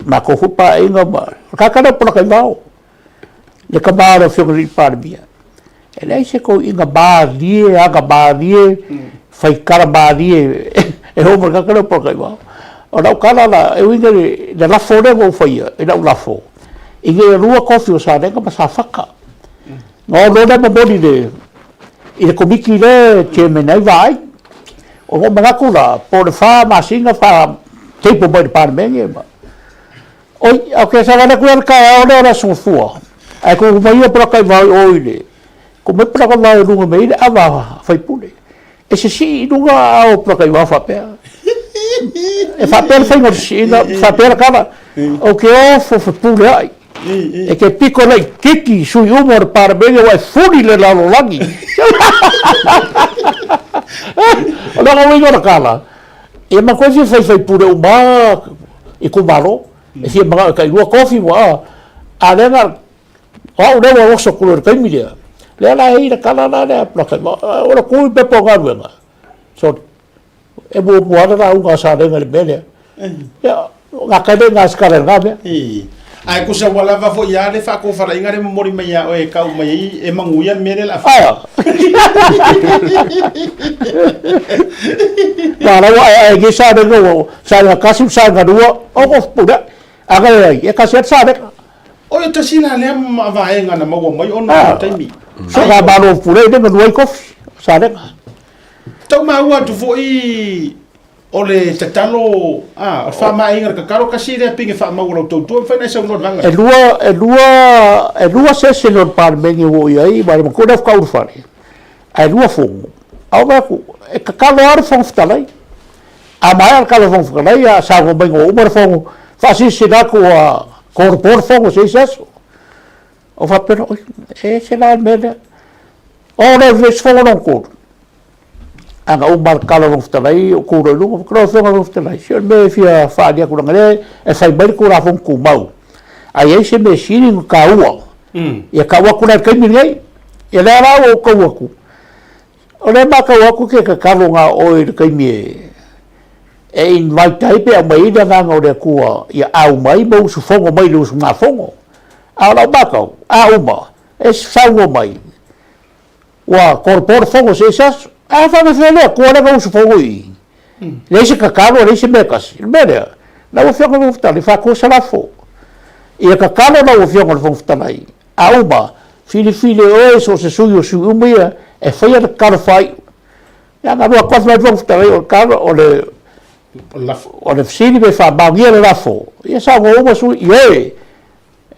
ma ko hupa inga ma ka kana por ka vao le kamara fiori parbia e lei se ko inga ba lie fai kara ba lie e ho ka kana por ka vao o nau kala la e winga le lafo le mo fai e nau lafo inge rua kofi o sa renga ma sa faka no le mo body de i le komiki le che me nei vai o mo manga kula por fa ma singa fa tipo boy par menge ba oi okay sa vale ku ka o le ora so fua ai ko mai pro ka vai oile ko me pro ka vai runga me ile ava fai pule e se si runga o pro ka vai fa pe e fa per fai ngor si fa per kala o ke o fo pule ai e ke piko lei kiki sui umor par menge wa funi le la lagi o la ngoi ngor kala e ma ko si fai pule o ma e ko malo e si ma ka lua coffee wa a lenga o le wa so ko le milia le la e kala la le plaka o la ku pe po ga wenga so e bo ra unga sa lenga le bele ya ga ka de ga skala ga be ai ku sa wala va fo ya le fa ko fara inga le momori mai ya o e ka mai e manguia mele la fa la wa e ge sa de go sa ga kasim sa ga do o ko puda aga e ka sa de o e tasi la le ma va e nga na mo mai ona taimi so ga ba no puda de no ko sa de to ma wa tu fo i ole tatalo fa mai ngar ka karo kasi le pinge fa mau lo to fa na sa no vanga e lua se no par mengi wo ai ba ko da ka urfari ai lua fo au ba ku e ka kalo ar fo ftalai a mai ka lo fo ftalai a sa go bengo umar fo fa si da ko corpor fo se isso o fa pero e se la mele o le ves fo non ko anga umar kala no ftalai o ko ro ko so no ftalai se me fia fa dia ko ngale e fai ber ko ra fon ku mau ai se me sini ka ua e ka ua ko na kai ngai e la ra o ko ku o le ma ka ua ku ke ka kalo nga o e kai mi e invite tai pe mai da nga o de ku ia au mai mo su fongo mai lu su na fongo a la ba ka a uma e sa o mai wa corpor fongo se sas a fa me fele ko le ko su fongo i le se ka kalo le se me kas bene la o fongo mo ftali fa ko sa la fo e ka kalo la o fongo mo ftali a uma fili o so se suyo su umia e fai a kalo fai Ya nga roa kwat mai vong tare o karo o le fisini me fa bangia le lafo. Ia sa ngo mo su ye.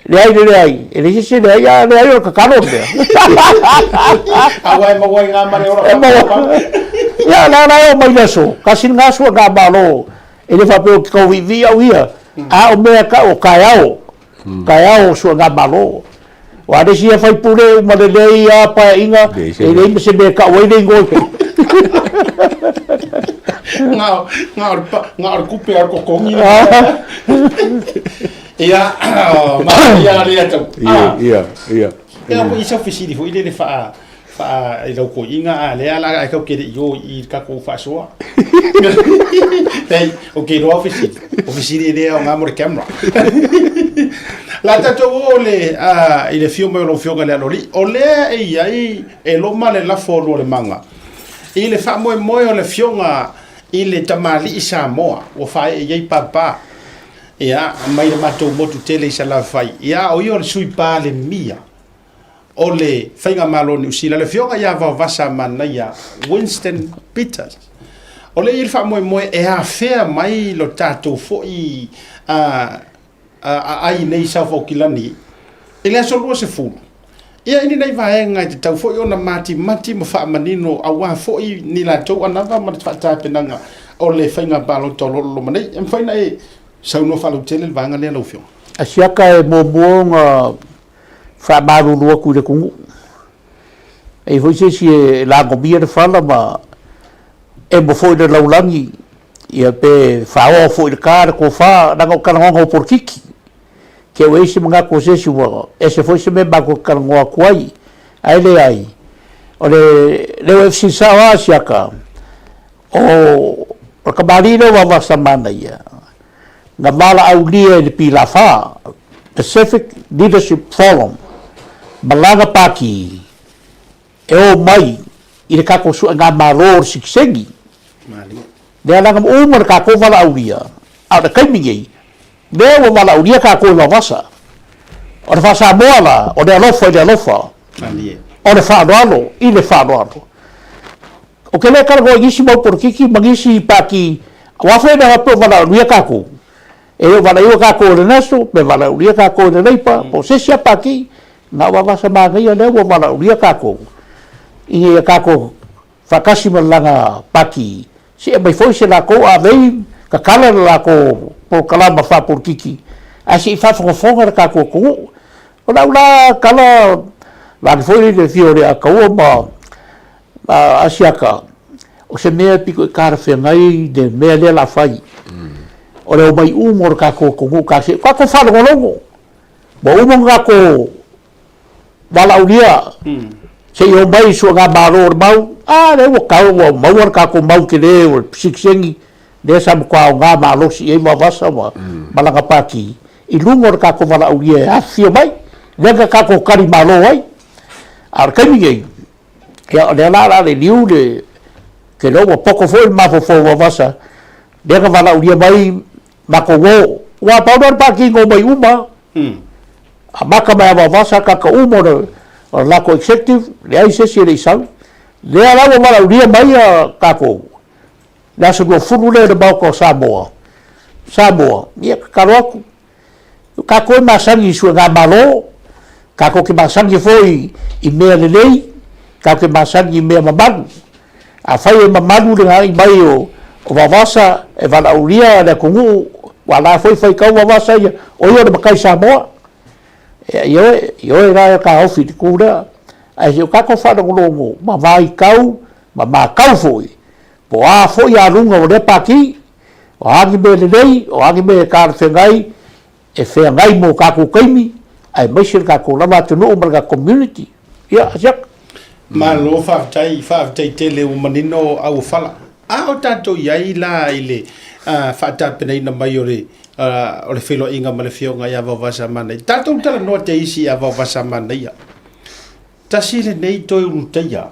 Le ai e le sisi le ai o kakaro me. Awai mo wai nga mare ora. Ya la o mai leso. Kasin nga su nga malo. Ele fa pe ko vivi au ia. A o me ka o kaiao. Kaiao su nga malo. Wa de sia fai pure ma le lei a pa inga e le se me ka wai le ngoi. Nga kupe ar ko kongi. Ia ma ia le atu. Ia. Ia ko isa fisiri fo ile fa ilo ko inga le ala ai ko ke yo I ka ko faʻasoa. Dai o ke ro fisiri le o nga mo camera. La tatou ole ile fio mo lo fio ga le lori. Ole e lo male la fo lo le manga. Ile fa mo o le fionga ile tamali Samoa o fa e papa. Ia mai le matou motu tele sa la fai. Ia o yo le sui pa le mia. Ole fainga malo ni usila le fionga ia va vasa manaia Winston Peters. Ole il fa mo e a fea mai lo tatou fo I ai nei sa fo kilani. Ele so lo se fu. Ia ini nei vaenga te tau fo ona mati mo fa manino awa fo I ni la tau anava ma fa ta penanga ole fainga balo tolo lo manei em faina e sa no fa lo tele vanga le lo fio. Asiaka e mo fa baru lua ku le kungu. E foi se la gobia de fala ma e mo foi de laulangi ia pe fa o foi de cara ko fa na ko kana ngo por kiki. Que o esse mga ko se wo ese foi se me ba ko kana ngo kwai. Ai le ai. Le FC sa asiaka. O kabalino wa samana ia. Na mala aulia de pilafa Pacific Leadership Forum Malaga Paki e o mai I le kako su nga maror siksengi le ala ngam umar kako vala aulia a da kaimingei le o vala aulia kako la vasa o le fasa moala o le alofa o le whaanoalo I le whaanoalo o ke le kargo ngisi mau porkiki mangisi Paki wafre na hapo vala aulia kako e o vala iwa kako le naso me vala aulia kako le leipa po sesia Paki na wa vasa mangai le o vala aulia kako I kako fakasi malanga Paki si e mai foi se la ko a vei ka kala la ko po kalama fa por kiki a si fa fonga ka ko ko la kala la foi de fiore a ko ma asiaka o se mea piko kara fe ngai de mea le la fai o le mai umor ka ko ka se ka ko fa longo bo umor ka ko wala ulia se yo mai so ga baror mau le wo ka wo mau ka ko mau ke le o siksengi de sa ko nga malo si e ma vasa ma malanga Paki I lungor ka ko wala ulia a fio mai le ka ko kari malo ai ar kaminge ya le la le liu le ke lo wo poko foi ma fo vasa de ka wala ulia mai ma ko wo wa pa Paki ngo mai uma a maka mai vasa ka umo o la ko executive le ai se le sau le ala wo mala uria mai ka ko la so go fulu le de ba ko Samoa ia ka ko masangi su ga malo ka ko ke masangi foi I me le lei ka ke masangi me mamalu a fai e mamalu le ai mai o vavasa e vala uria le kungu wala foi ka vavasa o yo de kai Samoa yo era ka ofi kura ai yo ka ko fa longo ma vai kau ma kau foi po a foi a lunga o le Paki o agi be le dei o agi be ka fengai e fengai mo ka ko kaimi ai mai sir ka ko lama tu no umar ka community ya jak ma lo fa tai tele o manino au fala a o tato yai la ile fa ta pena ina mai o le filo inga ma le fionga ia vavasa mana tatou tala no te isi a vavasa mana ia tasi le nei toi unteia o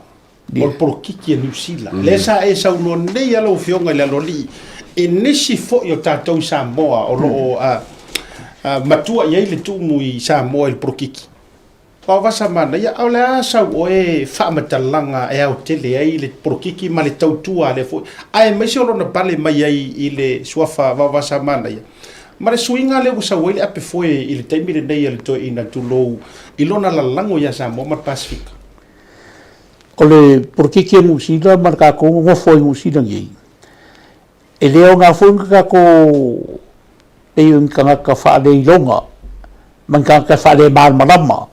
le porokiki e Niusila le sa e sa uno nei alo fionga le aloli e nisi fo o tatou Samoa o lo matua iai le tumu I Samoa I le porokiki Wawasa mana ia au le asa o e whaamatalaga e au tele ai le porokiki ma le tautua le foi. Ai mai se olona pale mai ai i le suafa wawasa mana ia. Ma le suinga le usa wele ape foi i le taimi le nei le toi ina tulou i lona lalango ia Samoa ma Pasifika. O le porokiki e musina ma kako ngofo i musina ngi. E leo ngā fuinga kako e un kangaka whaade i longa. Man kangaka whaade marama.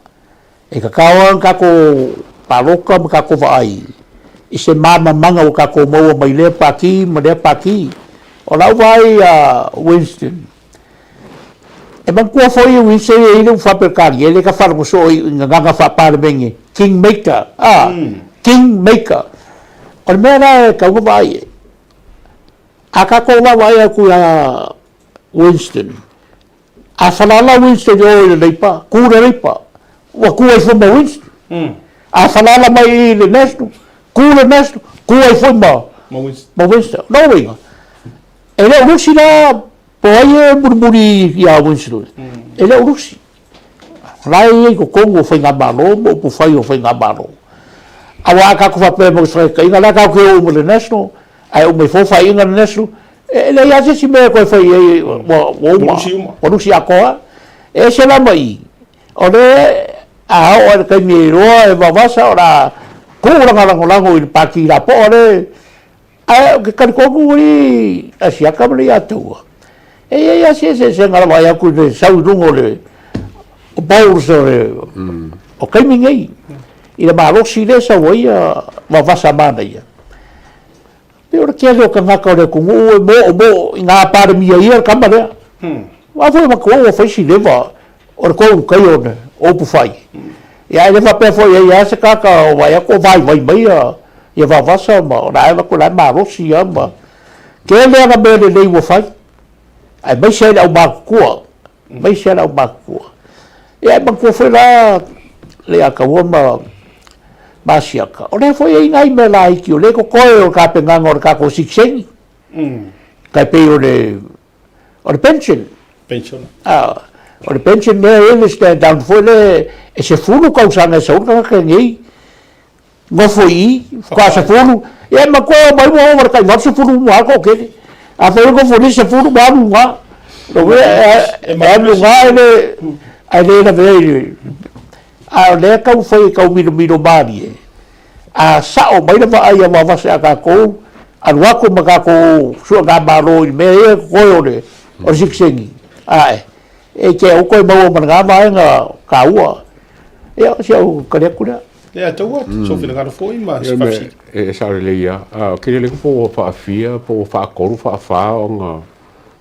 E ka kawan kako paroka ma kako vai. I se mama manga o kako maua mai lea paki, ma lea paki. O lau vai Winston. E man kua foi o Winston e ilu whapekari. E le ka wharamoso i nganga whapare mengi. Kingmaker. Kingmaker. O le mea rā e kaunga vai e. A kako vai a kuia Winston. A whalala Winston o i le leipa. Kura leipa. Wa kua i fuma Winston. A whalala mai i le national. Kura national. Kua i fuma. Ma Winston. No winga. E leo rusi la po ai e muri i a Winston. E leo rusi. Lai e ko Kongo fai ngā maro. Mo pu fai o fai ngā maro. Awa kako whape mo whaika. Inga la kako e o le national. Ai o me fofa inga le national. E le ia sisi mea koe whai e o rusi a koa. E se la mai. O le a o le kai mi roa e wawasa o la kūranga lango i le paki la po o le a ke karikoku i a siaka mali atua. E ia se ngara vai aku le saurungo le o baurus o le o kai mi ngei. I le marosi le sa wai a wawasa mana ia. Pe ora kia leo ka ngaka o le kungu e mo i ngā pāre mia ia kama lea. Wa foi mako o faisi leva o le kou kai o ne o pu fai. Ia le fa pe foi ia se kaka o vai ko vai mai ia va vasa ma na eva ko la marosi ia ma. Ke le nga be le wo fai. Ai mai se au makua. Mai se au makua. Ia ba ko foi la le aka wo ma siaka. O le foi i ngai me la iki o le ko koe o ka penganga o ka ko sikseng. Kai pe o le pension. Pension. O le pension mea e le stand down foi le e se fulu kausanga e saunga ka ngei. Ngofo i, kwa se fulu. E ma koe mai mo o kai ngofo fulu mua ko kene. A foi ngofo ni se fulu mua mua. Lo e mua e le na vei. A le kau foi kau miro mari e. A sao mai na vai a wawase a ka kou. A wako ma ka kou sua ngā maro i mea e koe o le. O siksengi. Ae. E ke o koe mau o ngā mai ngā ka ua. E a si au karea kura. E a taua, so whina ngāra fōi ma spafsi. E saore le ia. Kere le po o whaafia, po o whaakoru, whaafā o ngā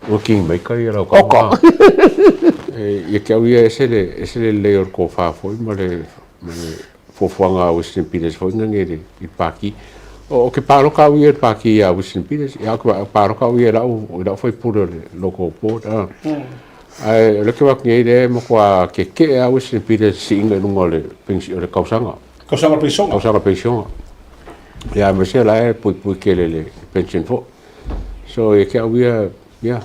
o Kingmaker i rau ka. Oka. E ke au ia e se le leo ko whaafoi ma le fofuanga Western Peters fōi ngangere i Paki. O ke paroka au ia Paki a Western Peters, e au paroka au ia rau fai pura le local port. Ai le ke wak ngai le mo kwa ke a Western Peters si inga lungo le kausanga. Kausanga pensionga. Kausanga pensionga. Ya me se la e pui ke le pension fo. So e ke au ia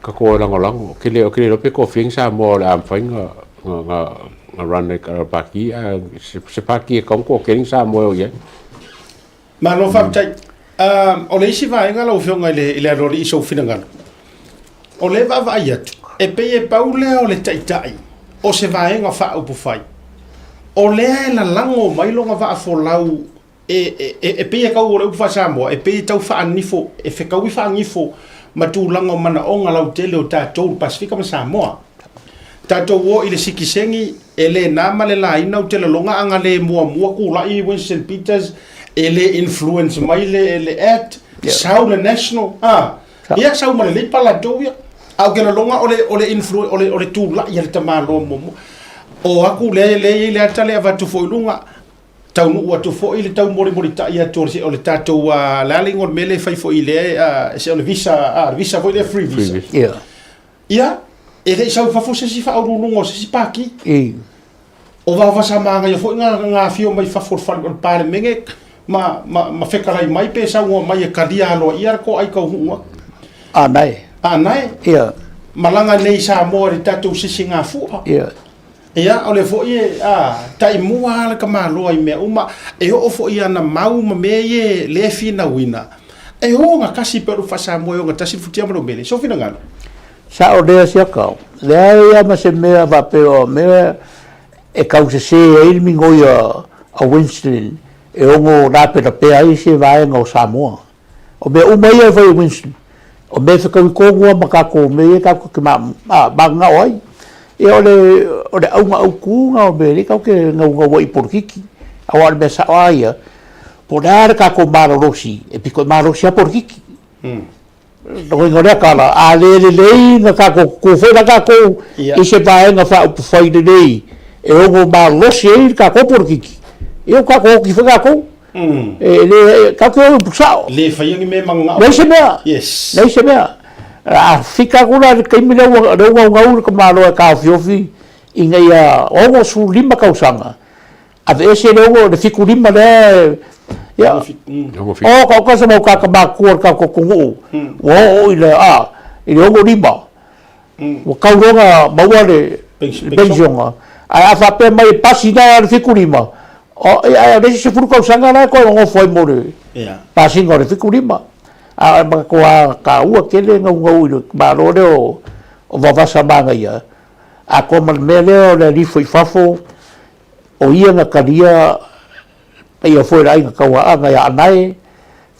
ka ko lango ke le lo pe ko fing sa mo le am fainga nga run le ka Paki se Paki e kon ko ke sa mo ye. Ma lo fam tai o le isi vai ngala o fionga ile rori iso finanga. O le va vai atu. E pe e paule o le taitai. O se vai nga fa upu fai. O le la lango mai longa va fo lau e pe e ka o le upu fa Samoa e pe tau fa anifo e fe ka wi fa anifo ma tu lango mana o nga lau tele o tatou Pasifika ma Samoa. Tatou o ile sikisengi e le nama le la ina o tele longa anga le mua ku la i Winston Peters ele influence mai le act sau le national ia sau ma le pala doia au ke longa ole influence ole tu la ia te malo mo o aku le atale ava tu foi lunga tau nu atu foi le tau mori ta ia tu ole tatou la lingo mele fai foi le se ole visa foi le free visa ia ele sau fa fo se si fa uru lungo se si paki o va sa manga ia foi nga fio mai fa for pa menge ma whekarai mai pe sa ua mai e karia aloa ia ko ai kau hunga. Anai. Ia. Malanga nei sa moa ri tatou sisi ngā fua. Ia. Ia, o le fo'i tai mua le kamaloa I mea uma, e o fo'i ana mau ma mea ie le fina wina. E o ngā kasi peru whasa moe o ngā tasi futia maro mele, so fina ngana? Sa o lea sia kau. Lea ia ma se mea wapeo, mea e kau se ilmi ngoi a Winston, e ongo rāpera pea I se vaenga o Samoa. O mea umai e vai Winston. O mea whakau I kōngua makako, mea e kako ki manga oai. E o le aunga au kūnga o mea, kau ke ngau wai porkiki. Awa mea sa oaia, po nāre kako marosi, e piko marosi a porkiki. Nōi ngorea kala, a lei nga kako kūwhera kako, I se vaenga wha upu whaine nei, e ongo marosi e kako porkiki. E o kako hoki whakako. Kako e upu sao. Le whaiangi me manga. Nei se mea. Yes. Nei se mea. A fika kuna kaimi rau ngau ka māloa ka whiofi I ngai a ongo su lima kausanga. A ve ese ongo le fiku lima le ya. O ka kasa mau ka makua ka kungu. O ile ile ongo lima. O kauronga maua le pensionga. A whape mai pasi na le fiku lima. O a le se furu kausanga na ko ongo foi more. Pasi ngore fiku lima. A ko ka ua kele ngau I maro le o vavasa manga ia. A ko man mele o le rifo I fafo o ia na karia ia foi rai nga kaua anga ia anai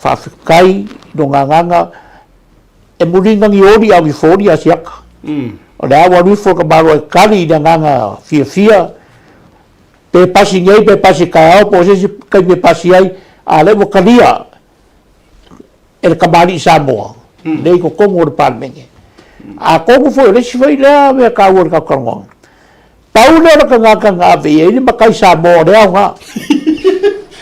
whaafikai no nganganga e muringangi ori au I fori a siaka. O le awa rifo ka maro e kari na nganga fia pe pasi ngai pe pasi kai au po se kai pe pasi ai a le mo karia e le kamari I Samoa. Nei ko kongo le palmenge. A kongo foi le sifai lea mea ka ua le kaukaronga. Pau lea la ka ngā vei e ni makai Samoa le au ngā.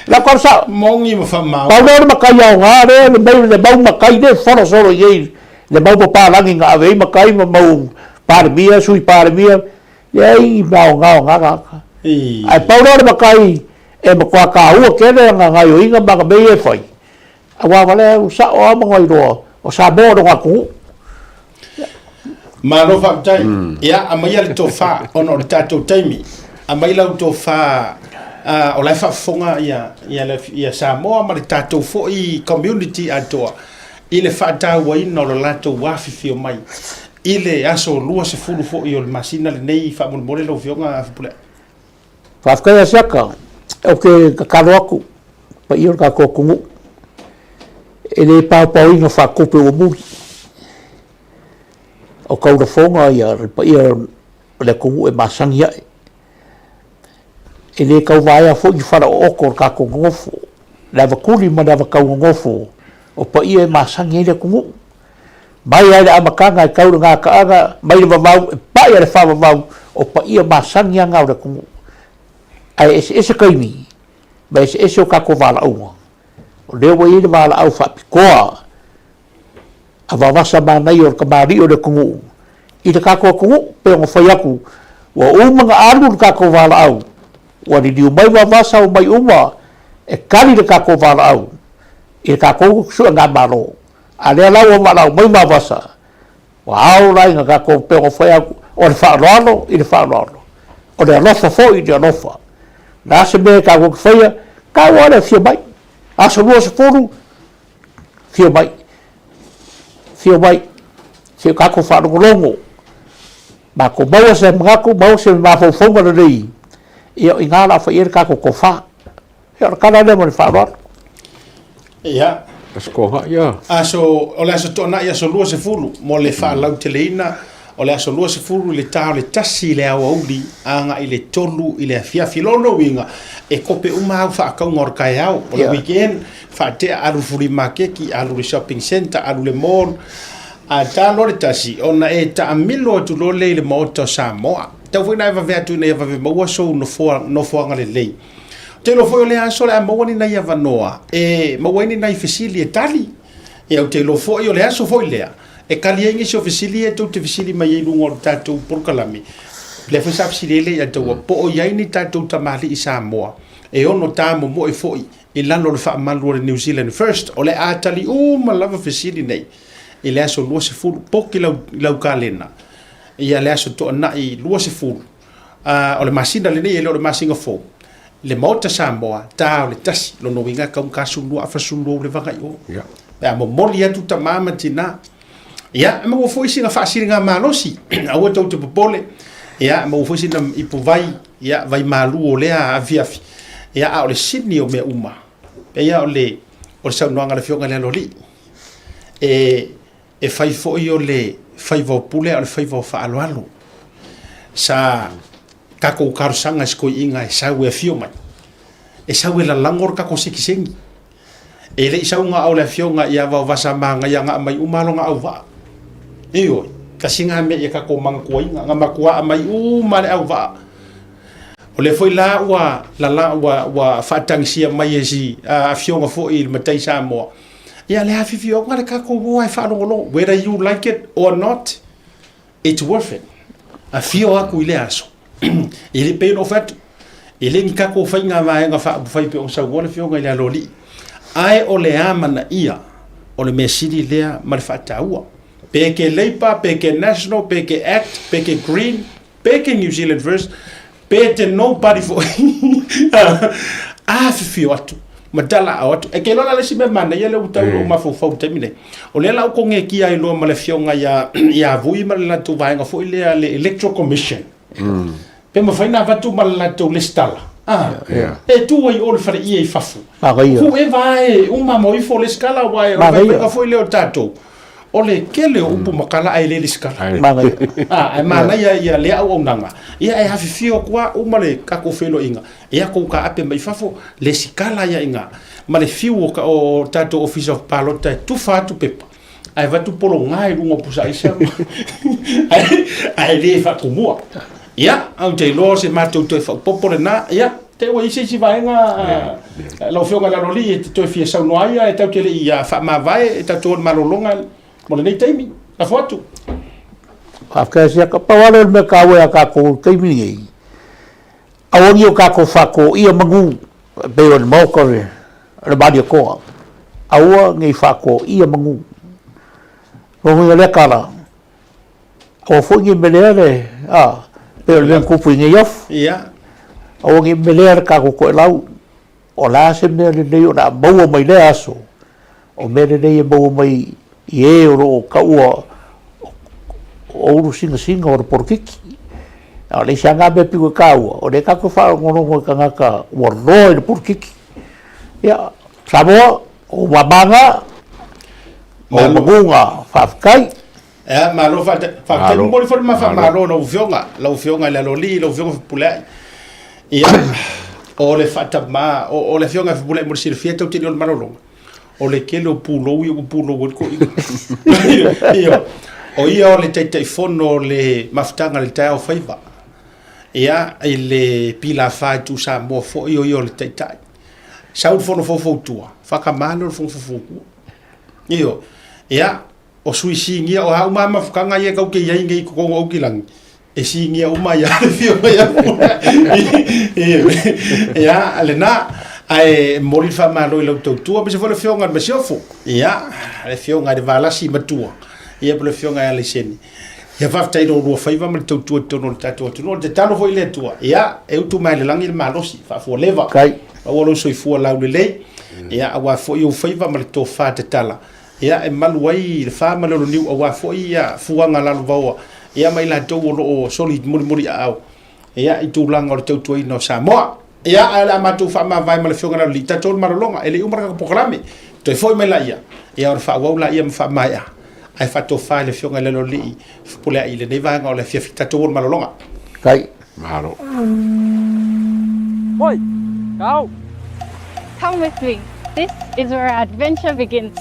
La kor sa. Mongi ma whamau. Pau lea le makai au ngā le mau makai le whara soro iei. Le mau papalangi ngā vei makai ma mau paramia, sui paramia. Iei mau ngā. Ai pau lea le makai e makua ka ua kene ngā o inga mga mei e whai. Awa wale usa o mga iroa o Samoa no ngaku. Malo whaptai, ia a mai ale tō wha ono le tātou taimi. A mai lau tō wha o lai whafonga ia Samoa ma le tātou fo I community atoa. I le whaatau wa ina o le lātou wafifi o mai. I le aso lua se furu fo I o le masina le nei whaamone lau fionga whipule. Whafkaya siaka, o ke kakaro aku, pa I o ka kokungu. E le pau inga whakope o muri. O kaura whonga ia, pa ia le kongu e masangi ai. E le kau vaea fo I whara oko ka kongofo. Lava kuri ma lava kau ngofo. O pa ia e masangi ai le kongu. Mai ai le amakanga e kaura ngā kaaga, mai le vavau, e pa ia le whavavau, o pa ia masangi a ngau le kongu. Ai ese kaimi, ma ese o kako vala aunga. O leo wa ile wala au whapikoa a wawasa manai o kamari o le kongu. I te kako kongu, pe o whai aku, wa umanga alu le kako wala au. Wa ni diu mai wawasa o mai uma, e kari le kako wala au. I le kako sua ngā maro. A lea lau o malau mai wawasa. Wa au rai ngā kako pe o whai aku, o le whaarano, I le whaarano. O le alofa fo I le alofa. Nā se mea kako whaia, ka wale fia mai. Aso lua se furu, fio mai, fio kako whanongolongo. Ma ko maua se mngako, maua se mawhauwhaunga na rei. Ia I ngā la whaere kako ko wha. Ia rakana lea mani whanor. Ia. Askoha, ia. Aso, o le aso tōna I aso lua se furu, mo le whaalau te leina, o le aso lua se furu le tāo le tasi le awa uli, anga I le tolu, I le fiafilono winga, e kope uma au whaakau ngor kai au, o le weekend, whaatea alu furi makeki, alu le shopping center, alu le mall, a tālo le tasi, ona e ta amilo atu lo le le maota Samoa. Tau wina eva vea tu nei eva ve maua so no foanga le lei. Te lo foi o le aso le a maua ni nai eva noa, e maua ni nai fesili e tali, e au te lo foi o le aso foi lea. E kali ingi se ofisili e tau te fisili mai e lungo tātou porkalami. Le fwisa fisili ele i tau po o iai ni tātou tamali I Samoa. E ono tāmo mo e foi I lalo le whaamalu o le New Zealand First. O le ātali ma lava fisili nei. I le aso lua se furu poki lau ka lena. Ia le aso toa na I lua se furu. o le masina le nei le o le masinga fo le mota Samoa ta o le tasi lo no winga ka kasunua afasunua le vanga yo ya mo molia tu tamama tina ya mo fo singa fasiringa malosi a to popole ya mo fo singa ipuvai ya vai malu o le aviafi ya o le Sydney o me uma ya o le saunoanga le fionga le loli e fai fo io le fai vo pule o le fai vo fa alo sa kako karusanga sko inga e sau e fio mai e sau e la langor kako sikisengi e le sau nga au le fionga ia va vasa manga ia nga mai umalo nga au va io kasinga me ia kako mangkua inga nga makua mai uma le au va o le foi la wa fatangsia mai esi a fionga fo il matai Samoa ia le hafi fionga le kako wa fa lo whether you like it or not it's worth it a fio aku ile aso ele pe no fat ele ni kako fa nga va nga fa fa pe on sa wona fionga ile loli ai o le ama na ia o le mesidi lea ma le fataua peke leipa peke national peke act peke green peke New Zealand first pete nobody for fio atu madala atu e ke lona le sime mana ia le uta o mafofau temine o le la ko nge ki ai lo ma le fionga ya vui ma la tu vai nga fo ile le electoral commission pe ma faina vatu ma la tu le stala e tu ai o le fare ia I fafu ku e vai uma mo I fo le scala vai o fo ile o tatou o le kele upu makala ai le skala mana ia le au nanga ia e hafi fio kwa uma le kako felo inga ia ko ka ape mai fafo le sikala ia inga ma le fiu o tatou office of palota tu fatu pepa ai va tu polo ngai lungo pusa isa ai le fa kumua ia au te lo se matou to fa popole na ia te o isi si vai nga lo fio nga la roli te to fia sa no ia e tau te le ia fa ma vai e tatou malolonga mo le nei taimi a foto afka ka pawalo me ka wa ka ko taimi ngai awoni o ka ko fa ko ia mangu be on mo ko le badi ko awa ngai fa ko ia mangu o mo le kala o fo ngi belere pe le ko pu ngai yof ia o ngi belere ka ko lau o la se me le nei o na bo mai le aso o me le nei bo mai e o ka ua o singa o porkiki a le sanga be piku ka ua o le ka ko fa ngono ka ngaka o ro le porkiki ya Samoa o mabanga o bunga fa kai malo fa mo fa ma fa malo no fionga la loli lo fionga pulai ya o le fata ma o le fionga pulai mo sir fieta o tini o malo o le kele o pulo ko io o ia o le taifono le mafutanga le tau faiva ia le pila fa tu sa mo fo io le taitai sau fono fo tua fakamalo fo io ia o suisingia o ha mama fukanga ia ka ke ia ngai ko o kilang e singia uma ia fio ia alena ai mori fa malo lo tua pe se fo le fionga me sofo ia le fionga de vala si matua ia pe le fionga le seni ia fa tai do faiva me tua tono tatou no te tano foi le tua ia e tu mai le langi le malosi fa fo leva kai o lo soi fu la le ia awa fo yo faiva me to fa te tala ia e maluai le fa malo ni awa fo ia fuanga la vaua ia mai la to o solid muri au ia i tu langa o Tautuana Samoa ia ala matu fa ma vai ma le fionga li tatou marolonga ele umara ka programe to foi mai la ia o fa wa la ia fa mai ai fa to fa le fionga le li pula ile nei va nga o le fia tatou marolonga kai Maro. Oi, kau. Come with me. This is where our adventure begins.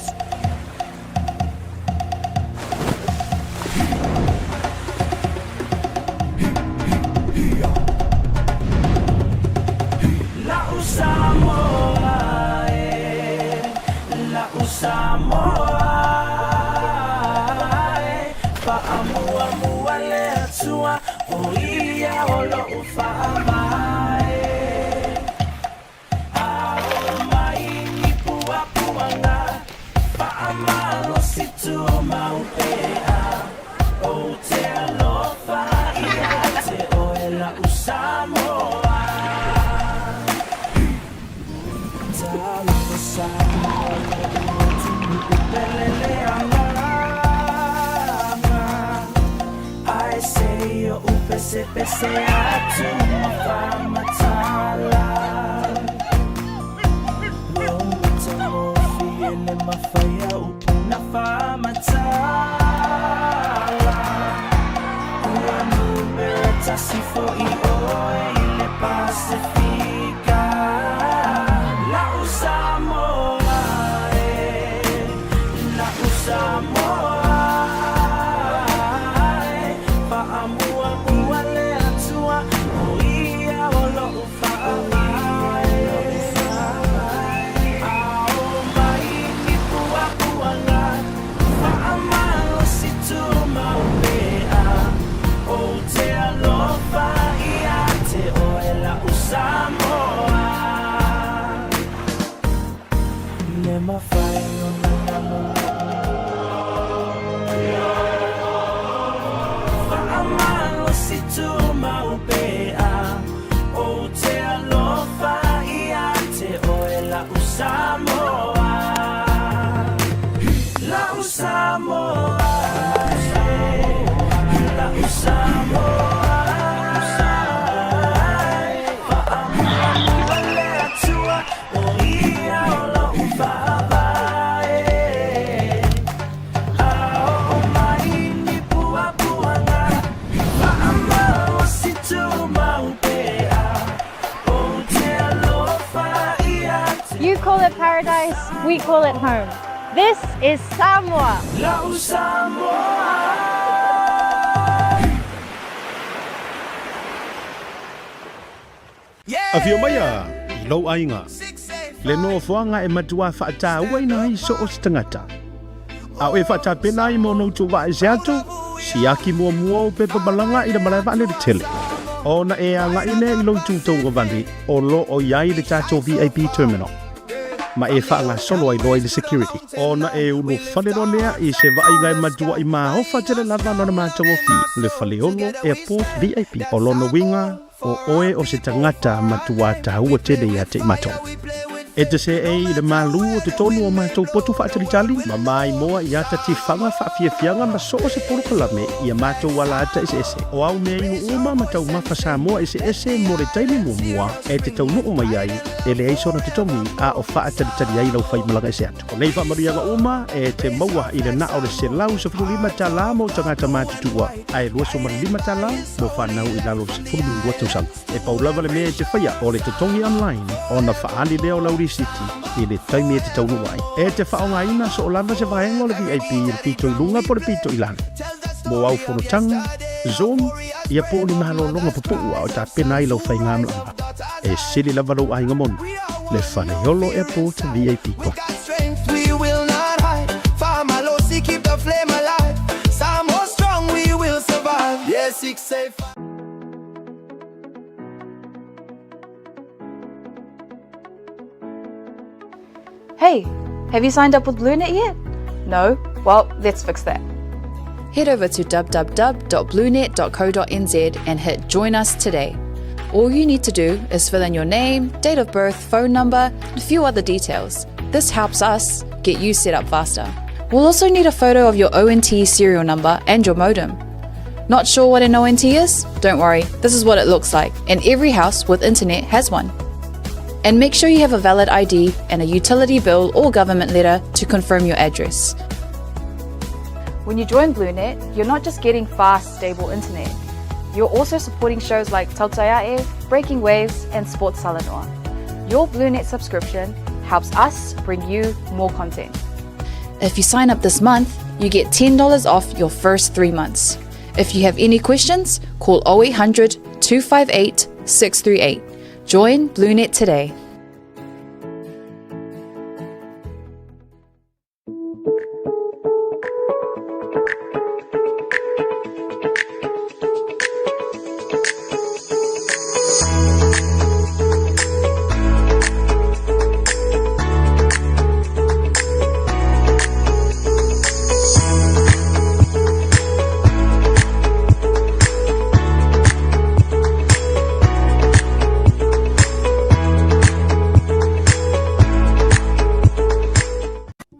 I say yo upese pese atu mafama tala. Lo utamo fiele mafai upuna fama tala. Ua numera tasi fo I oe ile Pacifica. La Samoa La Samoa You call it paradise, we call it home. This is Samoa. Afio mai a I lau ainga. Le no whanga e matua whaata uaina I so o stangata. A oe whaata pena I mono tu wa e seato, si aki mua mua o pepa balanga I le malaiwa ane le tele. O na e a nga ine I lau tūtau wavani o lo o iai le tatou VIP terminal. Ma e whaanga solo ai loa I le security. O na e ulo whalero lea I se vainga e matua I maa hofa tele lava no na mātou ofi. Le whaleolo airport VIP. O lono winga o oe o se tangata matua tahua tele ia te matou. E te se e I le malu o te tonu o mātou potu whaatalitali, ma mai moa I ata ti whanga whaafiafianga ma so o se porokalame I a mātou wala ata ese ese. O au mea inu uma matau mawha Samoa ese ese mo re taimi mua e te tau nuu mai ai e le eisona te tomi a o whaatalitali ai lau whai malanga ese atu. O nei whaamarianga uma e te maua I le na o le se lau sa furu lima tala mo tangata mātutua a e luaso mara lima tala mo whanau I lalo se furu lima tausanga. E paulawa le mea e te whaia o le totongi online o na whaani leo lauri City I le taimi e te taunu wai. E te whaonga ina so o lava se vaenga o le VIP I le pito I lunga po le pito I lana. Mo au whanotanga, Zoom, ia po ni mahalolonga pupua o ta pena I lau whainga amlanga. E sili lava lau ainga monu. Le Whanaiolo Airport VIP ko. We will not hide. Famalosi keep the flame alive. Samoa strong, we will survive. Yes, it's safe. Hey, have you signed up with BLUNET yet? No? Well, let's fix that. Head over to www.bluenet.co.nz and hit Join Us today. All you need to do is fill in your name, date of birth, phone number, and a few other details. This helps us get you set up faster. We'll also need a photo of your ONT serial number and your modem. Not sure what an ONT is? Don't worry, this is what it looks like, and every house with internet has one. And make sure you have a valid ID and a utility bill or government letter to confirm your address. When you join BLUNET, you're not just getting fast, stable internet. You're also supporting shows like Tautai A'e, Breaking Waves, and Sports Salanoa. Your BLUNET subscription helps us bring you more content. If you sign up this month, you get $10 off your first 3 months. If you have any questions, call 0800 258 638. Join BLUNET today.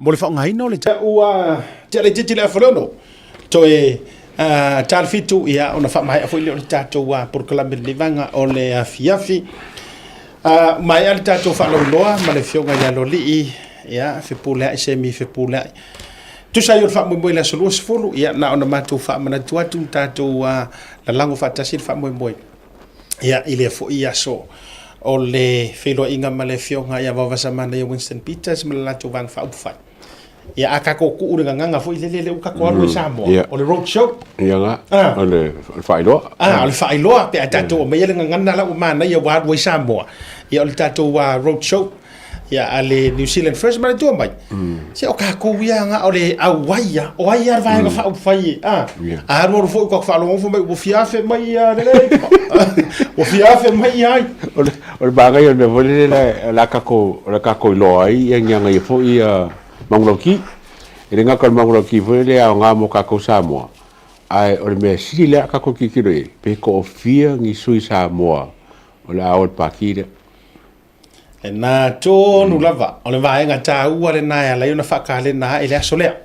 mo le whaongaina o le ta ua te le titi le awhalono toe talfitu ia ona whamai a fwile o le tātou porkalame le vanga o le afiafi mai a le tātou whalauloa ma le whionga ia lo lii ia whipulea i semi whipulea tusai o le whamoemoe le asolua sifulu ia na ona mātou whamanatu atu tātou la lango whatasi le whamoemoe ia i le fo i aso o le whiloa inga ma le whionga ia wawasa mana ia Winston Peters ma le lātou vang whaupwhai ia akako ku ure nganga fo ile le ukako alu e Samoa o le road show ia nga o le whailoa o le whailoa pe a tātou o mai le ngana la o mana ia wadu e Samoa ia o le tātou road show ia ale New Zealand First ma le tua mai se o kako ia nga o le awaia o ai ar vai nga whai a ro fo ko whalo fo mai o fiafe mai le o fiafe mai ai o le bagai o le vole la kako loa ai ia nga ia fo ia Manguloki, ele nga kal Manguloki foi le a nga mo kako Samoa. Ai o le me sili le kako kikiro e pe ko ofia ngi sui Samoa. O le aot pakire. E na to nu lava, o le vai nga ta ua le na la una fakale na ele asolea.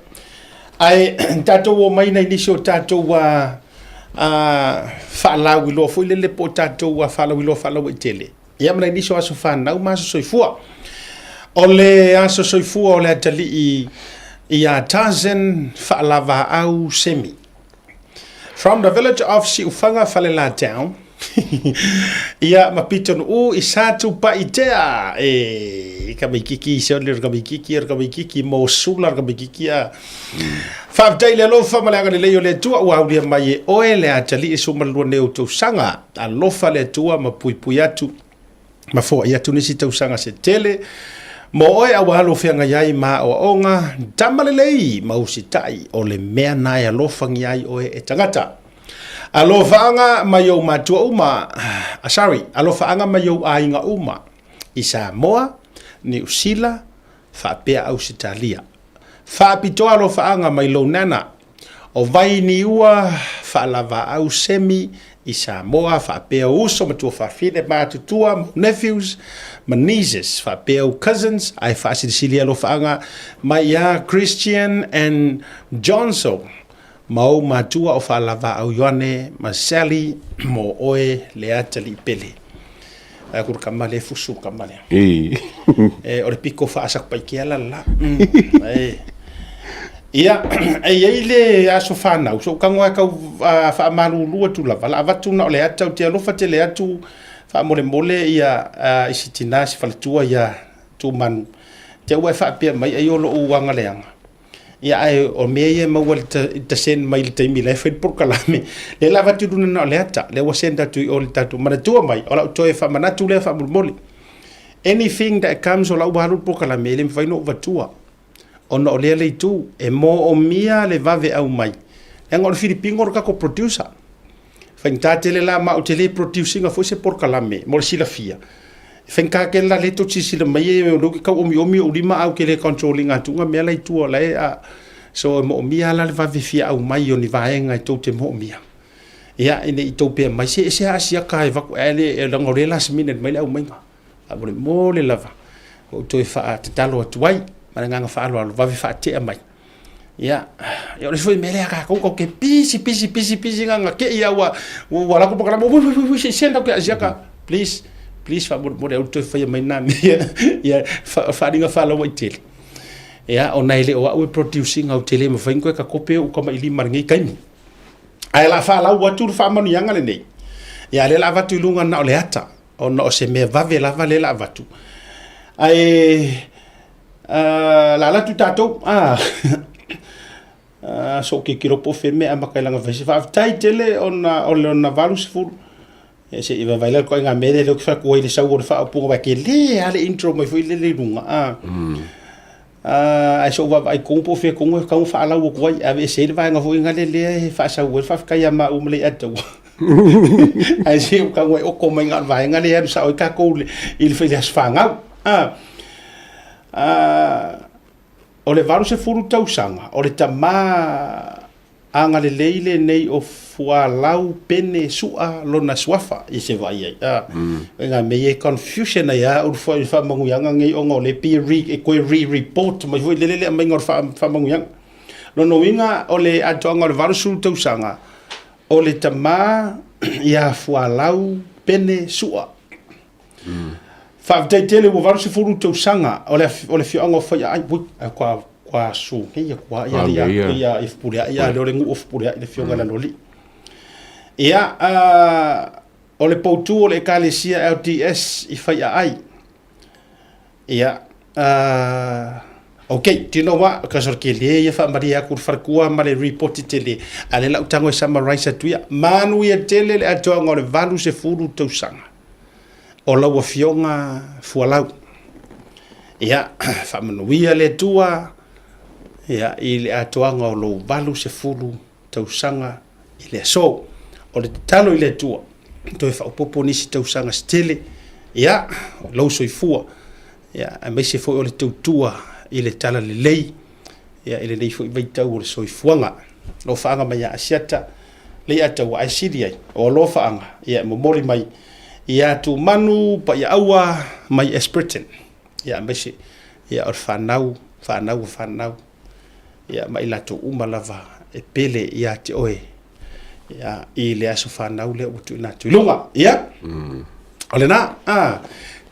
Ai tato o mai na inisio tato wa fala wilo foi le po tato wa fala wilo fala witele. Ia na inisio aso fa na uma so soifua. Ole aso soifua ole atali I Tarzan Fa'alava au Semi. From the village of Siufanga Falela town, ia mapito no I satu paitea kamikiki sole kamikiki mo sula kamikiki a fa taile lo fa malanga le yo le tua wa ulia mai oe le atali sumalua ne to sanga a lofa le tua mapuipui atu mafo ia tunisi to sanga se tele mo oe awalo fianga yai ma o onga tamalelei mausitai o le mea nai alofa ngiai oe e tangata alofa anga mayo matua uma alofa anga mayo ainga uma I Samoa New Zealand whapea Ausitalia whapitoa alofa anga mai lo nana o vai ni ua whaalava au semi I Samoa whapea uso matua whawhine mātutua nephews my nieces whapea cousins ai whaasirisili alofa anga mai a Christian and Johnson mau matua o whaalava au Ioane ma Sally mo oe le atali pele kur kamale fusu kamale o le piko whaasak paikia la ia ai le aso whanau so kangoa kau whaamalulua tulava la avatu na o le atau te alofa te le atu whaamole mole ia isitina si whaletua ia tu manu te ua whaapea mai ai olo uanga leanga ia ai o mea ia maua ta sen mai le taimi le whaid porkalame le la avatu duna na o le ata le ua senda tu I o le tatu manatua mai o lau toe whaamanatu le whaamole anything that comes o lau waharu porkalame le mwhaino vatua ona o lea leitu e mo o mia le vave au mai enga o le Filipino o kako producer whaingtate le la ma o te le producing a foi se porkalame mo le silafia whaingkake la le to sila mai e o loki kau omi o lima au ke le controlling atunga mea leitu o le so mo o mia la le vave fia au mai o ni vaenga I tau te mo o mia ia ine I tau pia mai se asia kai vaku ele langore last minute mai le au mainga a mo le lava o toi wha te talo atuai maranga faalo alo va fa te mai ya yo le foi mele ka ko ke pisi nga ke ia wa la ko pakala mo se senda ko asiaka please fa mo le auto fa mai na ya fa dinga fa lo itel ya ona ile o producing au tele mo fa inko ka kope o kama ili marngi kaimi ai la fa la wa tu fa manu yanga le nei ya le la va tu lunga na le ata ona o se me va vela va le la va tu ai la tu tatou so ke kiro po feme a makailanga vese fa tai tele ona valus full se iva vai ko nga mele lo fa ko ile sa wo fa po ba ke le ale intro mai foi le lunga ai so va ai ko po fe ko ka fa ala wo ko ai se va nga foi nga le fa sa wo fa ka ya ma umle ato ai se ka wo ko mai nga vai nga le sa o ka ko il fe le sfanga o le valu se furu tausanga o le tama anga le leile nei o fualau pene sua lona swafa I se vai ai nga me e confusion ai a ur fa manguyanga ngai ongo le pi e koe report mai foi le mai ngor fa manguyanga no winga o le atonga le varusu tausanga o le tama ia fualau pene sua fa tele wo varusu furu tausanga o le fionga fa ai kwa su ia kwa ia if puria ia le ngu of puria le fionga la loli ia o le poutu o le kalesia LTS I fai ai ia okay tino wa ka sorke le ia fa maria kur farkua ma le report tele ale la utango summarize tuia manu ia tele le atonga le valu se furu tausanga o la fionga fualau ia fa manuia le tua ia I le atoanga o lo valu se fulu tausanga I le so o le talo I le tua to fa popo nisi tausanga stele ia lo soifua ia a me se foi o le tutua I le tala le lei ia I le nei foi vai tau o le soifuanga lo faanga mai asiata le atau ai siri ai o lo faanga ia mo mori mai ia tu manu pa ia aua mai Espiritan ia me se ia o fanau ia mai lato uma lava e pele ia te oe ia I le aso whanau le utu ina tuilunga ia ole na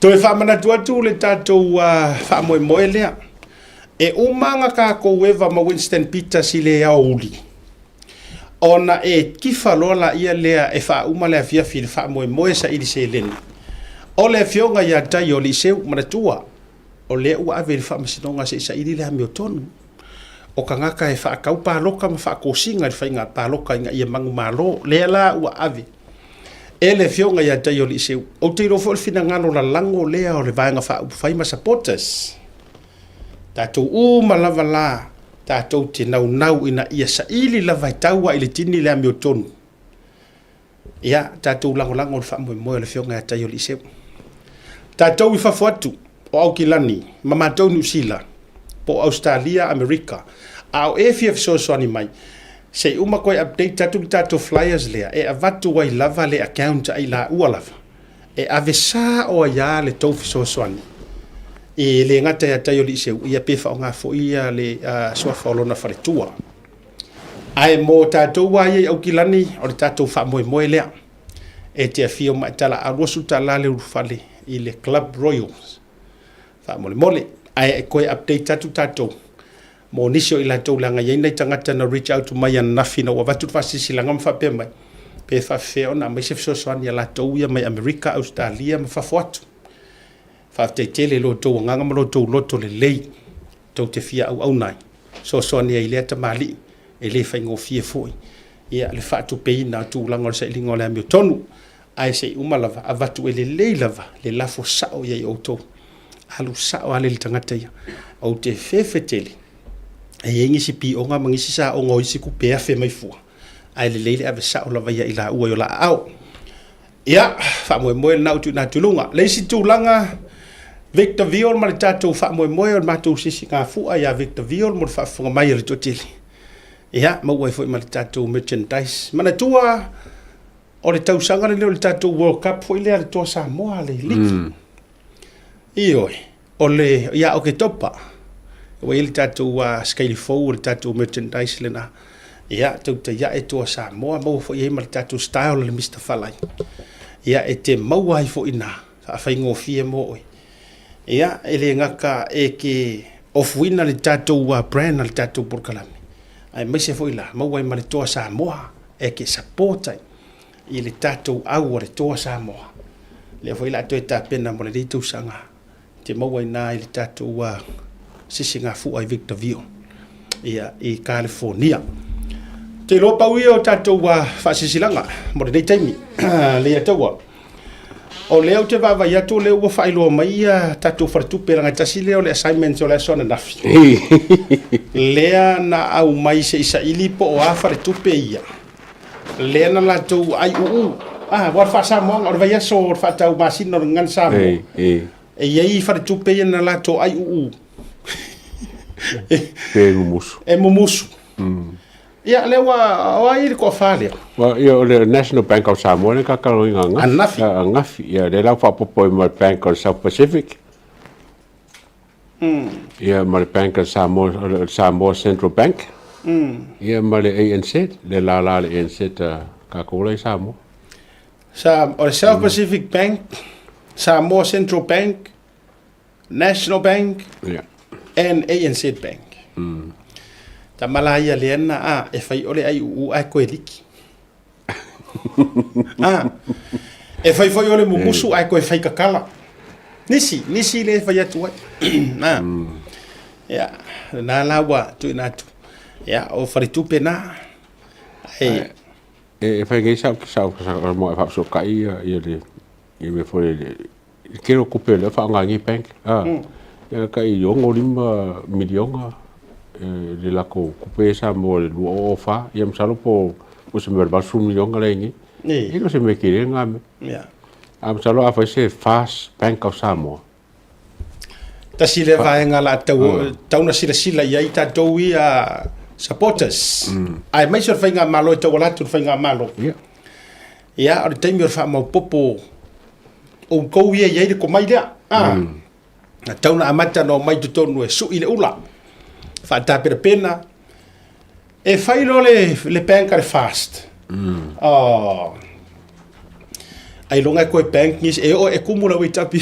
to e whamana tuatu le tatou whamoe lea e umanga ka kouewa ma Winston Peters I le auli ona e kifalola ia lea e wha uma lea fiafi le whamoe sa ili se leni o le fionga ia tai o li seu manatua o le ua ave le whamasinonga se isa ili lea miotonu o ka ngaka e whaakau pāloka ma whaakosinga I whainga pāloka inga ia mangu malo lea la ua ave e le fionga ia tai o li seu o te rofo le fina ngalo la lango lea o le vaenga whaima supporters tatou lava la tatou te nau ina ia sa ili lava I taua I le tini lea miotonu ia tatou lango le whaamoe le fionga ia tai o li seu tatou I whafuatu o au kilani ma matou New Zealand po Australia America au e fia soani mai sei uma koe update tatou flyers lea e avatu wai lava le account ai la ua lava e avesa o ia le tau soani e le ngata ia tai o li seu ia pe fa nga fo ia le soafa o lona faletua ai mo tatou wai au kilani o le tatou fa moe lea e te afio mai tala a rosu tala le urufale I le Club Royals fa mole ai koe update tatou mo nisio I la tau langa ia nei tangata na reach out to mai anafi na wavatu fasisi langa mfape mai pe fa feo na mai se soani la tau ia mai America Australia ma fa foatu fa te tele lo tau nganga mo lo tau loto le lei tau te fia au nai soani ai le ta mali e le fa ngo fie foi ia le fatu pe na tu langa se lingo le mi tonu ai se uma lava avatu ele le lava le lafo sao ia o tau alu sao ale le tangata ia o te fefetele e yengi si pi onga mangisi sa ongo isi ku pea fe mai fua ai le leile ave sao lava ia I la ua yo la au ia whamoe na utu na tulunga leisi tūlanga Victor Viol ma le tatou whamoe o matou sisi ngā fua ia Victor Viol mo le whaafunga mai le totili ia maua I fwoi ma le tatou merchandise mana tua o le tausanga le leo le tatou World Cup fwoi lea le tua Samoa le liki ioi o le ia o ke topa o le tatou scaly fou le tatou merchandise lena ia tau te ia e tua Samoa mau fo ia ma le tatou style le Mr Falai ia e te maua I fo ina whaingo fie mo oi ia e le ngaka e ke ofuina le tatou brand le tatou porkalami ai mai se fo ila maua I ma le tua Samoa e ke supportai I le tatou au le tua Samoa le fo ila to ta pena mo le ditu sanga te maua ina I le tatou sisi ngā fua I Victor Vio ia I California te lopa ui o tatou whaasisilanga mo le nei taimi le ataua o leo te vava iatu leo ua whailoa mai tatou wharatupe ranga tasi leo le assignments o le asona nafi lea na au mai se isa ili po o a wharatupe ia lea na latou ai uu war whaasamoanga o le vai aso o le whaatau masino o ngan samo e iei wharatupe ia na latou ai uu e mumusu Ia le wa I ko fale. Wa ia le National Bank of Samoa le kakaroinga ngafi. Ngafi ia le lau whapopo I ma Bank of South Pacific. Ia ma le Bank of Samoa Central Bank. Ia ma le ANC le la le ANC kakola I Samoa. O le South Pacific Bank, Samoa Central Bank, National Bank, and ANC Bank. Ta malaya le ana e fai ole ai ai koe liki. E fai ole mukusu ai koe fai kakala. Nisi le fai atu ai. Ya, na lawa tu inatu. Ya, o fari tupe na. E fai ngai sa mo fa so kai ia me foi quero couper le fa ngai bank. Ya kai yo ngolima milionga le la ko couper sa mo le o fa ia msalo po se me va su milionga lengi. E no se me kire ngame. Ya. Am salo a fa se fast bank of Samoa. Ta sile vai ngala tau na sila ia ita tau ia supporters. Ai mai so fainga malo to wala tu fainga malo. Ya, o te mi fa mo popo o ko ia ia ko mai dia. Na tau na amata no mai tu tonu e su ile ula. Fa ta per pena. E fai le bank are fast. Ai longa ko bank nis e o e kumula we tapi.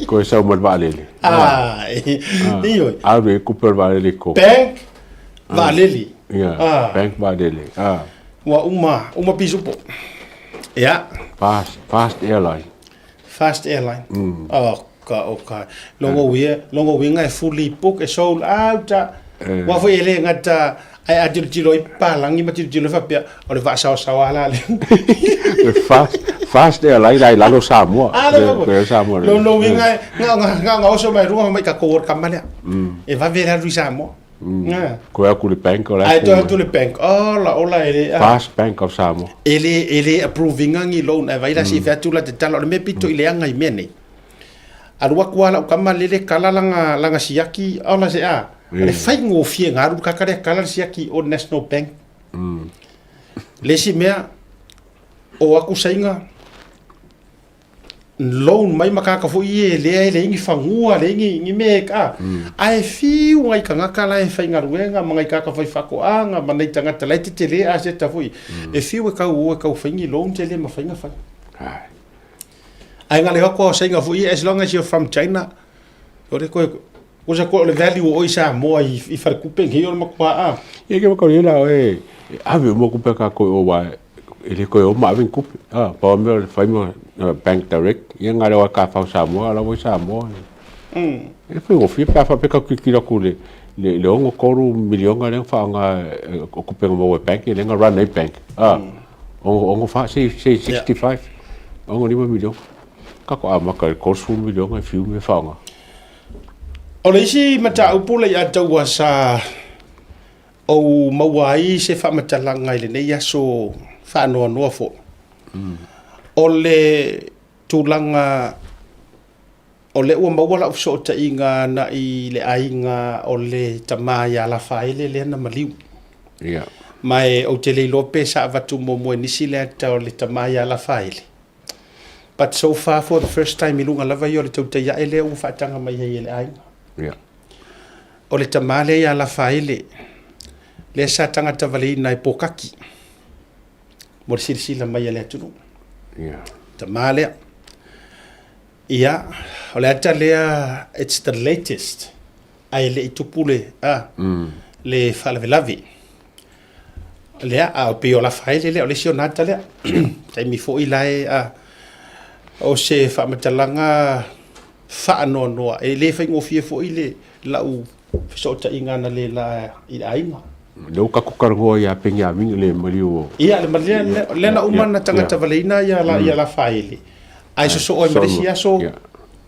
Ko sa mo valele. Io. Ave Cooper valele ko. Bank valele. Yeah. Bank valele. Wa uma pisupo. Yeah. Fast airline. Fast airline. Okay. Longo we ngai fully book e sold out. Wa foi ele ngata ai adirtilo I palangi matirtilo fa pia o le va sa ala le. Fast airline ai lalo Samoa. Samoa. Lo we ngai nga so mai rua mai ka ko kamale. E va vera lu Samoa. Ko ya ku le bank ola. Ai to le bank. Ola ele. Fast Bank of Samoa. Ele approving ngi loan ai vai la si fa tu la te talo le me pito ile anga I mene. Arua kuala kamale le kala langa siaki ola se a. Le fai ngo fie ngaru kakare kala siaki o National Bank. Le si mea o aku sainga loan mai makaka fo ie le ingi fangua le ingi me ka ai fiu ngai kanga kala e fai ngaruenga mangai kaka fai fako anga manai tanga tala te le a se ta foi e fiu e ka fai ngi loan te le ma fai nga fai ai ngale ko sainga fo ie as long as you're from China ore ko sa ko le value o isa mo I far kupe ngi o makwa e ke ko ila e ave mo kupe ka ko o wa ele ko o ma vin kupe pa me fai mo bank direct ia ngare wa ka fa Samoa la wo Samoa e foi o fi pa fa pe ka kila ku le ongo koru milionga le fa nga o kupe mo bank le nga run a bank ongo fa 65 ongo ni milionga ka ko ama ka ko su milionga fiu me fa nga o le isi mata upula ia tau sa o mawai se fa mata langa ile nei aso fa no fo o le tulanga o le ua mawala so ta inga na I le ainga o le tamaya la faile le na maliu mai o te le lope sa vatu mo nisi le ta o le tamaya la faile but so far for the first time ilunga lava yo le Tautai A'e le u fatanga mai he le ainga o le tamale ya la faile le sa tanga tavali nai pokaki mo silsila mai le tunu tamale ia o le ata lea it's the latest ai le itupule le falavelavi lea a pe o la faile le o le sionata le tai mi fo ilae o se fa matalanga fa no e le fa ngofie fo ile la u so ta ingana le la I ainga le ka ko kargo ya penga mi le maliu ia le malia le na umana tanga tavalina ya la faile ai so o maresia so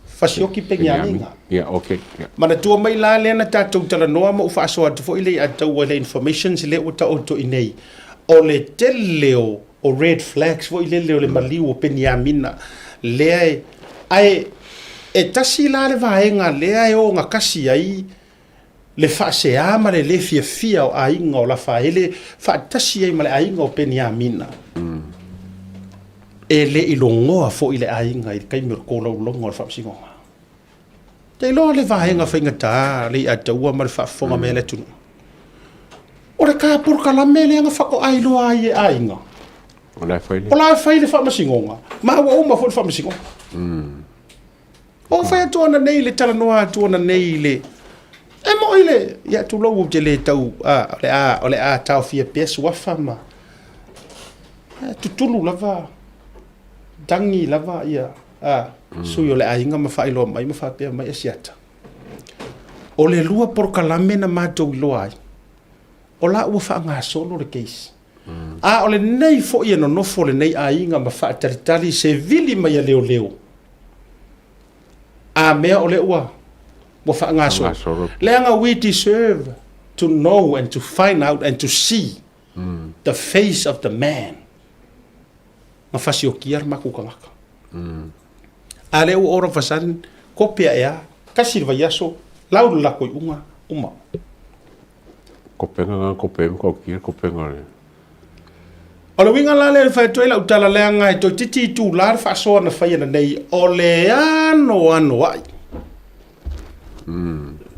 fasioki penga minga okay mana tu mai la le na tatou tala noa mo faʻasoa tu fo ile atau le information le o ta o to inei o le teleo o red flags fo ile le maliu o peniamina le ai e tasi la le vaenga le ai o nga kasi ai le whaasea ma le fia o ainga o la whaele whaatasi ai ma le ainga o peni a mina. E le ilongoa fo i le ainga i kaimi o kōlau longa o le whaapsingonga. Te iloa le vahenga whainga tā, le ataua ma le whaafonga me le tunu. O le kāpura kalame le anga whako ailoa ai e ainga. O la whaile. O la whaile whaamasingonga. Ma awa uma fo le whaamasingonga. O whai atuana nei le tala noa atuana nei le. E mo ile, ia tu lau te le tau, o le a tau fia pesu wafa ma. Tutulu lava, dangi lava ia, sui o le ainga ma whailo mai ma whapea mai asiata. O le lua porkalame na mātou iloa ai. O la ua wha ngā solo le keisi. O le nei fo ia no nofo le nei ainga ma wha taritari se vili mai a leo leo. A mea o le ua. Leanga, we deserve to know and to find out and to see the face of the man. Mafasi o kiar makukangaka. Ale u ora fasan kopia ea kasir vayaso lau la koi uma. Kopenga ko kiar kopenga le. Ola winga la le fa toila utala leanga e to titi tu lar faʻasoa na fai na nei o le ano ai.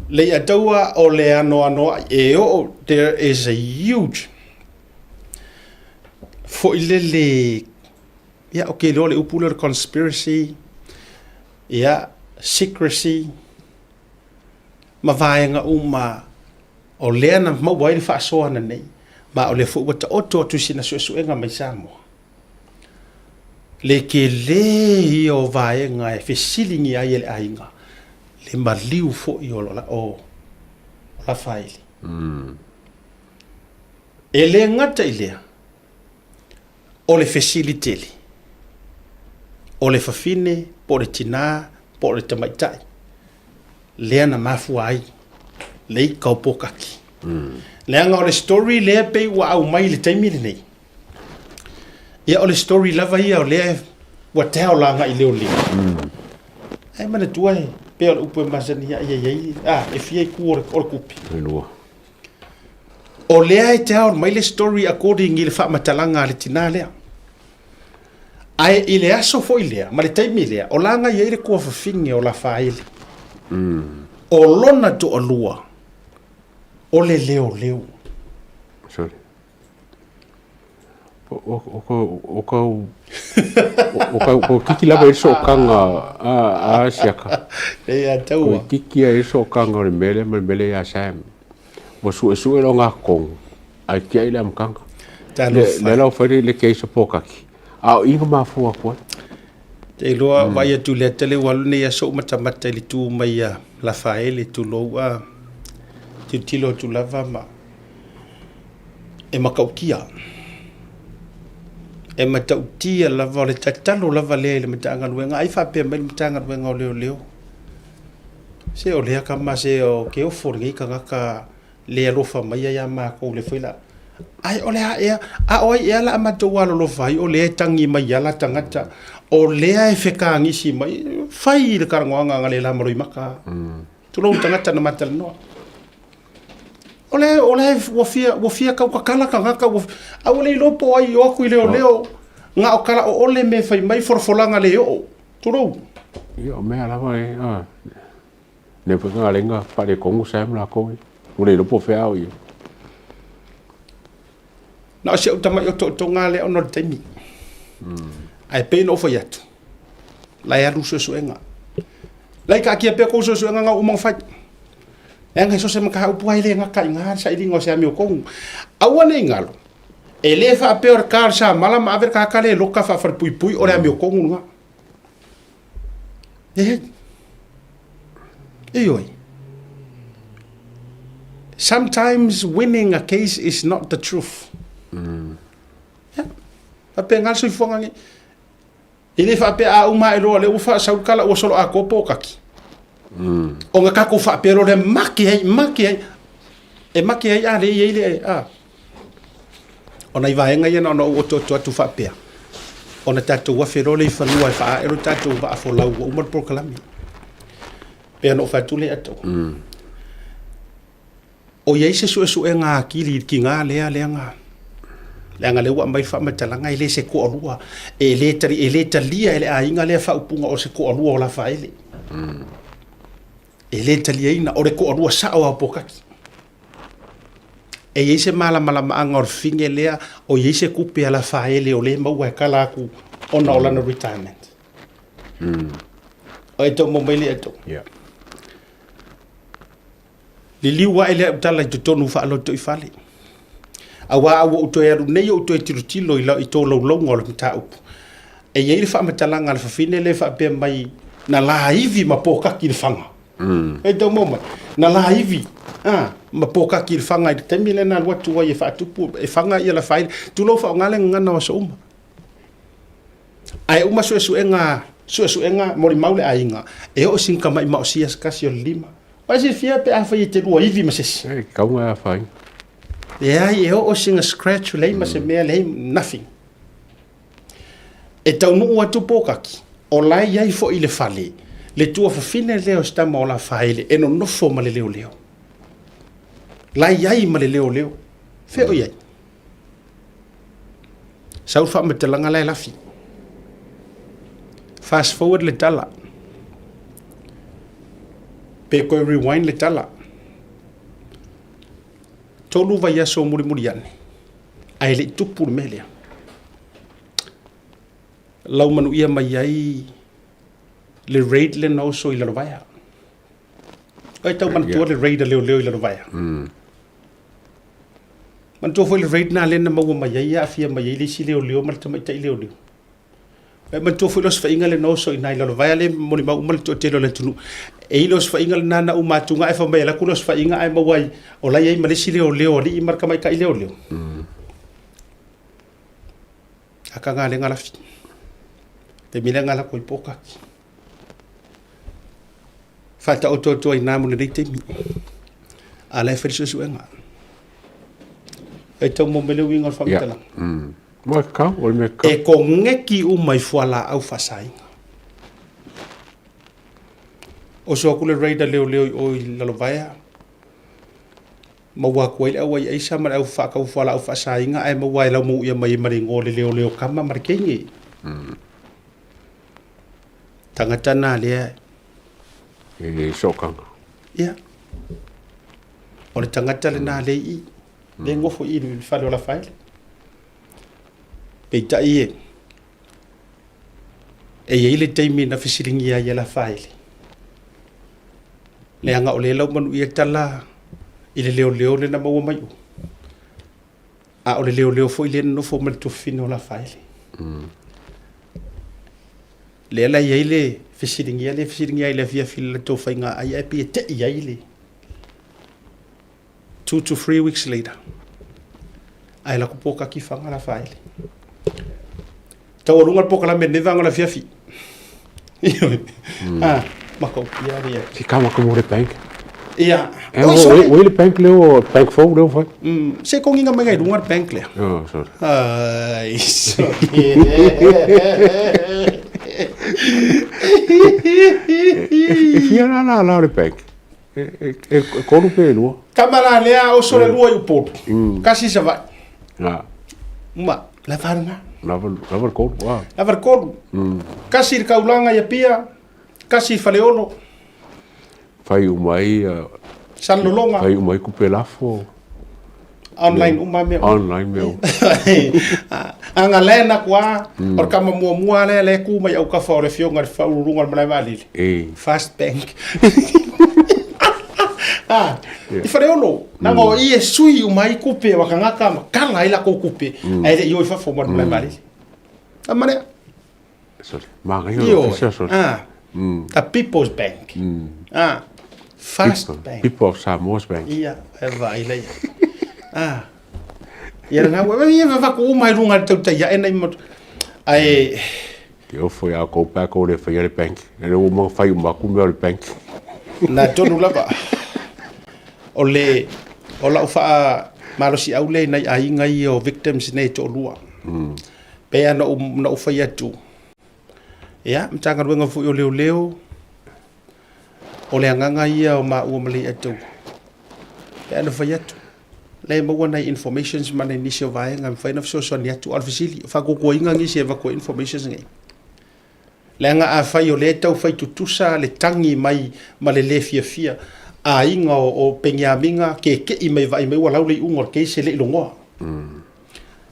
Le ataua o le ano e o there is a huge for le okay le upula conspiracy secrecy ma vaenga uma o le na ma wai fa so na nei ma o le fu wata oto tu sina so enga mai Samoa le ke le o vaenga e fesilingi ai le ainga le maliu fo i o la faili. E le ngata ilea, o le fesiliteli, o le fafine, po le tina, po le tamaitai, lea na mafua ai, le i kaupokaki. Leanga o le story lea pei wa au mai le taimile nei. Ia o le story lava ia o lea wa teo langa i leo leo. Ai mana tuai. Pea upo masani ia e fia ku o kupi. O lea e te hao mai le story according i le whamatalanga le tina lea. Ai i le aso fo i lea, ma le taimi lea, o langa i eire kua whawhinge o la whaele. O lona to o lua, o le leo. Sorry. O kiki lava e so kanga a siaka. E a taua. O kiki e so kanga o mele ya sam. Mo su e longa kong. Ai kia ile am kanga. Le lau whare le kei sa pokaki. A inga mafua kua. Te loa vai atu le tele walu ne ya so matamata li tu mai la faele tu loa. Tu tilo tu lava ma. E makaukia. E matautia lava le tatalo lava le matanga luenga ai fa pe mai matanga luenga o leo se o le ka ma se o ke o forgi ka ka le rofa mai ya ma ko le fila ai o le a oi ya la ma to walo lo fai o le tangi mai ya la tangata o le ai feka ngisi mai fai le karanga ngale la moroi maka tu lo tangata na matal no ole wo fia ka kala ka ngaka a ole lopo ai o ku leo nga o kala o ole me fai mai forfolanga leo turo yo me ala vai ne po nga lenga pa le kongu sam la ko ole lopo fe au yo na se utama yo to nga le ono temi ai pe no foi atu la ya luso suenga lai ka kia pe ko so suenga nga umang fai enga so se maka upu ai le nga ka nga sa ilingo se ami o kong awane ngalo ele fa pe or kar sa mala ma ver ka kale loka fa far pui ore ami o kong nga oi sometimes winning a case is not the truth ape ngal so fonga ni ele fa pe a uma elo le ufa sa kala o solo a kopo kaki o nga kako fa pero le maki ai ale ile ona iva nga yana no o to tu fa pe ona tatu wa fero le fa no fa ero tatu va fo la o mo proclami pe no fa tu le ato o ye se su e nga kili ki nga le nga le wa mai fa matalanga ile se ko lua e le talia ele a inga le fa upunga o se ko lua o la fa ele e le talia ina o le ko lua sa o apokaki e ye se mala anga o finge lea o ye se kupe ala fa ele o le mau e kala ku ona o lana retirement o eto mo mai le eto liliwa ele utala to tonu fa lo to ifale awa o to ya nei o to tiro ila i to lo ngol mta up e ye le fa matalanga le fa fine le fa pe mai na la ivi mapoka ki le fanga e do mo na la ivi mapoka ki le fanga i te mile na watu wa ye fa tupu e fanga ia la fai tu lo fa ngale ngana wa so ai uma so enga mori maule ainga e o sinka mai ma o sias kasi o lima pa se fia pe a fa te lua ivi ma se ka nga fai e o singa scratch le ma se me le nothing e tau nu atu pokaki o lai ai fo ile fale le tua fa fine leo sta ma la faile e no fo ma le leo lai ai ma le leo fe o ia sau fa me telanga lai la fi fast forward le tala pe ko rewind le tala tolu vai aso muri ane ai le tupu melia lau manu ia mai ai le raid le no so ila vai ai tau man tu le raid le ila vai man tu foi le raid na le na mau mai ai afia mai ai le si le mal tamai tai le man tu foi los fa inga le no so ina ila vai le moni mau mal tu te le tunu e los fa inga na na uma tunga e fa mai la kulos fa inga ai mawai o lai ai malesi le li marka mai kai le aka nga le ngala te mila ngala ko ipoka fata o to ina mo le te mi ala fa su nga e to mo mele winga fa mitala mo ka o me ka e ko ngeki u mai fuala au fasai o so kule raida leo o la lovaya mawa ko ile awai ai sama au fa ka fuala au fasai nga ai mawa la mu ia mai mari ngole leo kama markengi tangata na le e sokang ya o le tangata le na le i le ngofo i le fa la faile pe tai e ile taimi na fisiringi ia la faile le anga o le lau manu ia tala i le leo le na maua mai a o le leo fo ile no fo mal to fino la faile le la ia ile fisiringi ia le via fil to fainga ai ai pe te ia ile 2 to 3 weeks later ai la kupoka ki fanga la faile tawarunga poka la mene vanga la via fi mako pia ria si kama como le bank ia o le bank leo bank fo leo foi se ko nginga mai runga bank le sorry ai so fia la le bank e ko lu pe lu kamara le o so le lu o po kasi sa va ma la faranga Lavar kodu, wow. Lavar kodu. Kasi kaulanga ya pia, kasi faleolo. Fai umai Sanlolonga. Fai umai kupe lafo. Online umame. Online meu. Anga lena kwa, or kama mua le ku mai au ka fore fionga fa urunga mai vali. Fast bank. I faleolo. Nango i sui umai kupe wakangaka kala ila ko kupe. Ai le yo fa fo mo mai vali. Amane. Sorry. Mario, sorry. A People's Bank. Fast Bank. People of Samoa's Bank. Ia, vai lai. Ia na wa va ko mai runga tautai a'e nei mo. Ai eu fui a ko pa ko le fai bank. Ele o mo fai uma ku me bank. Na tonu lava. Ole ola fa malosi au le nei ai ngai o victims nei to lua. Pe ana na fai atu. Ya, mtanga wenga fu o leo. O le nganga ia o ma u mali atu. pe ana fai atu le mo na informations mana initial vai ngam fai na so ni atu alfisili fa ko inga ngi se va ko informations ngai le nga a fai o le tau fai tutusa le tangi mai ma le fia a inga o pengia minga ke I mai vai mai wala le ungor ke se le longo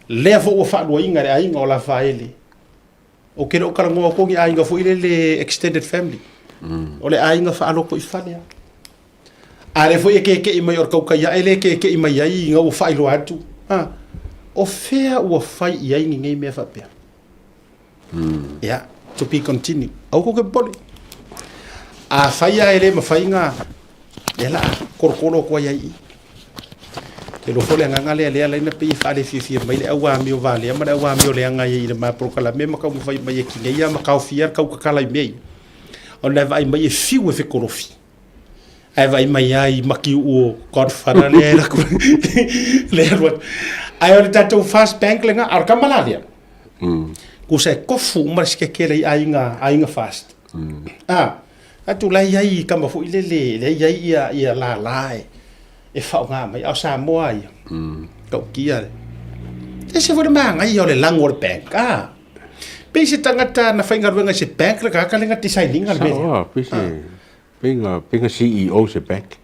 le fo o fa do inga a inga o la faile o ke o kala ngo ko ngi a inga fo ile le extended family o le a inga fa alo ko ifale a le fo ke mai or kau ya ele ke mai ai inga o fa ilo atu o fea o fai ai ngi me fa pe ya to be continue au ko ke boli a fai a ele ma fai nga ela korkolo ko ya I te lo fole nga le na pe fa le fi mai le awa mi o vale ma le awa mi o le nga I le ma prokala me ma ka mo fai mai ki ya ma ka fiar ka kala me on le vai mai fi o fe korofi ai vai mai ai maki o godfather le ko le what ai o tatou fast bank le nga ar kamala le ku se kofu ma ske kele ai nga fast atu lai ai kama fu ile le ai ia la e fa nga mai au Samoa ia ko kia e se vo ma nga ia le langor bank pe se tangata na fainga ruanga se bank la ka lenga designing al me pinga CEO se bank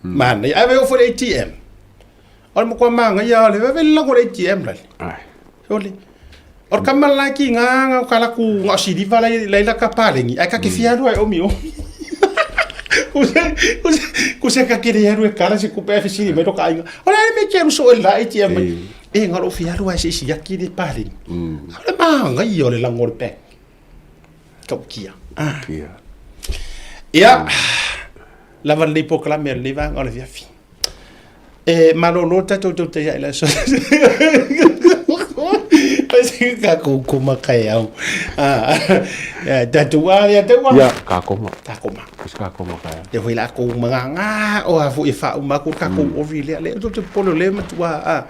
man ai vai for ATM al mo ko ma nga ia le vai langor ATM la ole or kamala ki nga kala ku nga si di vala la ka palengi ai ka ke fiaru ai o mio Kuse ka kere yaru e kala se kupe FCD me roka inga. Ora me quero so la ATM. E ngaro fiaru ai se yaki de pali. Ora ma nga I ole la ngorpe. Kia. Kia. Ya. La van le proclamer le van on via fi. E malolo tatou te ya la so. Pasi ka ko makai au. Tautuana ya tau. Ya ka koma. Ka koma. Ka koma ka. Te foi la ko manga o a fu e fa uma ko ka ko ovile le to polo le matua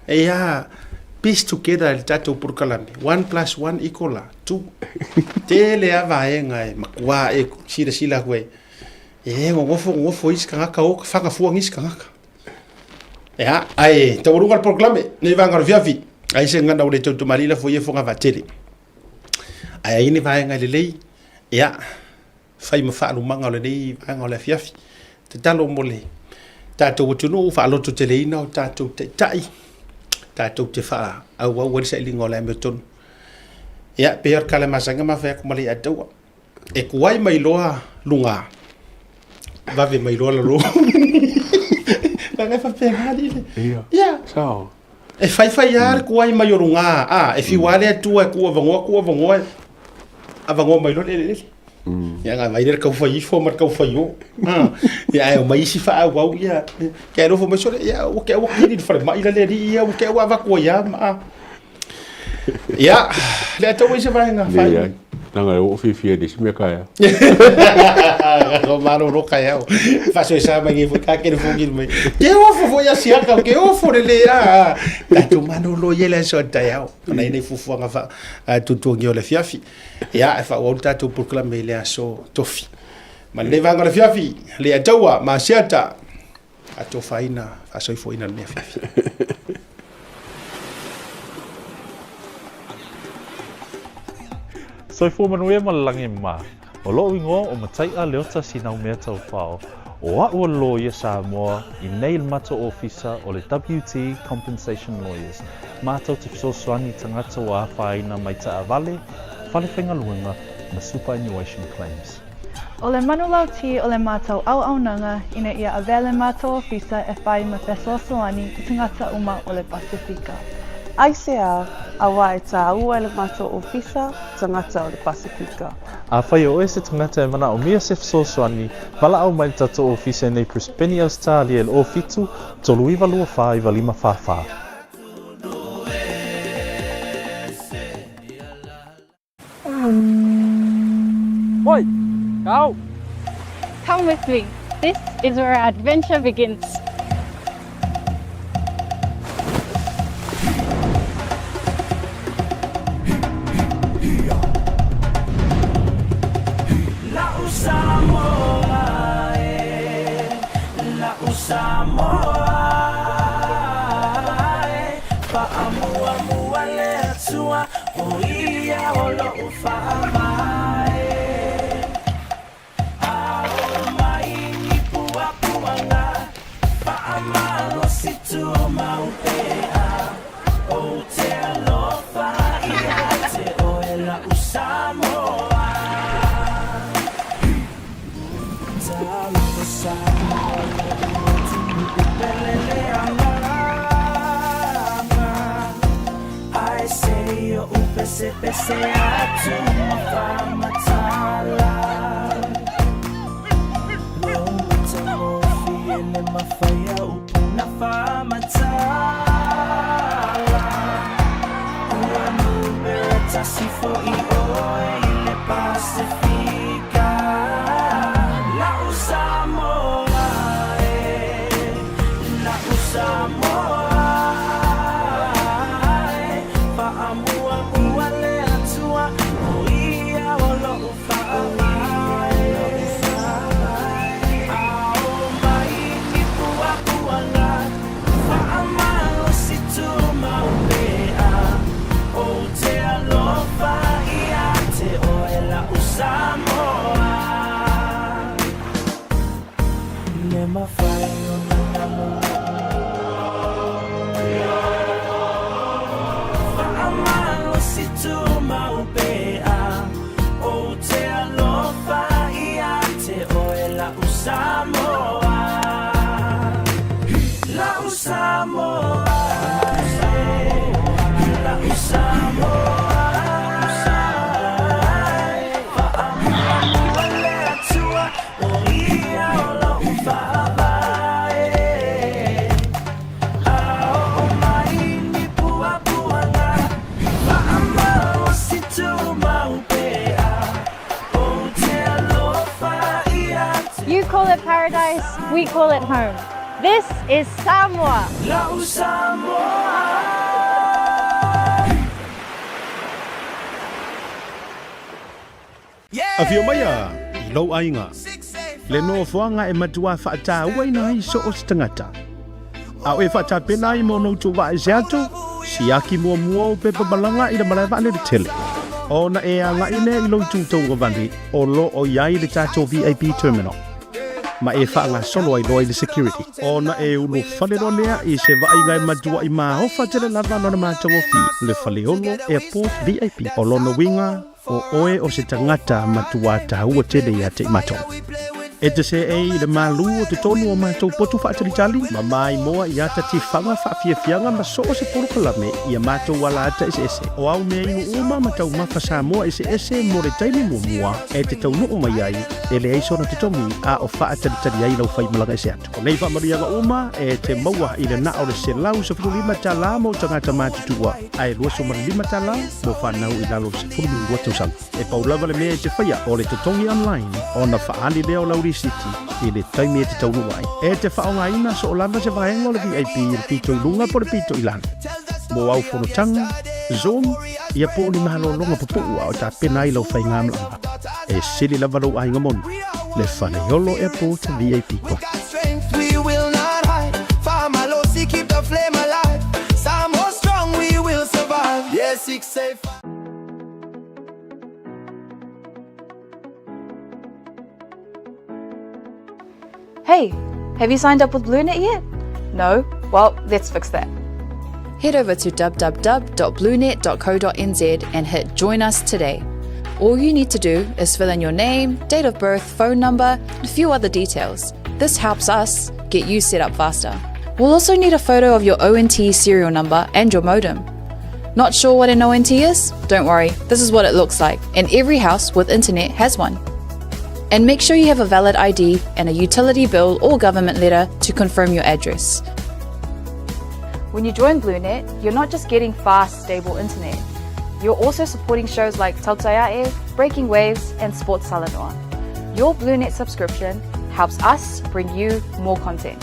e ya piece together el tatou por kalami 1 + 1 = 2 te le ava e ngai makua e sila kwe e ngofo iska ka o fa ka fu ngiska ka ya ai te urunga proclame ne vanga via vi ai se ngana o le tautu marila fo ye fo nga vatele ai ni vai ngai le ya fai ma fa lu manga le nei vanga le fiafi te talo mole tatou tunu fa lo to tele ina tatou te tai tatou te fa au se lingo le meton ya per kala masanga ma fa ko mali atau e kuai mai loa lunga va ve mai loa lo fa pe ngadi ya sao e fai ar kuai mai lunga e fi wale tu e ku vango avango mai lo le ya nga vai der ka fai fo mar ka fai yo ya mai si fa au ya ke no fo mai so ya o ke o ki fa mai la le ya o ke o va ko ya ya le to wi se vai nga fai nanga o fi de me ka ya o maro ro ka ya fa so sa mai fo ka ke fo gil mai ke o fo ya si ka ke o fo le ya ta tu mano lo ye le so ta ya na ine fu nga fa tu ngi o le fiafi ya fa o ta tu proclame le so tofi ma le vanga le fiafi le atawa ma siata ato faina fa so fo ina le fiafi Soi fu manuia malangi ma. O lo ingo o matai a leota sinau mea tau whao. O a ua lo ia Samoa I nei mato ofisa o le WT Compensation Lawyers. Mātou te fisosoani tangata wa whaina mai ta avale, whalewhenga luenga na superannuation claims. O le manulau ti o le mātou au nanga ina ia avele mātou ofisa e whai ma fesoasoani I tangata uma o le Pasifika. Ai sea awa e tā ua le mātou ofisa tangata o le Pasifika. A whai o ese tangata e mana o mia se fisoasoani, wala au mai tato ofisa nei Prispeni Australia el o fitu, tolu iwa lua wha iwa lima wha. Oi, go! Come with me. This is where our adventure begins. Samoa Fa'amuamua le atua o ia o lo'u fa'amai Ao mai ni puapuanga Fa'amalo si tu maupea O te alofa ia te oela u Samoa Taluka Samoa Pelele anganga I say yo upese pese atu mafamatala Lo matamofi ele mafaya upuna famatala Ua nubera tasi fo I oe ile Pacifica La Samoa La Samoa Fa'amuamua le atua o ia o lo'u fa'amai Ao mai ni puapuanga Fa'amalo si tu maupea O te alofa ia te oela u Samoa Le mafai o nanamu Fa'amalo si tu maupea O te alofa ia te oela u Samoa La u Samoa La u Samoa Fa'amuamua le atua o ia o lo'u fa'amai Ao mai ni puapuanga Fa'amalo si tu maupea O te alofa ia te You call it paradise, we call it home. This is Samoa. La u Samoa A fio mai a, I lau ainga. Le no fuanga e matua whaata waina i so o stangata. A oe whaata pena I mo no tu wa e seato, si aki mua mua o pepa balanga I le malaiwa le tele. O na e a nga ine I lau tu tau wavandi, o lo o iai le tatou VIP terminal. Ma e whaanga solo ai loa I le security. O na e ulu whalero lea I se wa inga e matua I maa hofa tele lava no na mātou o fi. Le whaleolo airport VIP. O lo no winga, o oe o se tangata matua tahua tele ia te matou. E te se e I le malu o te tonu o matou potu whaatalitali, ma mai moa I ata ti whanga whaafiafianga ma so o se porokalame I a matou wala ata ese ese. O au mea inu uma matau mawha Samoa ese ese mo le taimi mua mua, e te tau nuu mai ai, e le aiso na te tomi a o whaatalitali ai lau whai malanga ese atu. O nei whamarianga uma, e te maua I le na o le se lau sa furu lima ta la mo tangata mātutua, ai lua so mara lima ta la, mo whanau I lalo se furu mi watu sang. E paulawa le mea e te whaia o le tutongi online, o na whaani leo lau City I le taimi e te taunu ai. E te whaonga ina so o landa se vaenga o le VIP I le pito I lunga po le pito I lana. Mo au whanotanga, Zoom, ia po ni mahalo longa popua o ta pena I lau whai ngamlanga. E sili lava lau ainga monu, le whanaiolo airport VIP ko. We will not hide Famalosi keep the flame alive Samoa strong we will survive Yes, 6 Hey, have you signed up with BLUNET yet? No? Well, let's fix that. Head over to www.bluenet.co.nz and hit Join Us today. All you need to do is fill in your name, date of birth, phone number, and a few other details. This helps us get you set up faster. We'll also need a photo of your ONT serial number and your modem. Not sure what an ONT is? Don't worry, this is what it looks like, and every house with internet has one. And make sure you have a valid ID and a utility bill or government letter to confirm your address. When you join BLUNET, you're not just getting fast, stable internet. You're also supporting shows like Tautai A'e, Breaking Waves, and Sports Salanoa. Your BLUNET subscription helps us bring you more content.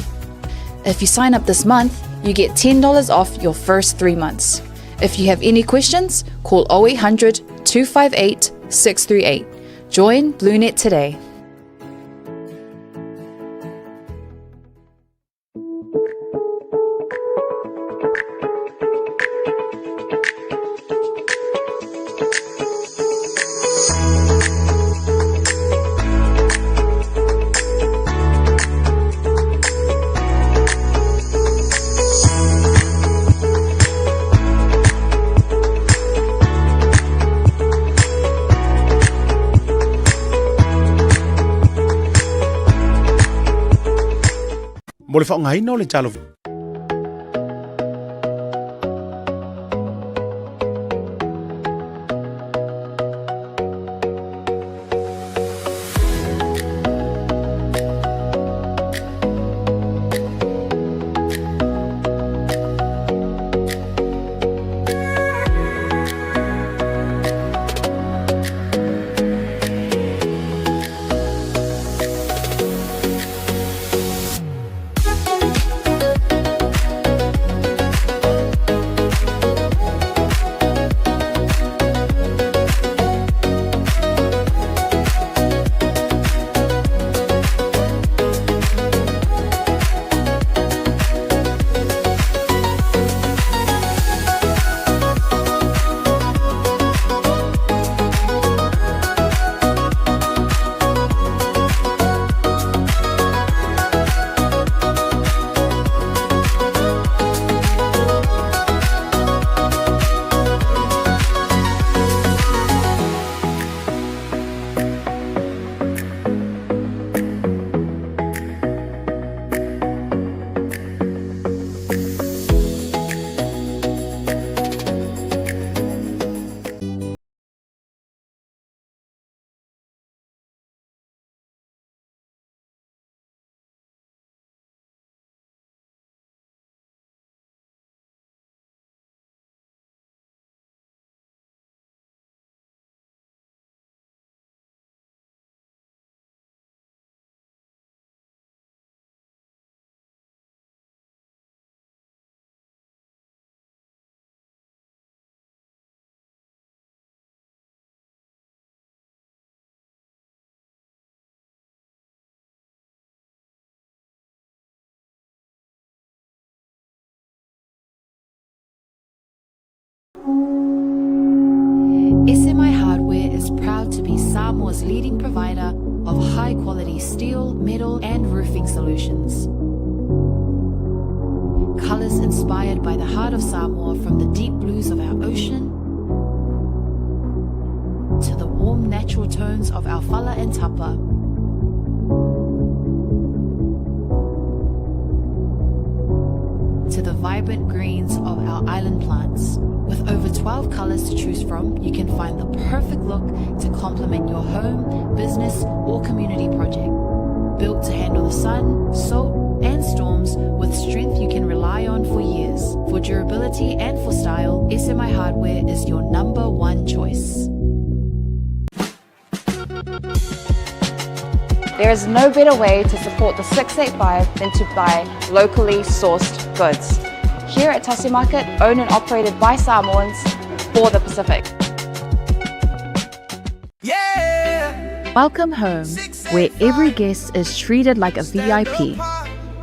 If you sign up this month, you get $10 off your first 3 months. If you have any questions, call 0800 258 638. Join BLUNET today. Mo le whaongaina o le talo. SMI Hardware is proud to be Samoa's leading provider of high-quality steel, metal and roofing solutions. Colours inspired by the heart of Samoa, from the deep blues of our ocean to the warm natural tones of our fala and tapa. To the vibrant greens of our island plants. With over 12 colours to choose from, you can find the perfect look to complement your home, business or community project. Built to handle the sun, salt and storms with strength you can rely on for years. For durability and for style, SMI Hardware is your #1 choice. There is no better way to support the 685 than to buy locally sourced goods. Here at Tasi Market, owned and operated by Samoans for the Pacific. Welcome home, where every guest is treated like a VIP.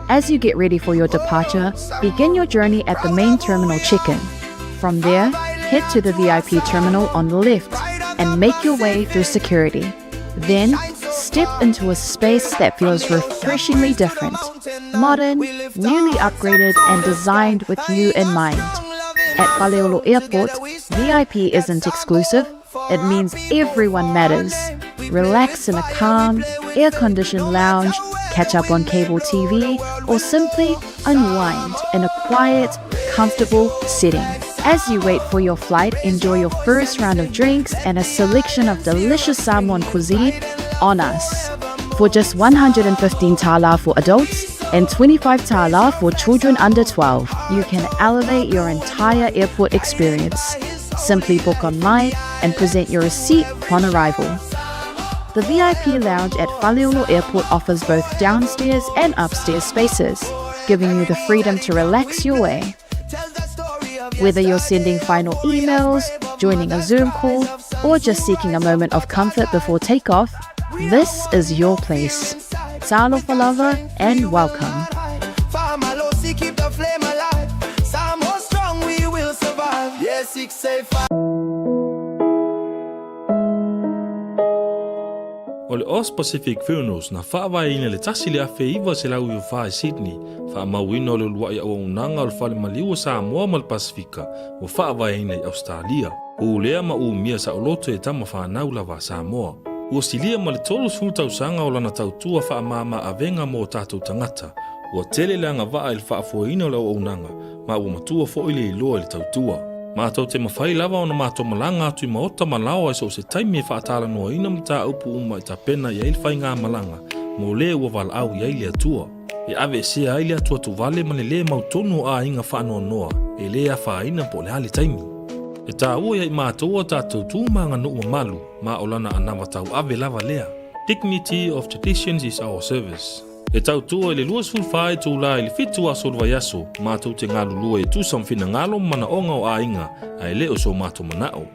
As you get ready for your departure, begin your journey at the main terminal check-in. From there, head to the VIP terminal on the left and make your way through security. Then, step into a space that feels refreshingly different, modern, newly upgraded and designed with you in mind. At Faleolo Airport, VIP isn't exclusive, it means everyone matters. Relax in a calm, air-conditioned lounge, catch up on cable TV, or simply unwind in a quiet, comfortable setting. As you wait for your flight, enjoy your first round of drinks and a selection of delicious Samoan cuisine on us. For just 115 tala for adults and 25 tala for children under 12, you can elevate your entire airport experience. Simply book online and present your receipt upon arrival. The VIP lounge at Faleolo Airport offers both downstairs and upstairs spaces, giving you the freedom to relax your way. Whether you're sending final emails, joining a Zoom call, or just seeking a moment of comfort before takeoff, this is your place. Talofa lava and welcome. O le Os Pacific Funerals na whaawai le Tasi A'e iwa se lau i whae Sydney, whaamauina o le luai au unanga o le whale maliu o Samoa ma le Pasifika, o whaawai i Australia. O lea ma mia sa o loto e tama whanau lawa Samoa. O silia ma le tolu sultausanga o lana tautua whaamama avenga mo tātou tangata, ua tele langa vaa il whaafuaina o lau aunanga, ma ua matua fo ile iloa ili tautua. Mātou te mawhai lava o na mātou malanga atu I maota malawa e so se taimi e whaatala noa ina mta upu uma I ta pena ia ili whai ngā malanga, mo le ua vala au ia ili atua. E ave e sea ili atua tu vale mane le mautonu a inga whaanoa noa, e le a whaina po le hali taimi. E tā ua ia I mātou o tātou tūmanga no ua malu, ma o lana anawa tau ave lava lea. Dignity of traditions is our service. E tautua le luas fulfai tu la ili fitu a solva yaso, mātou te ngālu lua e tūsam fina ngalo mana onga o a inga, a e leo so mātou manao.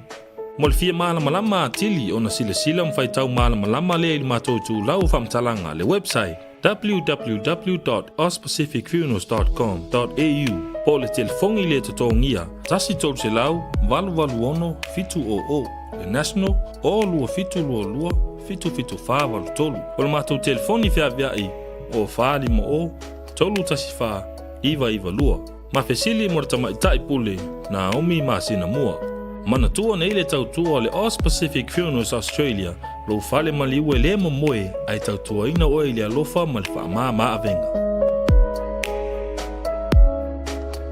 Mo le fia malama lama atili o na sila mwhai tau malama lama le ili mātou tu lau whamtalanga le website www.ospacificfunerals.com.au po le telefongi le totongia, tasi tolu se lau, valu ono, fitu o, le national, o lua fitu lua, fitu wha walu tolu. O le mātou telefoni fia viai, o whaali mo o, tolu tasi wha, iwa lua. Ma fesili mo rata maitai pule, na omi ma sina mua. Mana tua nei le tautua le All Pacific Funerals Australia, lo whale maliu e le mo moe, ai tautua ina oe le alofa ma le wha maa avenga.